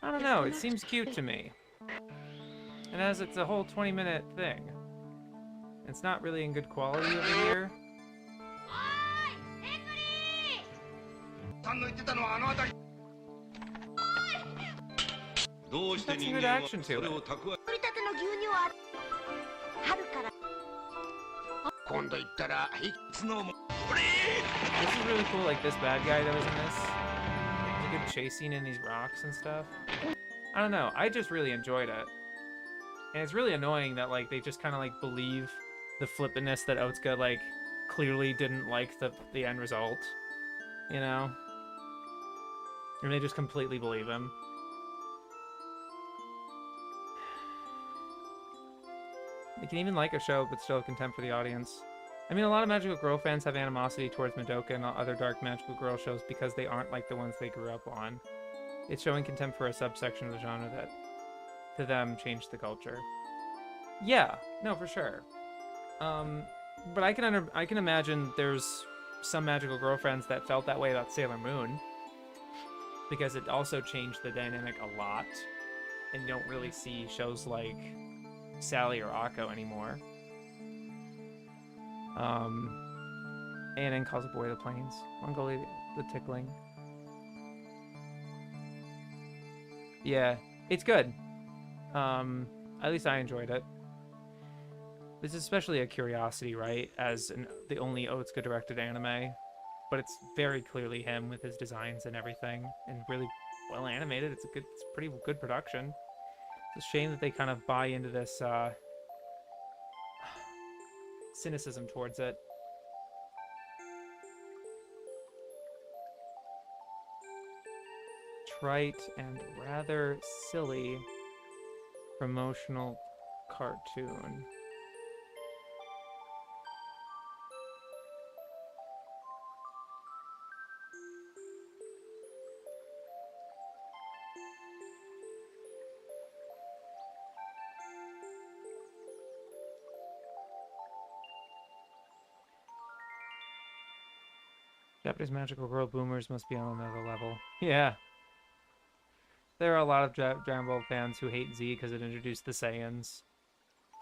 I don't know, it seems cute to me. And as it's a whole 20-minute thing. It's not really in good quality over here. Got some good action to it. This is really cool, like this bad guy that was in this. There's a good chase scene in these rocks and stuff. I don't know, I just really enjoyed it. And it's really annoying that like they just kind of like believe the flippantness that Otsuka like clearly didn't like the end result. You know? And they just completely believe him. They can even like a show but still have contempt for the audience. I mean, a lot of Magical Girl fans have animosity towards Madoka and other dark Magical Girl shows because they aren't like the ones they grew up on. It's showing contempt for a subsection of the genre that, to them, changed the culture. Yeah, no, for sure. But I can imagine there's some Magical Girl friends that felt that way about Sailor Moon, because it also changed the dynamic a lot, and you don't really see shows like Sally or Akko anymore. ANN calls a boy the plains. Mongolia the tickling. Yeah, it's good. At least I enjoyed it. This is especially a curiosity, right? As the only Otsuka directed anime. But it's very clearly him with his designs and everything. And really well animated. It's a pretty good production. It's a shame that they kind of buy into this cynicism towards it. Trite and rather silly promotional cartoon. Japanese Magical Girl boomers must be on another level. Yeah. There are a lot of Dragon Ball fans who hate Z because it introduced the Saiyans.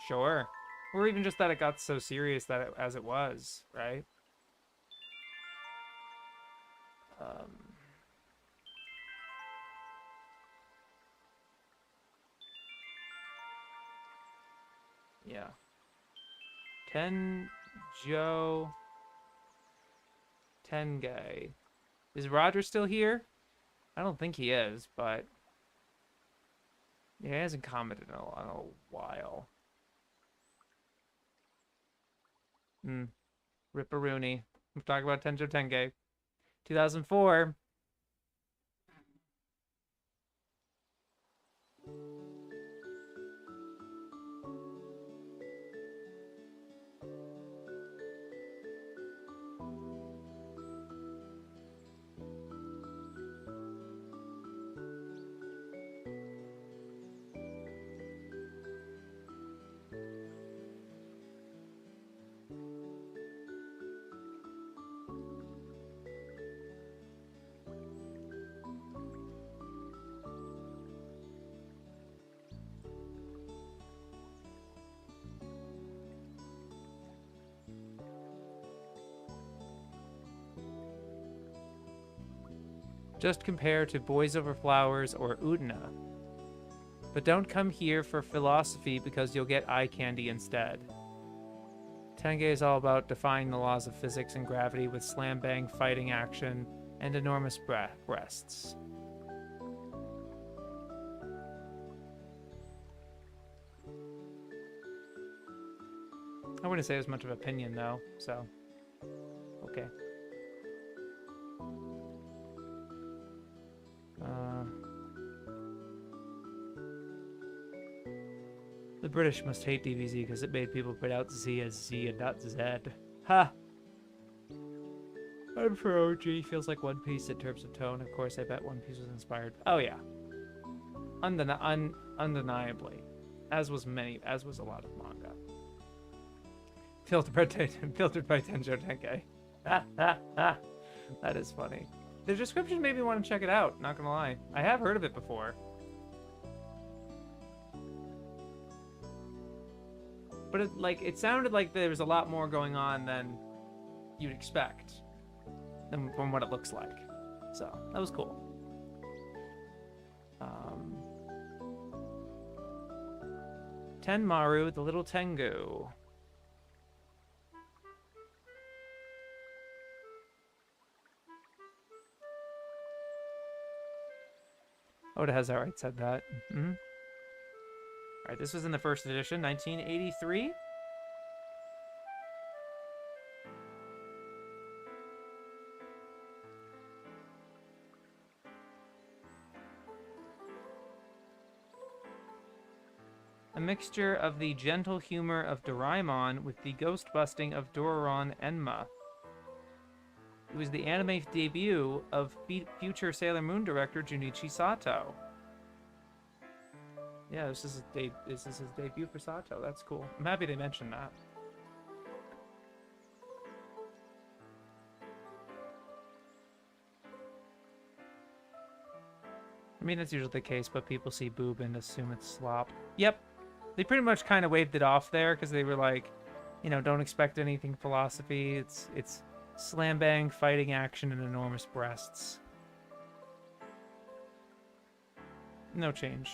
Sure. Or even just that it got so serious that as it was, right? Yeah. Tenjo Tenge. Is Roger still here? I don't think he is, but yeah, he hasn't commented in a while. Ripperoonie. We're talking about Tenjo Tenge. 2004. Just compare to Boys Over Flowers or Utena. But don't come here for philosophy because you'll get eye candy instead. Tenge is all about defying the laws of physics and gravity with slam-bang fighting action and enormous breasts. I wouldn't say it was much of an opinion though, so okay. The British must hate DBZ because it made people put out Z as Z and not Z. Ha! I'm for OG. Feels like One Piece in terms of tone. Of course, I bet One Piece was inspired. Oh yeah. Undeniably. As was a lot of manga. Filtered by Tenjo Tenkei. That is funny. The description made me want to check it out, not gonna lie. I have heard of it before. But it sounded like there was a lot more going on than you'd expect. From what it looks like. So, that was cool. Tenmaru, the Little Tengu. Oda has outright said that. Mm-hmm. Alright, this was in the first edition, 1983. A mixture of the gentle humor of Doraemon with the ghost-busting of Dororon Enma. It was the anime debut of future Sailor Moon director Junichi Sato. Yeah, this is his debut for Sato. That's cool. I'm happy they mentioned that. I mean, that's usually the case, but people see boob and assume it's slop. Yep. They pretty much kind of waved it off there because they were like, you know, don't expect anything philosophy. It's slam bang, fighting action, and enormous breasts. No change.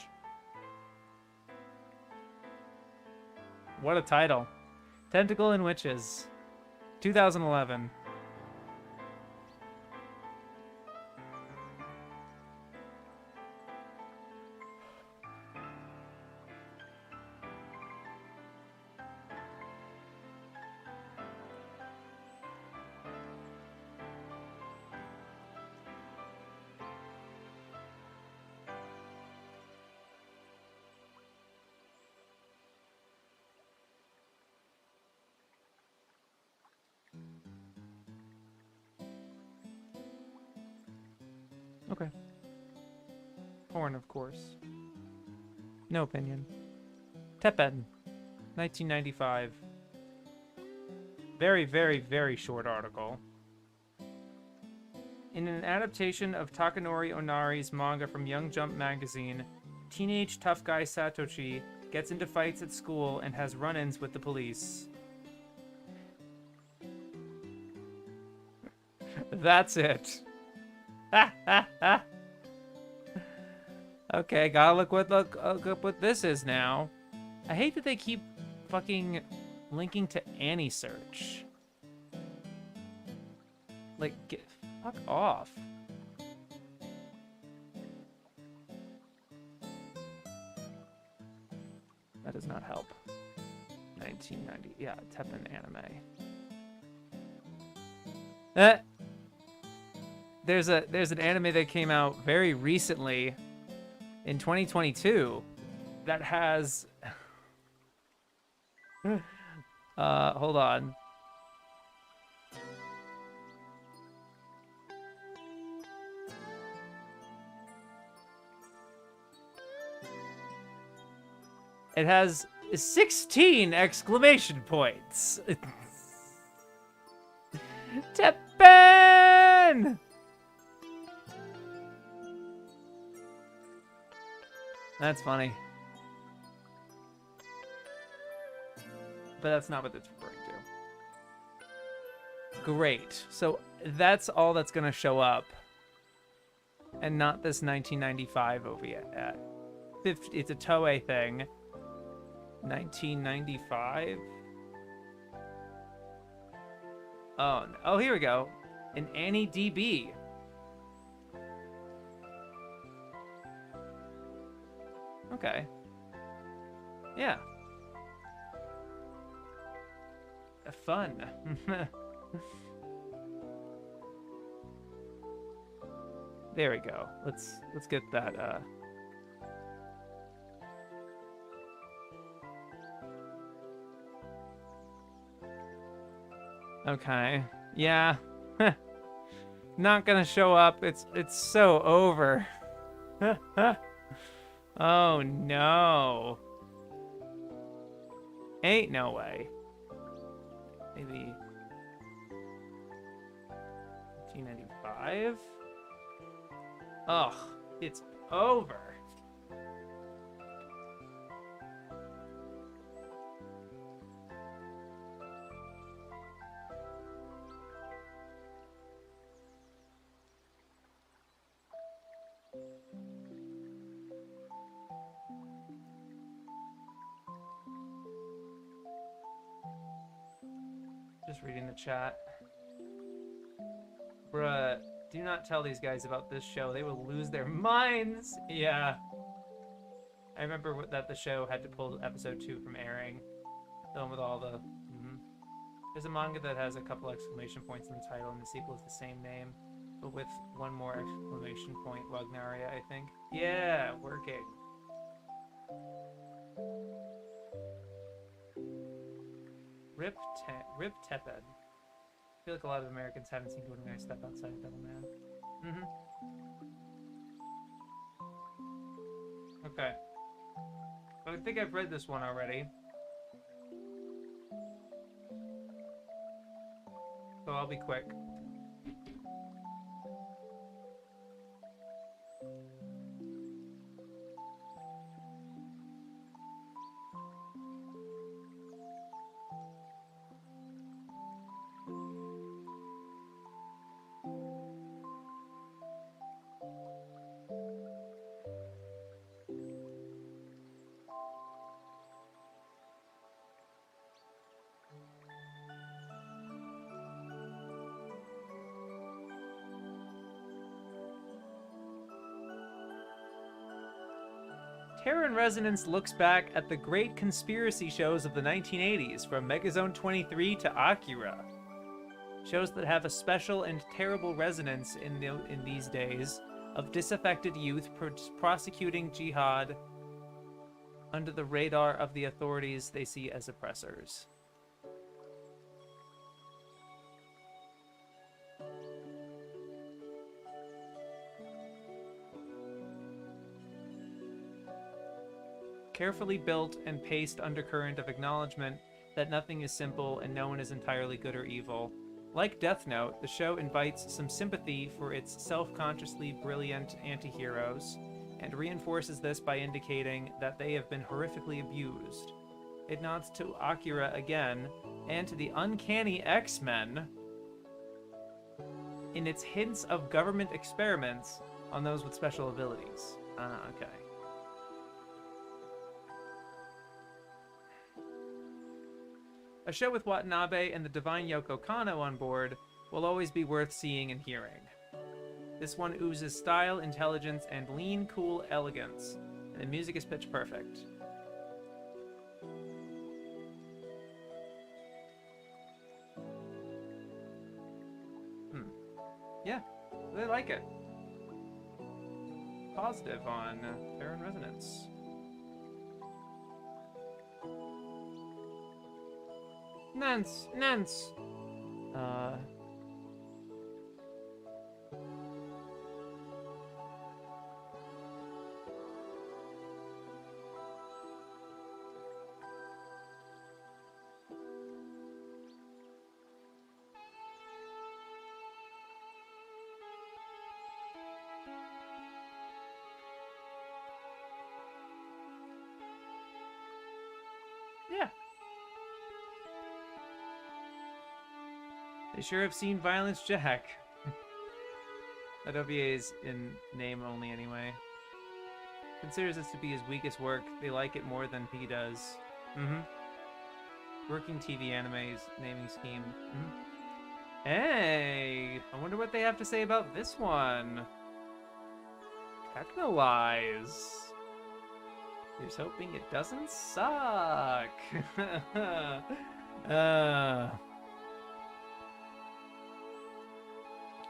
What a title. Tentacle and Witches. 2011. Okay. Porn, of course. No opinion. Teppen, 1995. Very, very, very short article. In an adaptation of Takanori Onari's manga from Young Jump magazine, teenage tough guy Satoshi gets into fights at school and has run-ins with the police. That's it. Okay, gotta look what this is now. I hate that they keep fucking linking to Annie Search. Like, fuck off. That does not help. 1990, yeah, Teppen anime. There's an anime that came out very recently in 2022 that has hold on. It has 16 exclamation points. Teppen! That's funny. But that's not what it's referring to. Great. So that's all that's going to show up. And not this 1995 OVA. It's a Toei thing. 1995? Oh, no. Oh, here we go. An Annie DB. Okay. Yeah. Fun. There we go. Let's get that Okay. Yeah. Not gonna show up. It's so over. Oh no. Ain't no way. Maybe 1995? Ugh, it's over. Just reading the chat. Bruh, do not tell these guys about this show. They will lose their minds. Yeah. I remember that the show had to pull episode 2 from airing. The one with all the... There's a manga that has a couple exclamation points in the title, and the sequel is the same name, but with one more exclamation point, Wagnaria, I think. Yeah, working. Rip Teped. I feel like a lot of Americans haven't seen Golden Guy step outside of Devilman. Okay. But I think I've read this one already. So I'll be quick. Terror in Resonance looks back at the great conspiracy shows of the 1980s, from Megazone 23 to Akira. Shows that have a special and terrible resonance in these days of disaffected youth prosecuting jihad under the radar of the authorities they see as oppressors. Carefully built and paced undercurrent of acknowledgement that nothing is simple and no one is entirely good or evil. Like Death Note, the show invites some sympathy for its self-consciously brilliant anti-heroes, and reinforces this by indicating that they have been horrifically abused. It nods to Akira again, and to the uncanny X-Men in its hints of government experiments on those with special abilities. Okay. A show with Watanabe and the divine Yoko Kanno on board will always be worth seeing and hearing. This one oozes style, intelligence, and lean, cool elegance, and the music is pitch perfect. Yeah, they like it. Positive on Terror in Resonance. Nance. Yeah. They sure have seen Violence Jack. That OVA is in name only anyway. Considers this to be his weakest work. They like it more than he does. Working TV animes naming scheme. Hey! I wonder what they have to say about this one. Technolize. Here's hoping it doesn't suck.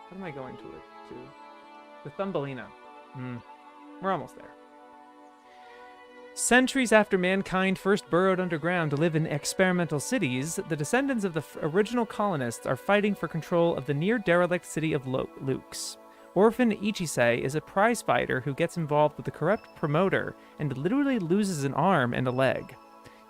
What am I going to it to? The Thumbelina. We're almost there. Centuries after mankind first burrowed underground to live in experimental cities, the descendants of the original colonists are fighting for control of the near-derelict city of Lukes. Orphan Ichisei is a prize fighter who gets involved with the corrupt promoter and literally loses an arm and a leg.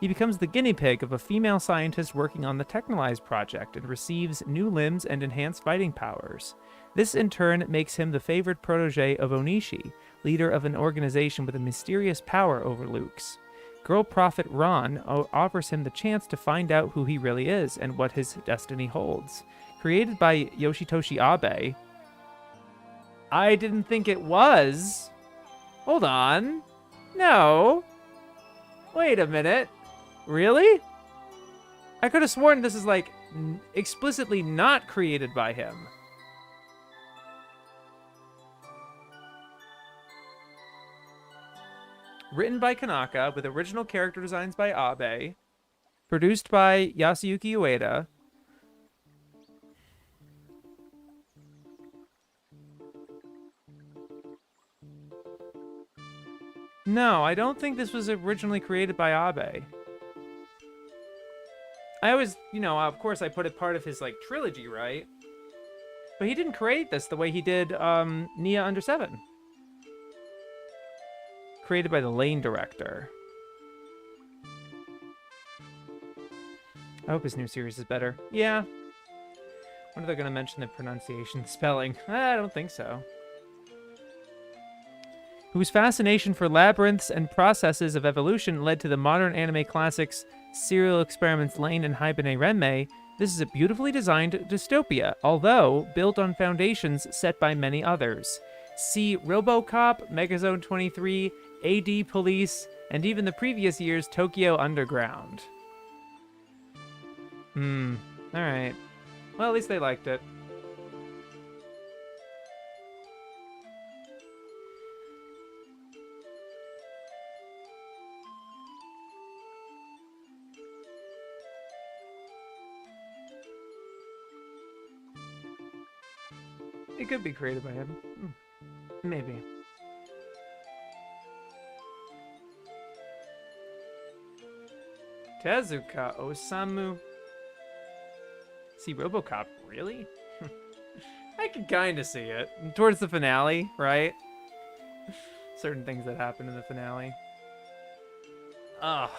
He becomes the guinea pig of a female scientist working on the Technolize project and receives new limbs and enhanced fighting powers. This in turn makes him the favored protege of Onishi, leader of an organization with a mysterious power over Luke's. Girl prophet Ron offers him the chance to find out who he really is and what his destiny holds. Created by Yoshitoshi Abe. I didn't think it was. Hold on. No. Wait a minute. Really? I could have sworn this is like explicitly not created by him. Written by Kanaka with original character designs by Abe. Produced by Yasuyuki Ueda. No, I don't think this was originally created by Abe. I always, of course I put it part of his, like, trilogy, right? But he didn't create this the way he did Nia Under 7. Created by the Lane director. I hope his new series is better. Yeah. When are they going to mention the pronunciation, spelling? I don't think so. Whose fascination for labyrinths and processes of evolution led to the modern anime classics Serial Experiments Lain and Hibine Renmei, this is a beautifully designed dystopia, although built on foundations set by many others. See RoboCop, Megazone 23, AD Police, and even the previous year's Tokyo Underground. Alright. Well, at least they liked it. It could be created by him. Maybe. Tezuka Osamu. See RoboCop, really? I could kind of see it. Towards the finale, right? Certain things that happen in the finale. Ugh.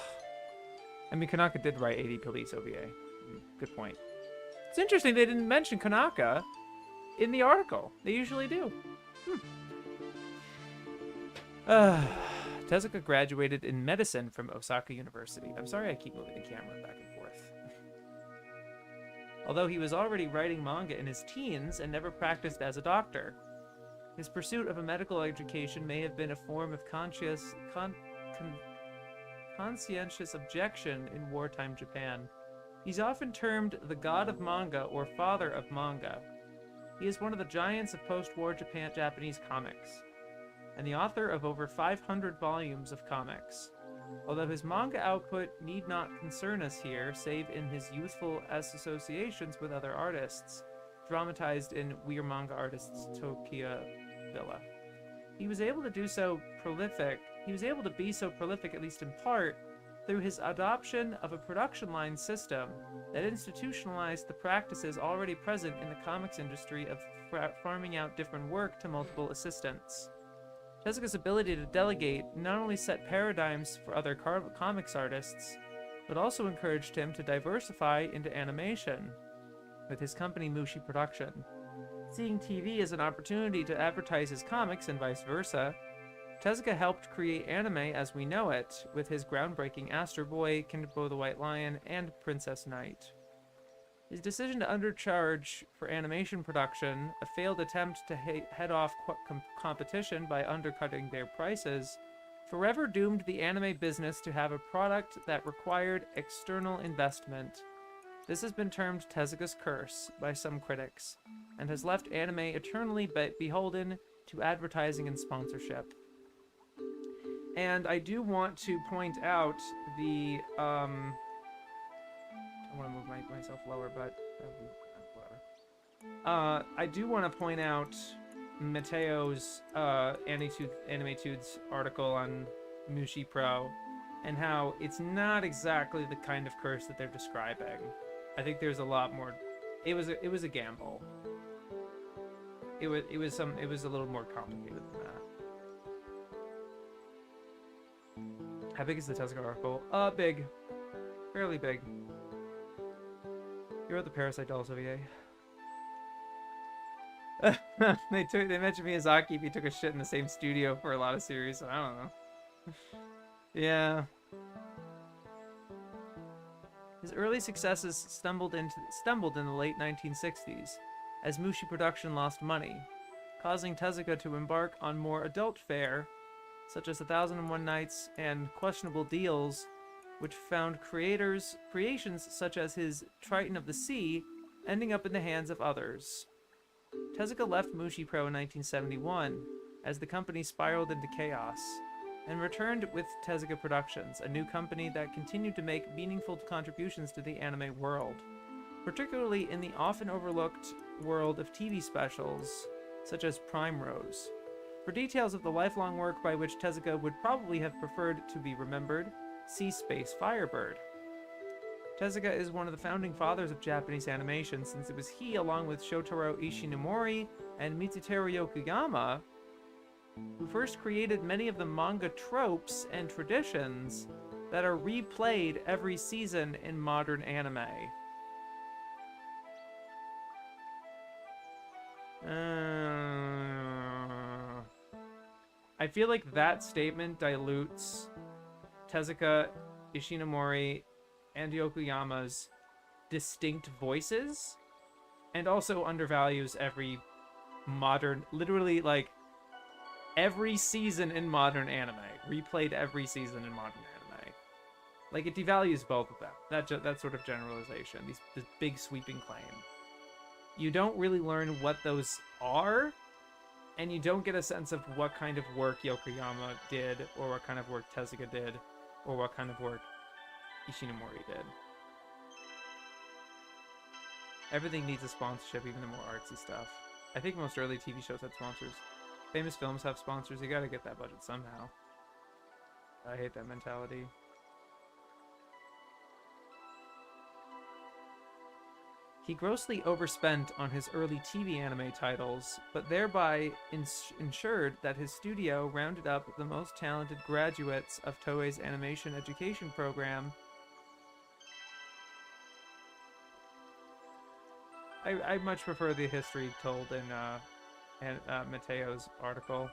I mean, Kanaka did write 80 Police OVA. Good point. It's interesting they didn't mention Kanaka in the article. They usually do. Tezuka graduated in medicine from Osaka University. I'm sorry I keep moving the camera back and forth. Although he was already writing manga in his teens and never practiced as a doctor. His pursuit of a medical education may have been a form of conscientious objection in wartime Japan. He's often termed the god of manga or father of manga. He is one of the giants of post-war Japanese comics, and the author of over 500 volumes of comics. Although his manga output need not concern us here, save in his youthful associations with other artists, dramatized in We're Manga Artists Tokyo Villa. He was able to be so prolific, at least in part, through his adoption of a production line system that institutionalized the practices already present in the comics industry of farming out different work to multiple assistants. Tezuka's ability to delegate not only set paradigms for other comics artists, but also encouraged him to diversify into animation with his company Mushi Production. Seeing TV as an opportunity to advertise his comics and vice versa, Tezuka helped create anime as we know it with his groundbreaking Astro Boy, Kinderbo the White Lion, and Princess Knight. His decision to undercharge for animation production, a failed attempt to head off competition by undercutting their prices, forever doomed the anime business to have a product that required external investment. This has been termed Tezuka's curse by some critics, and has left anime eternally beholden to advertising and sponsorship. And I do want to point out the, I want to move myself lower, but whatever. I do want to point out Mateo's Animetude's article on Mushi Pro, and how it's not exactly the kind of curse that they're describing. I think there's a lot more. It was a gamble. It was a little more complicated than that. How big is the Tezuka article? Big. Fairly big. You wrote the Parasite Dolls OVA. They mentioned Miyazaki if he took a shit in the same studio for a lot of series. I don't know. Yeah. His early successes stumbled in the late 1960s as Mushi Production lost money, causing Tezuka to embark on more adult fare, such as 1001 Nights and Questionable Deals, which found creations such as his Triton of the Sea ending up in the hands of others. Tezuka left Mushi Pro in 1971 as the company spiraled into chaos, and returned with Tezuka Productions, a new company that continued to make meaningful contributions to the anime world, particularly in the often overlooked world of TV specials, such as Prime Rose. For details of the lifelong work by which Tezuka would probably have preferred to be remembered, see Space Firebird. Tezuka is one of the founding fathers of Japanese animation, since it was he, along with Shotaro Ishinomori and Mitsuteru Yokoyama, who first created many of the manga tropes and traditions that are replayed every season in modern anime. I feel like that statement dilutes Tezuka, Ishinomori, and Yokoyama's distinct voices, and also undervalues every modern, literally, like, every season in modern anime. Replayed every season in modern anime. Like, it devalues both of them. That sort of generalization. This big sweeping claim. You don't really learn what those are, and you don't get a sense of what kind of work Yokoyama did, or what kind of work Tezuka did, or what kind of work Ishinomori did. Everything needs a sponsorship, even the more artsy stuff. I think most early TV shows had sponsors. Famous films have sponsors. You gotta get that budget somehow. I hate that mentality. He grossly overspent on his early TV anime titles, but thereby ensured that his studio rounded up the most talented graduates of Toei's animation education program. I much prefer the history told in Mateo's article.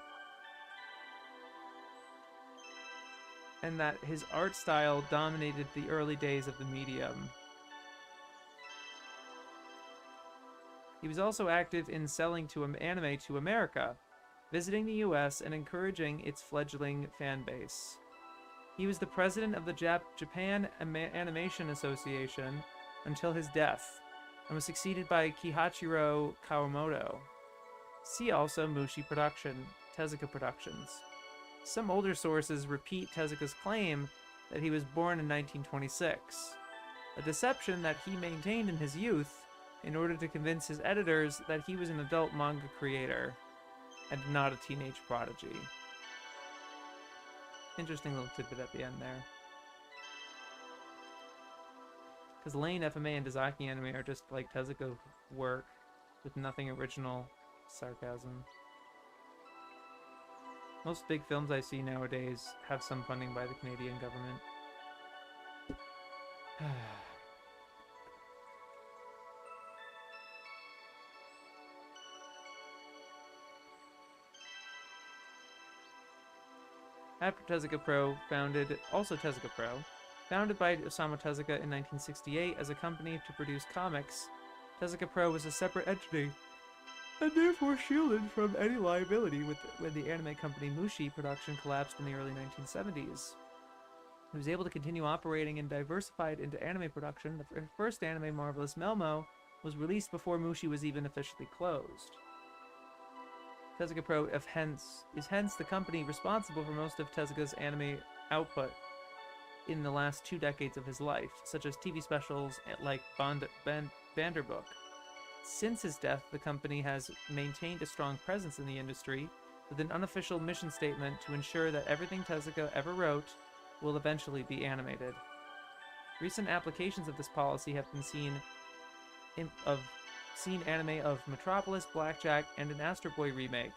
And that his art style dominated the early days of the medium. He was also active in selling anime to America, visiting the US and encouraging its fledgling fan base. He was the president of the Japan Animation Association until his death, and was succeeded by Kihachiro Kawamoto. See also Mushi Production, Tezuka Productions. Some older sources repeat Tezuka's claim that he was born in 1926, a deception that he maintained in his youth in order to convince his editors that he was an adult manga creator and not a teenage prodigy. Interesting little tidbit at the end there. Because Lane, FMA, and Dazaki anime are just like Tezuka work with nothing original. Sarcasm. Most big films I see nowadays have some funding by the Canadian government. After Tezuka Pro, founded by Osamu Tezuka in 1968 as a company to produce comics, Tezuka Pro was a separate entity, and therefore shielded from any liability when the anime company Mushi Production collapsed in the early 1970s. He was able to continue operating and diversified into anime production. The first anime, Marvelous Melmo, was released before Mushi was even officially closed. Tezuka Pro is hence the company responsible for most of Tezuka's anime output in the last 2 decades of his life, such as TV specials like Vanderbook. Since his death, the company has maintained a strong presence in the industry, with an unofficial mission statement to ensure that everything Tezuka ever wrote will eventually be animated. Recent applications of this policy have been seen anime of Metropolis, Blackjack, and an Astro Boy remake,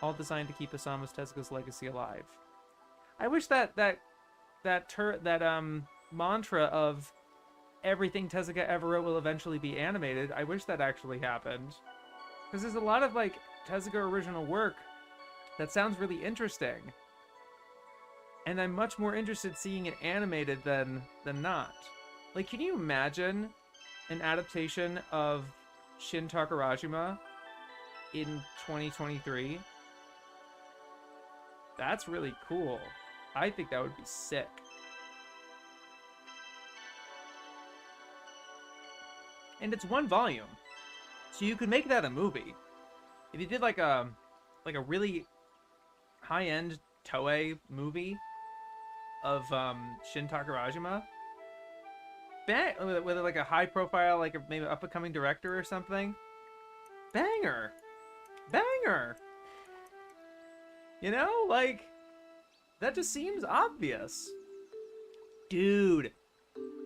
all designed to keep Osamu Tezuka's legacy alive. I wish that mantra of everything Tezuka ever wrote will eventually be animated. I wish that actually happened. Because there's a lot of, like, Tezuka original work that sounds really interesting. And I'm much more interested seeing it animated than not. Like, can you imagine an adaptation of Shin Takarajima in 2023? That's really cool. I think that would be sick. And it's one volume, so you could make that a movie. If you did like a really high-end Toei movie of Shin Takarajima, with like a high-profile, like maybe up-and-coming director or something, banger, banger. You know, like that just seems obvious, dude.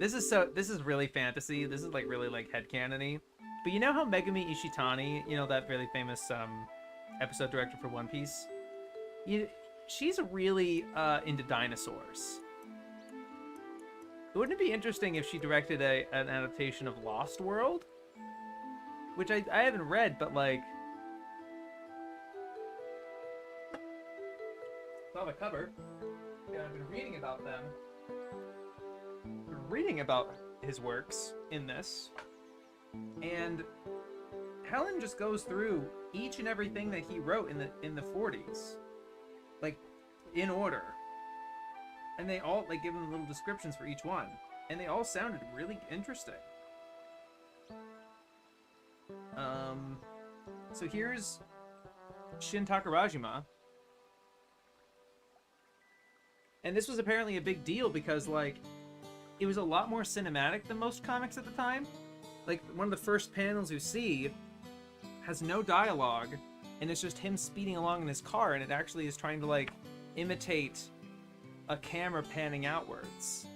This is really fantasy. This is like really like headcanon-y. But you know how Megumi Ishitani, you know, that really famous episode director for One Piece, she's really into dinosaurs. Wouldn't it be interesting if she directed an adaptation of Lost World? Which I haven't read, but like, saw the cover. Yeah, I've been reading about them. Reading about his works in this, and Helen just goes through each and everything that he wrote in the 40s, like in order, and they all like give him little descriptions for each one, and they all sounded really interesting. So here's Shin Takarajima, and this was apparently a big deal because like it was a lot more cinematic than most comics at the time. Like, one of the first panels you see has no dialogue, and it's just him speeding along in his car, and it actually is trying to, like, imitate a camera panning outwards.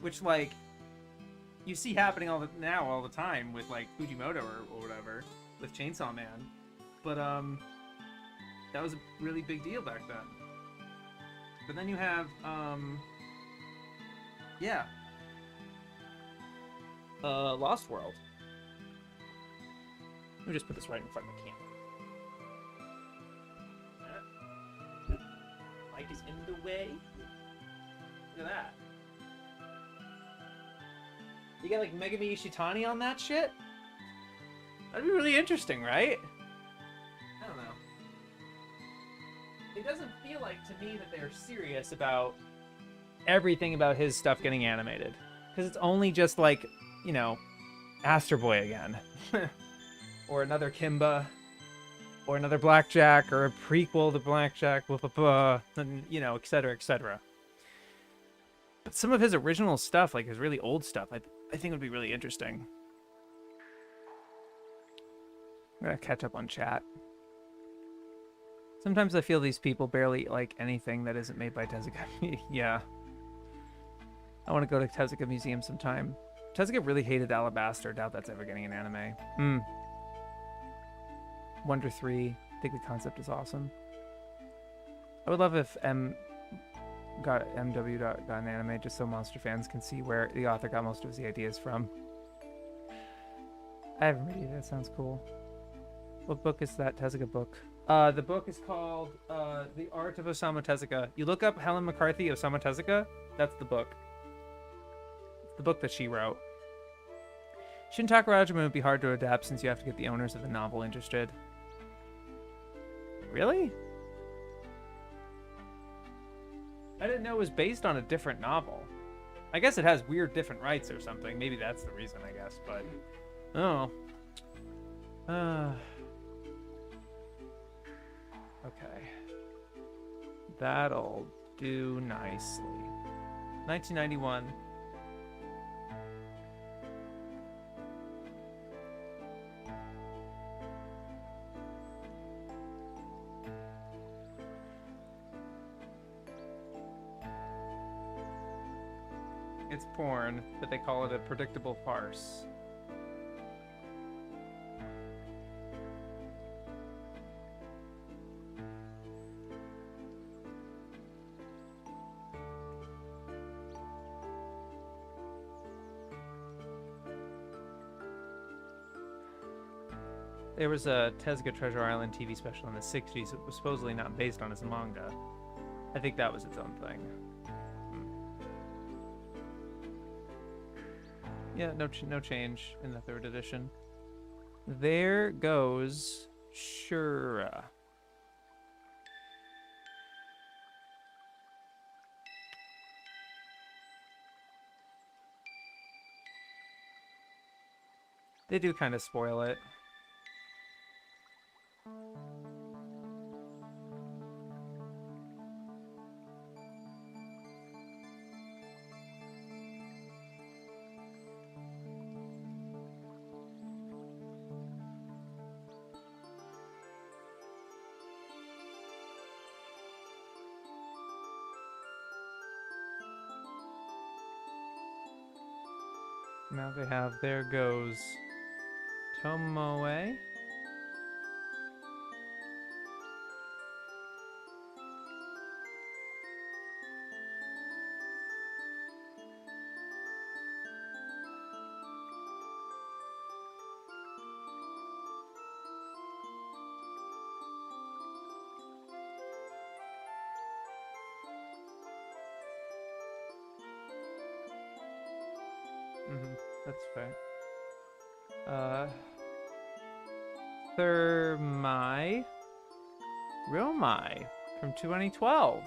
Which, like, you see happening all the time with, like, Fujimoto or whatever, with Chainsaw Man. But, that was a really big deal back then. But then you have, yeah. Lost World. Let me just put this right in front of the camera. Mic is in the way. Look at that. You got like Megumi Ishitani on that shit? That'd be really interesting, right? I don't know. It doesn't feel like to me that they're serious about everything about his stuff getting animated, because it's only just like, you know, Astro Boy again or another Kimba or another Blackjack or a prequel to Blackjack, and you know, etc., etc. But some of his original stuff, like his really old stuff, I think would be really interesting. I'm gonna catch up on chat. Sometimes I feel these people barely like anything that isn't made by Tezuka. Yeah. I want to go to Tezuka Museum sometime. Tezuka really hated Alabaster. Doubt that's ever getting an anime. Wonder 3. I think the concept is awesome. I would love if MW got an anime just so monster fans can see where the author got most of his ideas from. I haven't read it. That sounds cool. What book is that Tezuka book? The book is called The Art of Osamu Tezuka. You look up Helen McCarthy, Osamu Tezuka, that's the book. The book that she wrote. Shin Takarajima would be hard to adapt since you have to get the owners of the novel interested. Really? I didn't know it was based on a different novel. I guess it has weird different rights or something. Maybe that's the reason, I guess, but... Oh. Okay. That'll do nicely. 1991. It's porn, but they call it a predictable farce. There was a Tezuka Treasure Island TV special in the 60s. It was supposedly not based on his manga. I think that was its own thing. Yeah, no change in the 3rd edition. There goes Shura. They do kind of spoil it. Now they have There Goes Tomoe. That's fair. Thermai Romai from 2012.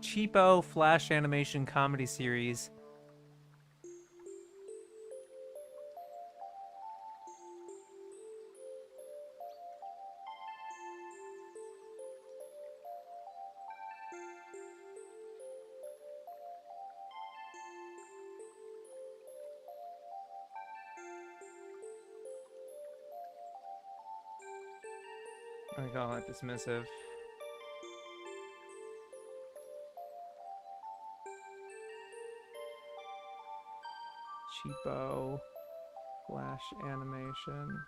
Cheapo flash animation comedy series. I call it dismissive. Cheapo flash animation.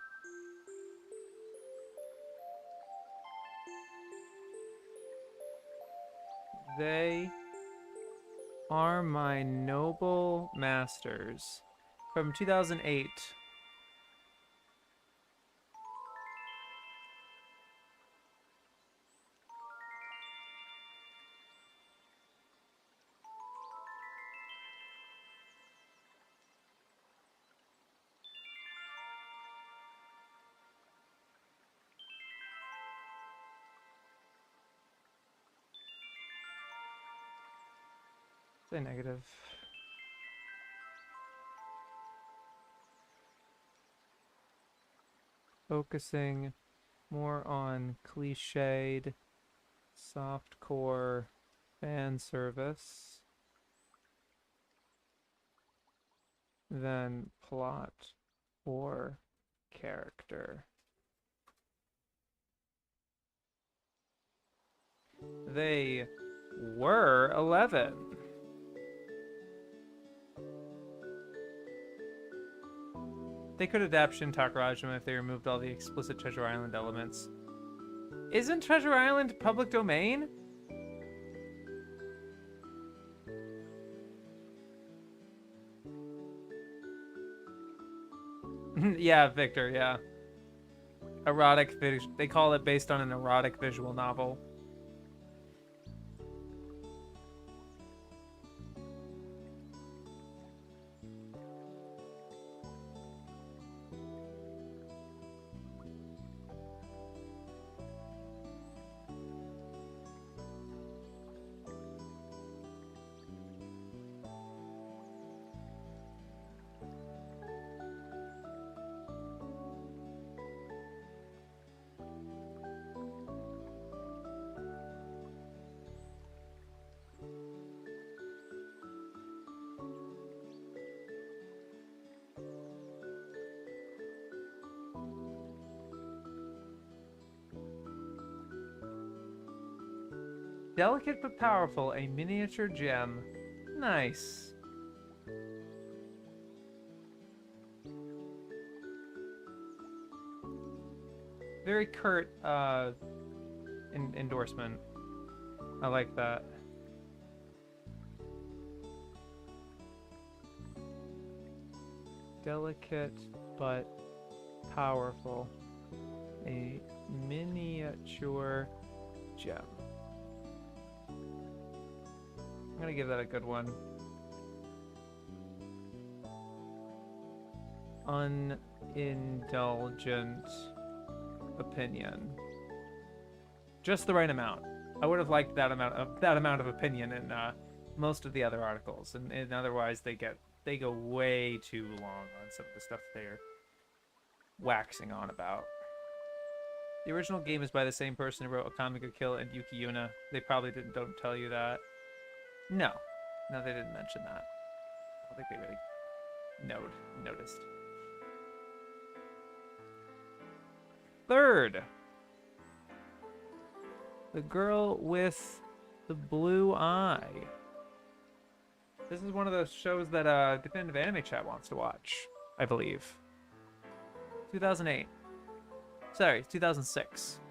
They are my noble masters from 2008. Say negative. Focusing more on cliched, softcore fan service than plot or character. They were 11. They could adapt Shin Takarajima if they removed all the explicit Treasure Island elements. Isn't Treasure Island public domain? Yeah, Victor, yeah. Erotic, they call it based on an erotic visual novel. Delicate but powerful, a miniature gem. Nice. Very curt endorsement. I like that. Delicate but powerful. A miniature gem. I'm gonna give that a good one. Unindulgent opinion. Just the right amount. I would have liked that amount of opinion in most of the other articles, and otherwise they go way too long on some of the stuff they're waxing on about. The original game is by the same person who wrote Akame ga Kill and Yuki Yuna. They probably don't tell you that. No, they didn't mention that. I don't think they really noticed. Third, the girl with the blue eye. This is one of those shows that Definitive Anime Chat wants to watch, I believe. 2008. Sorry, 2006.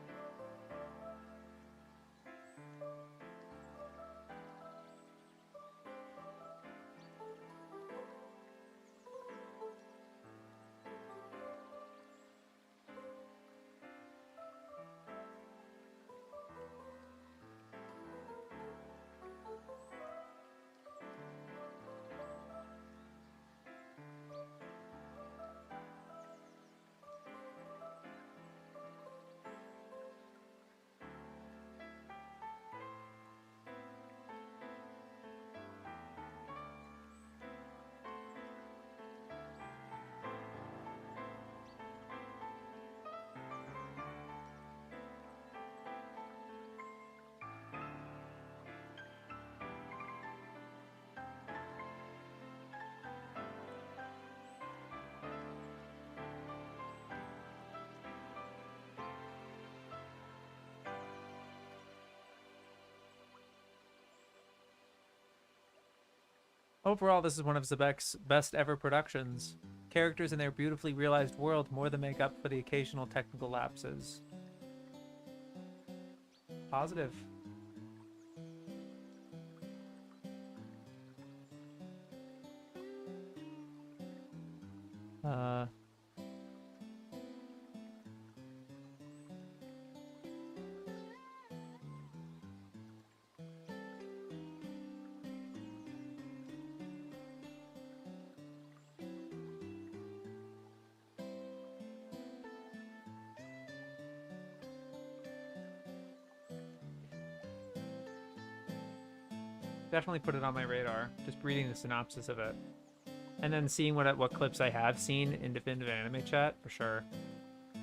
Overall, this is one of Zebek's best ever productions. Characters in their beautifully realized world more than make up for the occasional technical lapses. Positive. Definitely put it on my radar. Just reading the synopsis of it, and then seeing what clips I have seen in Definitive Anime Chat for sure. I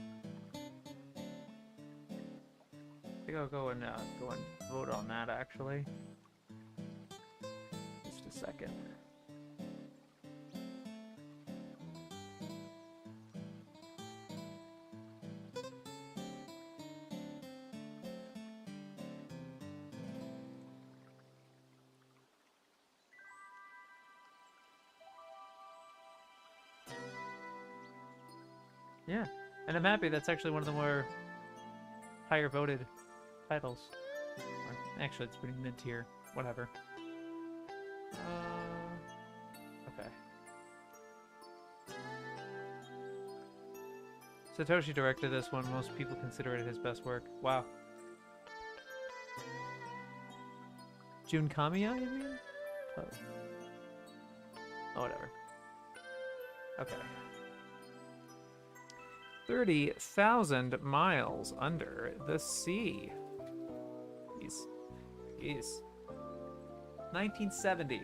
think I'll go and vote on that actually. Just a second. Yeah, and I'm happy that's actually one of the more higher voted titles. Actually, it's pretty mid-tier. Whatever. Okay. Satoshi directed this one. Most people consider it his best work. Wow. Jun Kamiya, you mean? Oh, whatever. Okay. 30,000 miles under the sea. Jeez. 1970.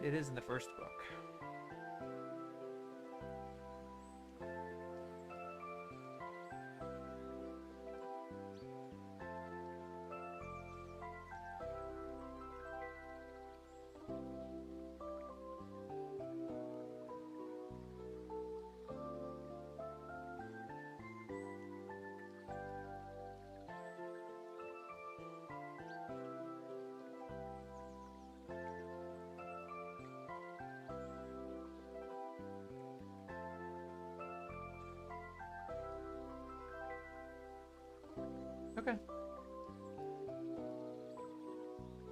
It is in the first book.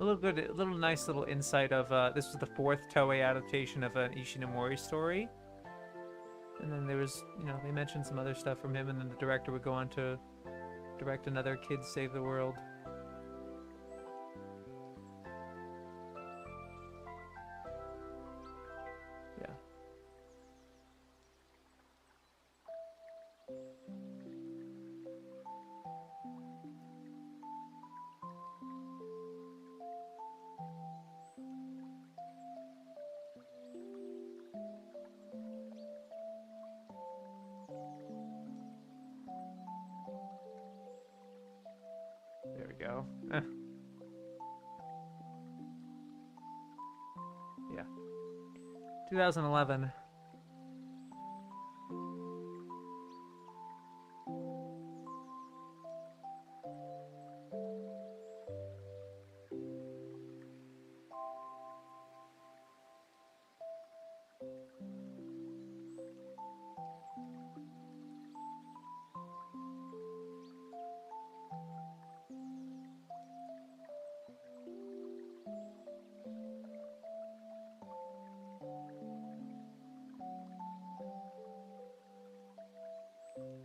A little nice little insight of this was the fourth Toei adaptation of an Ishinomori story, and then there was, you know, they mentioned some other stuff from him, and then the director would go on to direct another Kids Save the World. Yeah. There we go. Yeah. 2011.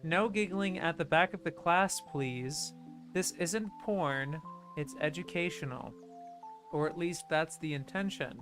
No giggling at the back of the class, please. This isn't porn, it's educational. Or at least that's the intention.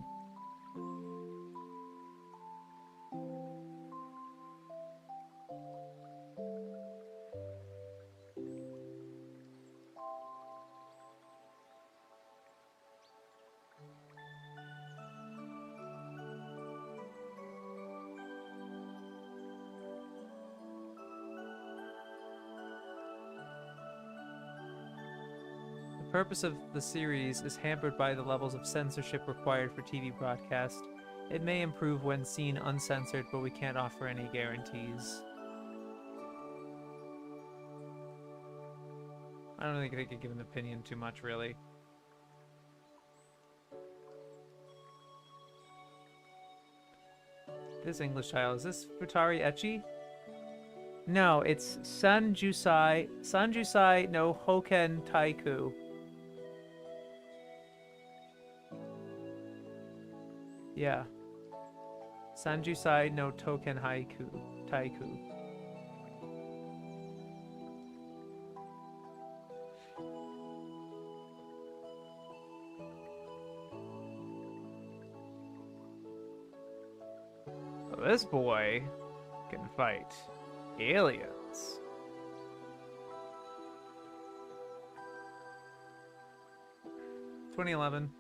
The purpose of the series is hampered by the levels of censorship required for TV broadcast. It may improve when seen uncensored, but we can't offer any guarantees. I don't think they could give an opinion too much, really. This English title, is this Futari Ecchi? No, it's Sanjusai no Hoken Taiku. Yeah. Sanjusai no Token Taiku. Well, this boy can fight aliens. (2011).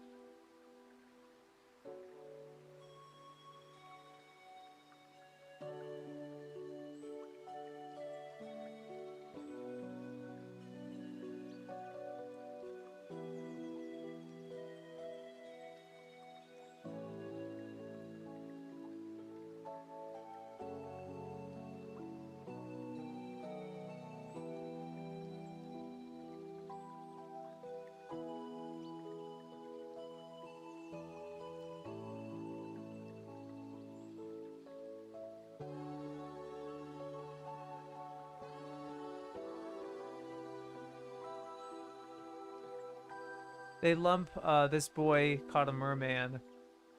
They lump this boy caught a merman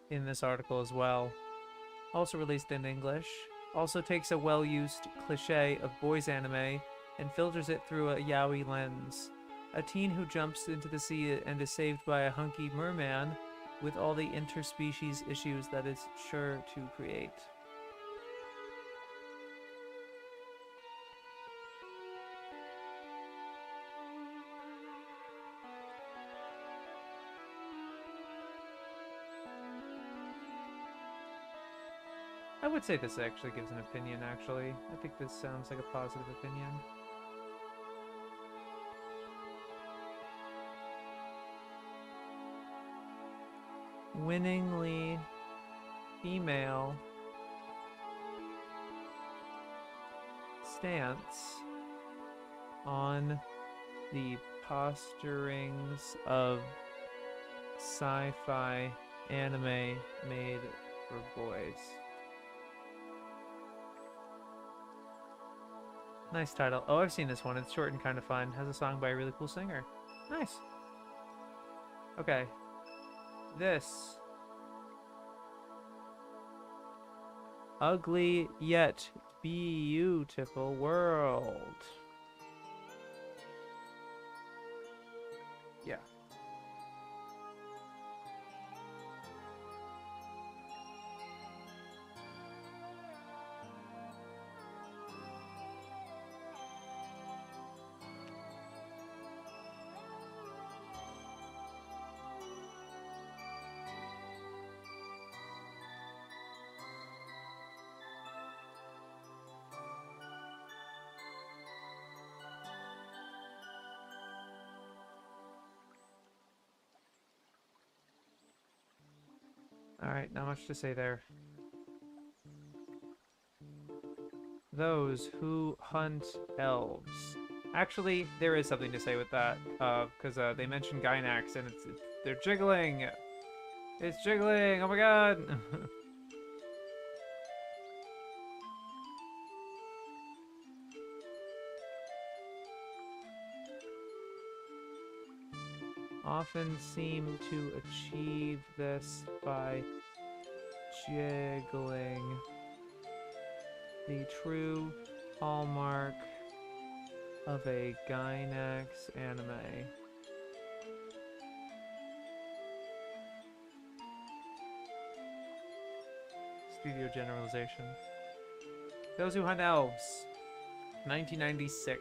in this article as well. Also released in English. Also takes a well-used cliche of boys anime and filters it through a yaoi lens. A teen who jumps into the sea and is saved by a hunky merman with all the interspecies issues that is sure to create. I would say this actually gives an opinion, actually. I think this sounds like a positive opinion. Winningly female stance on the posturings of sci-fi anime made for boys. Nice title. Oh, I've seen this one. It's short and kind of fun. Has a song by a really cool singer. Nice. Okay. this ugly yet beautiful world. Yeah. Alright, not much to say there. Those who hunt elves. Actually, there is something to say with that, because they mentioned Gynax, and they're jiggling! It's jiggling! Oh my god! Often seem to achieve this by jiggling. The true hallmark of a Gynax anime. Studio generalization. Those Who Hunt Elves. 1996.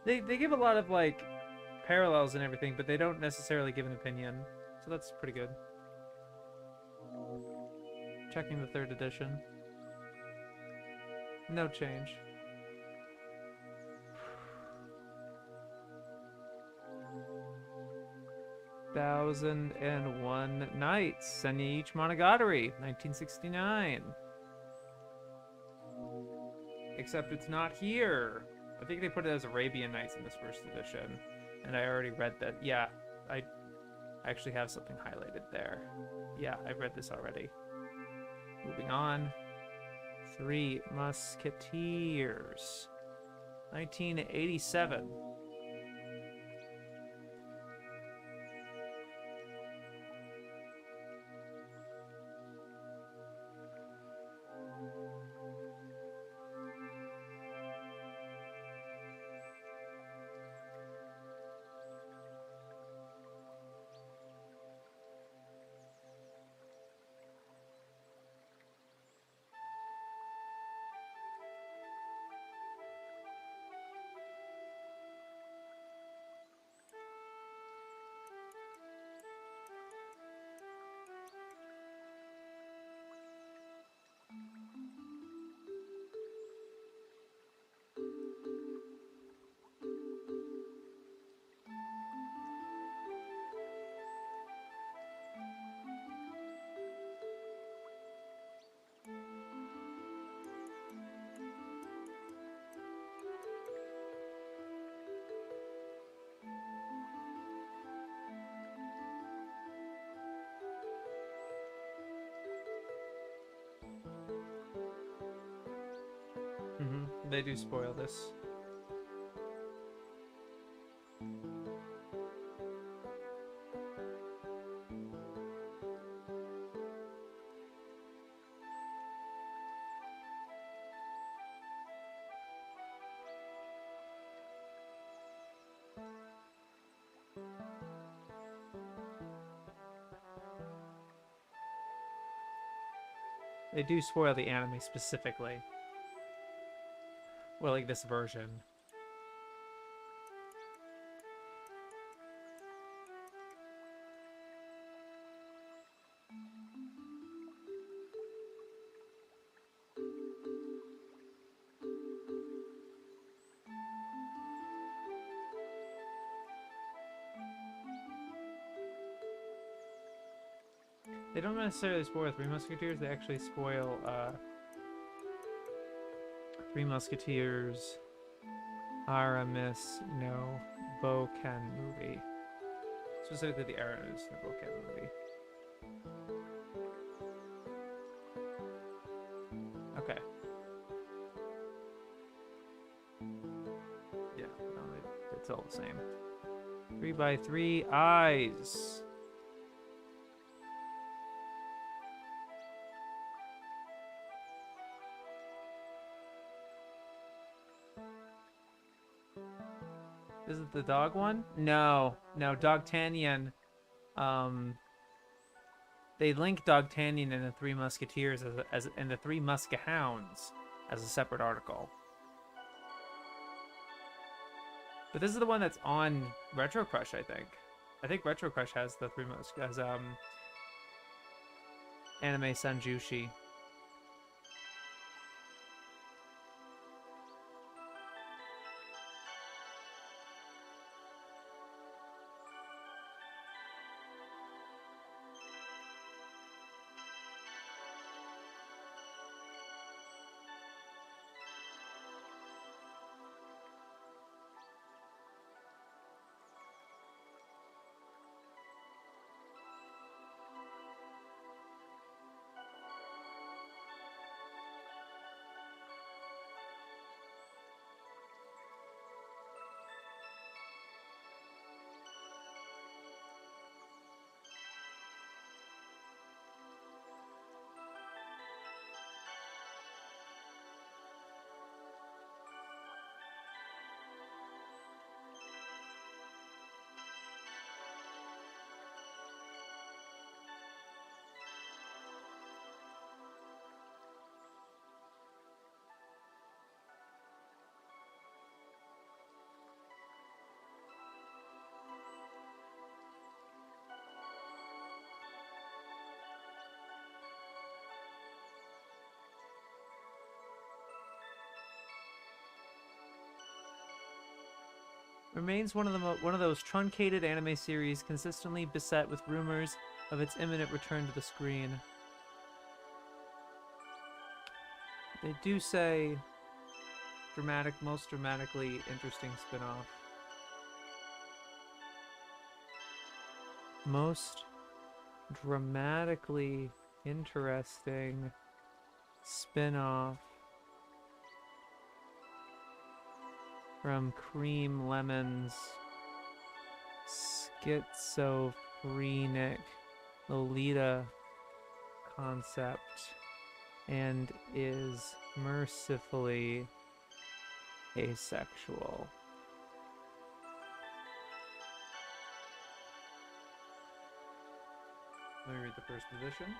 They give a lot of, like, parallels and everything, but they don't necessarily give an opinion. So that's pretty good. Checking the 3rd edition. No change. Thousand and One Nights, Senichi Monogatari, 1969. Except it's not here. I think they put it as Arabian Nights in this 1st edition. And I already read that. Yeah, I actually have something highlighted there. Yeah, I've read this already. Moving on. Three Musketeers. 1987. They do spoil this. They do spoil the anime specifically. Or like this version. They don't necessarily spoil Three Musketeers, they actually spoil Three Musketeers, Aramis no Boken movie. Specifically the Aramis no Boken movie. Okay. Yeah, no, it's all the same. 3x3 eyes. Is it the dog one? No, Dogtanian. They link Dogtanian and the Three Musketeers and the Three Muskehounds as a separate article. But this is the one that's on Retro Crush, I think. I think Retro Crush has the Three Musketeers, Anime Sanjushi. Remains one of those truncated anime series consistently beset with rumors of its imminent return to the screen. They do say most dramatically interesting spin-off. Most dramatically interesting spin-off from Cream Lemon's schizophrenic Lolita concept and is mercifully asexual. Let me read the first edition.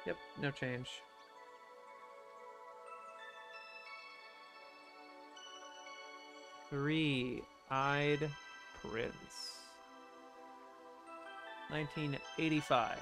Yep, no change. Three-Eyed Prince. 1985.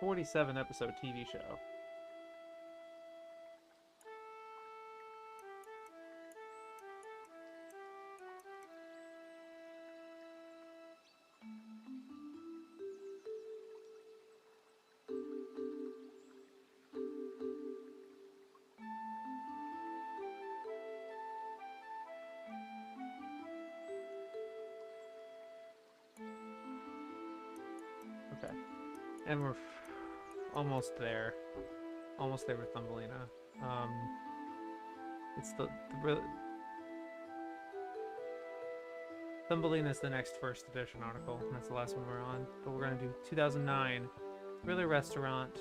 47 episode TV show. Okay. And we're almost there. Almost there with Thumbelina. It's the Thumbelina is the next first edition article. And that's the last one we're on. But we're going to do 2009. Thriller Restaurant.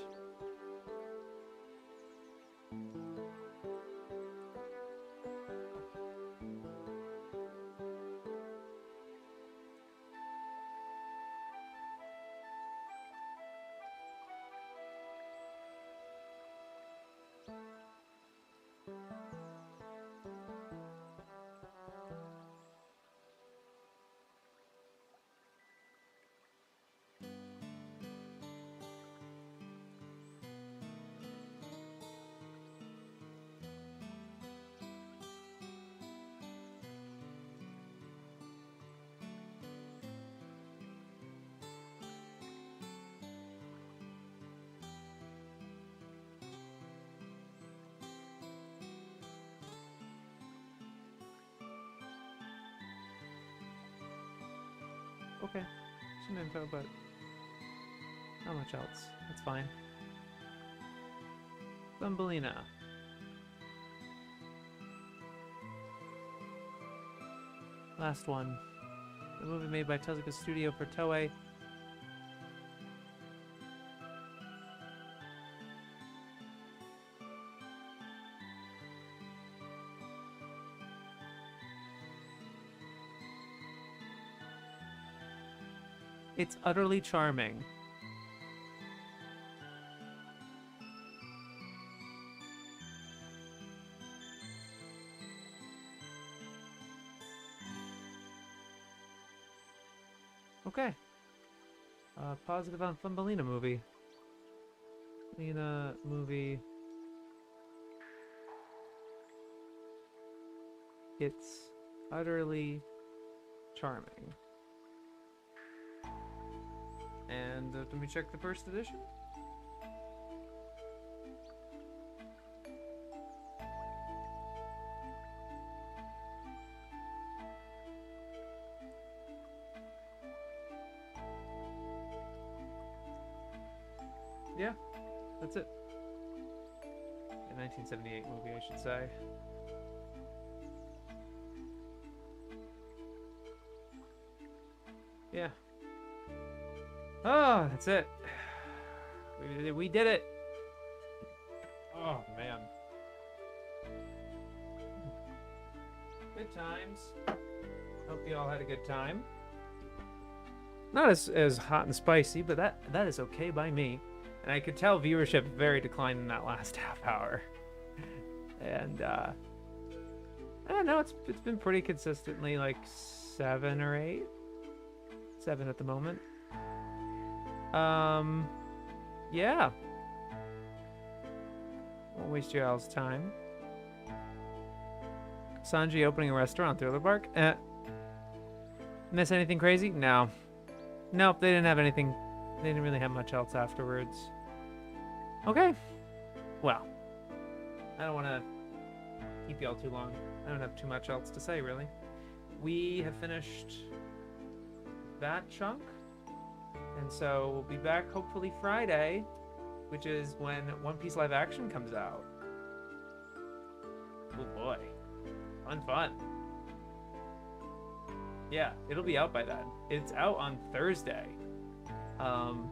Okay, some info, but not much else. That's fine. Thumbelina. Last one. The movie made by Tezuka Studio for Toei. It's utterly charming. Okay. Positive on Thumbelina movie. Thumbelina movie. It's utterly charming. And let me check the first edition. Yeah, that's it. A 1978 movie, I should say. Yeah. Oh, that's it. We did it. Oh, man. Good times. Hope you all had a good time. Not as hot and spicy, but that is okay by me. And I could tell viewership very declined in that last half hour. And I don't know, it's been pretty consistently like 7 or 8. 7 at the moment. Yeah. Won't waste your all's time. Sanji opening a restaurant, Thriller Bark? Miss anything crazy? No. Nope, they didn't have anything. They didn't really have much else afterwards. Okay. Well, I don't want to keep y'all too long. I don't have too much else to say, really. We have finished that chunk. And so we'll be back hopefully Friday, which is when One Piece live action comes out. Oh boy. Fun. Yeah, it'll be out by then. It's out on Thursday. So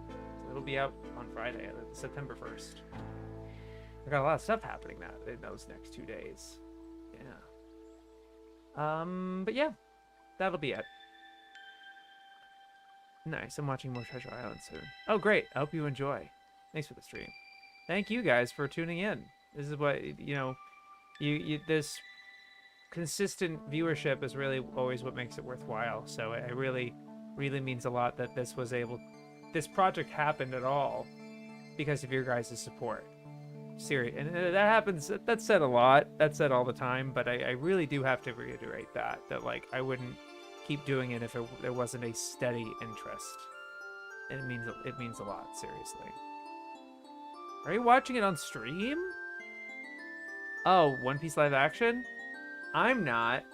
it'll be out on Friday, September 1st. I got a lot of stuff happening in those next 2 days. Yeah. But yeah, that'll be it. Nice. I'm watching more Treasure Island soon. Oh, great. I hope you enjoy. Thanks for the stream. Thank you guys for tuning in. This is what, you this consistent viewership is really always what makes it worthwhile. So it really means a lot that this project happened at all. because of your guys' support. Serious, and that happens. That's said a lot. That's said all the time. But I really do have to reiterate that like I wouldn't keep doing it if there wasn't a steady interest. And it means a lot. Seriously. Are you watching it on stream? Oh, One Piece live action? I'm not.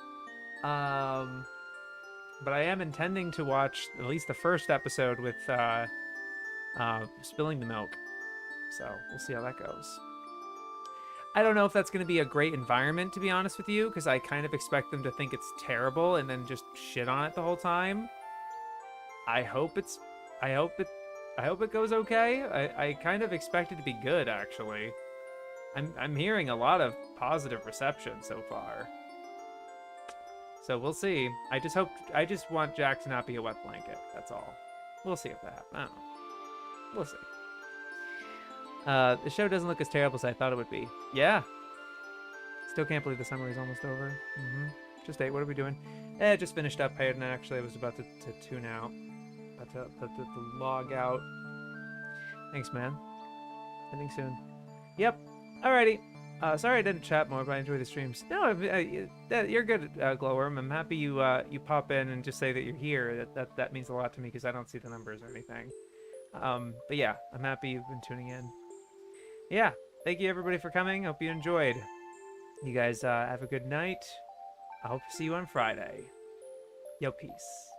But I am intending to watch at least the first episode with spilling the milk. So we'll see how that goes. I don't know if that's going to be a great environment, to be honest with you, because I kind of expect them to think it's terrible and then just shit on it the whole time. I hope it goes okay. I kind of expect it to be good, actually. I'm hearing a lot of positive reception so far. So we'll see. I just want Jack to not be a wet blanket. That's all. We'll see if that happens. I don't know. We'll see. The show doesn't look as terrible as I thought it would be. Yeah. Still can't believe the summer is almost over. Just 8. What are we doing? Just finished up Paired, and actually I was about to tune out. About to log out. Thanks, man. Ending soon. Yep. Alrighty. Sorry I didn't chat more, but I enjoy the streams. No, you're good, Glowworm. I'm happy you pop in and just say that you're here. That means a lot to me because I don't see the numbers or anything. But yeah, I'm happy you've been tuning in. Yeah, thank you everybody for coming. Hope you enjoyed. You guys have a good night. I hope to see you on Friday. Yo, peace.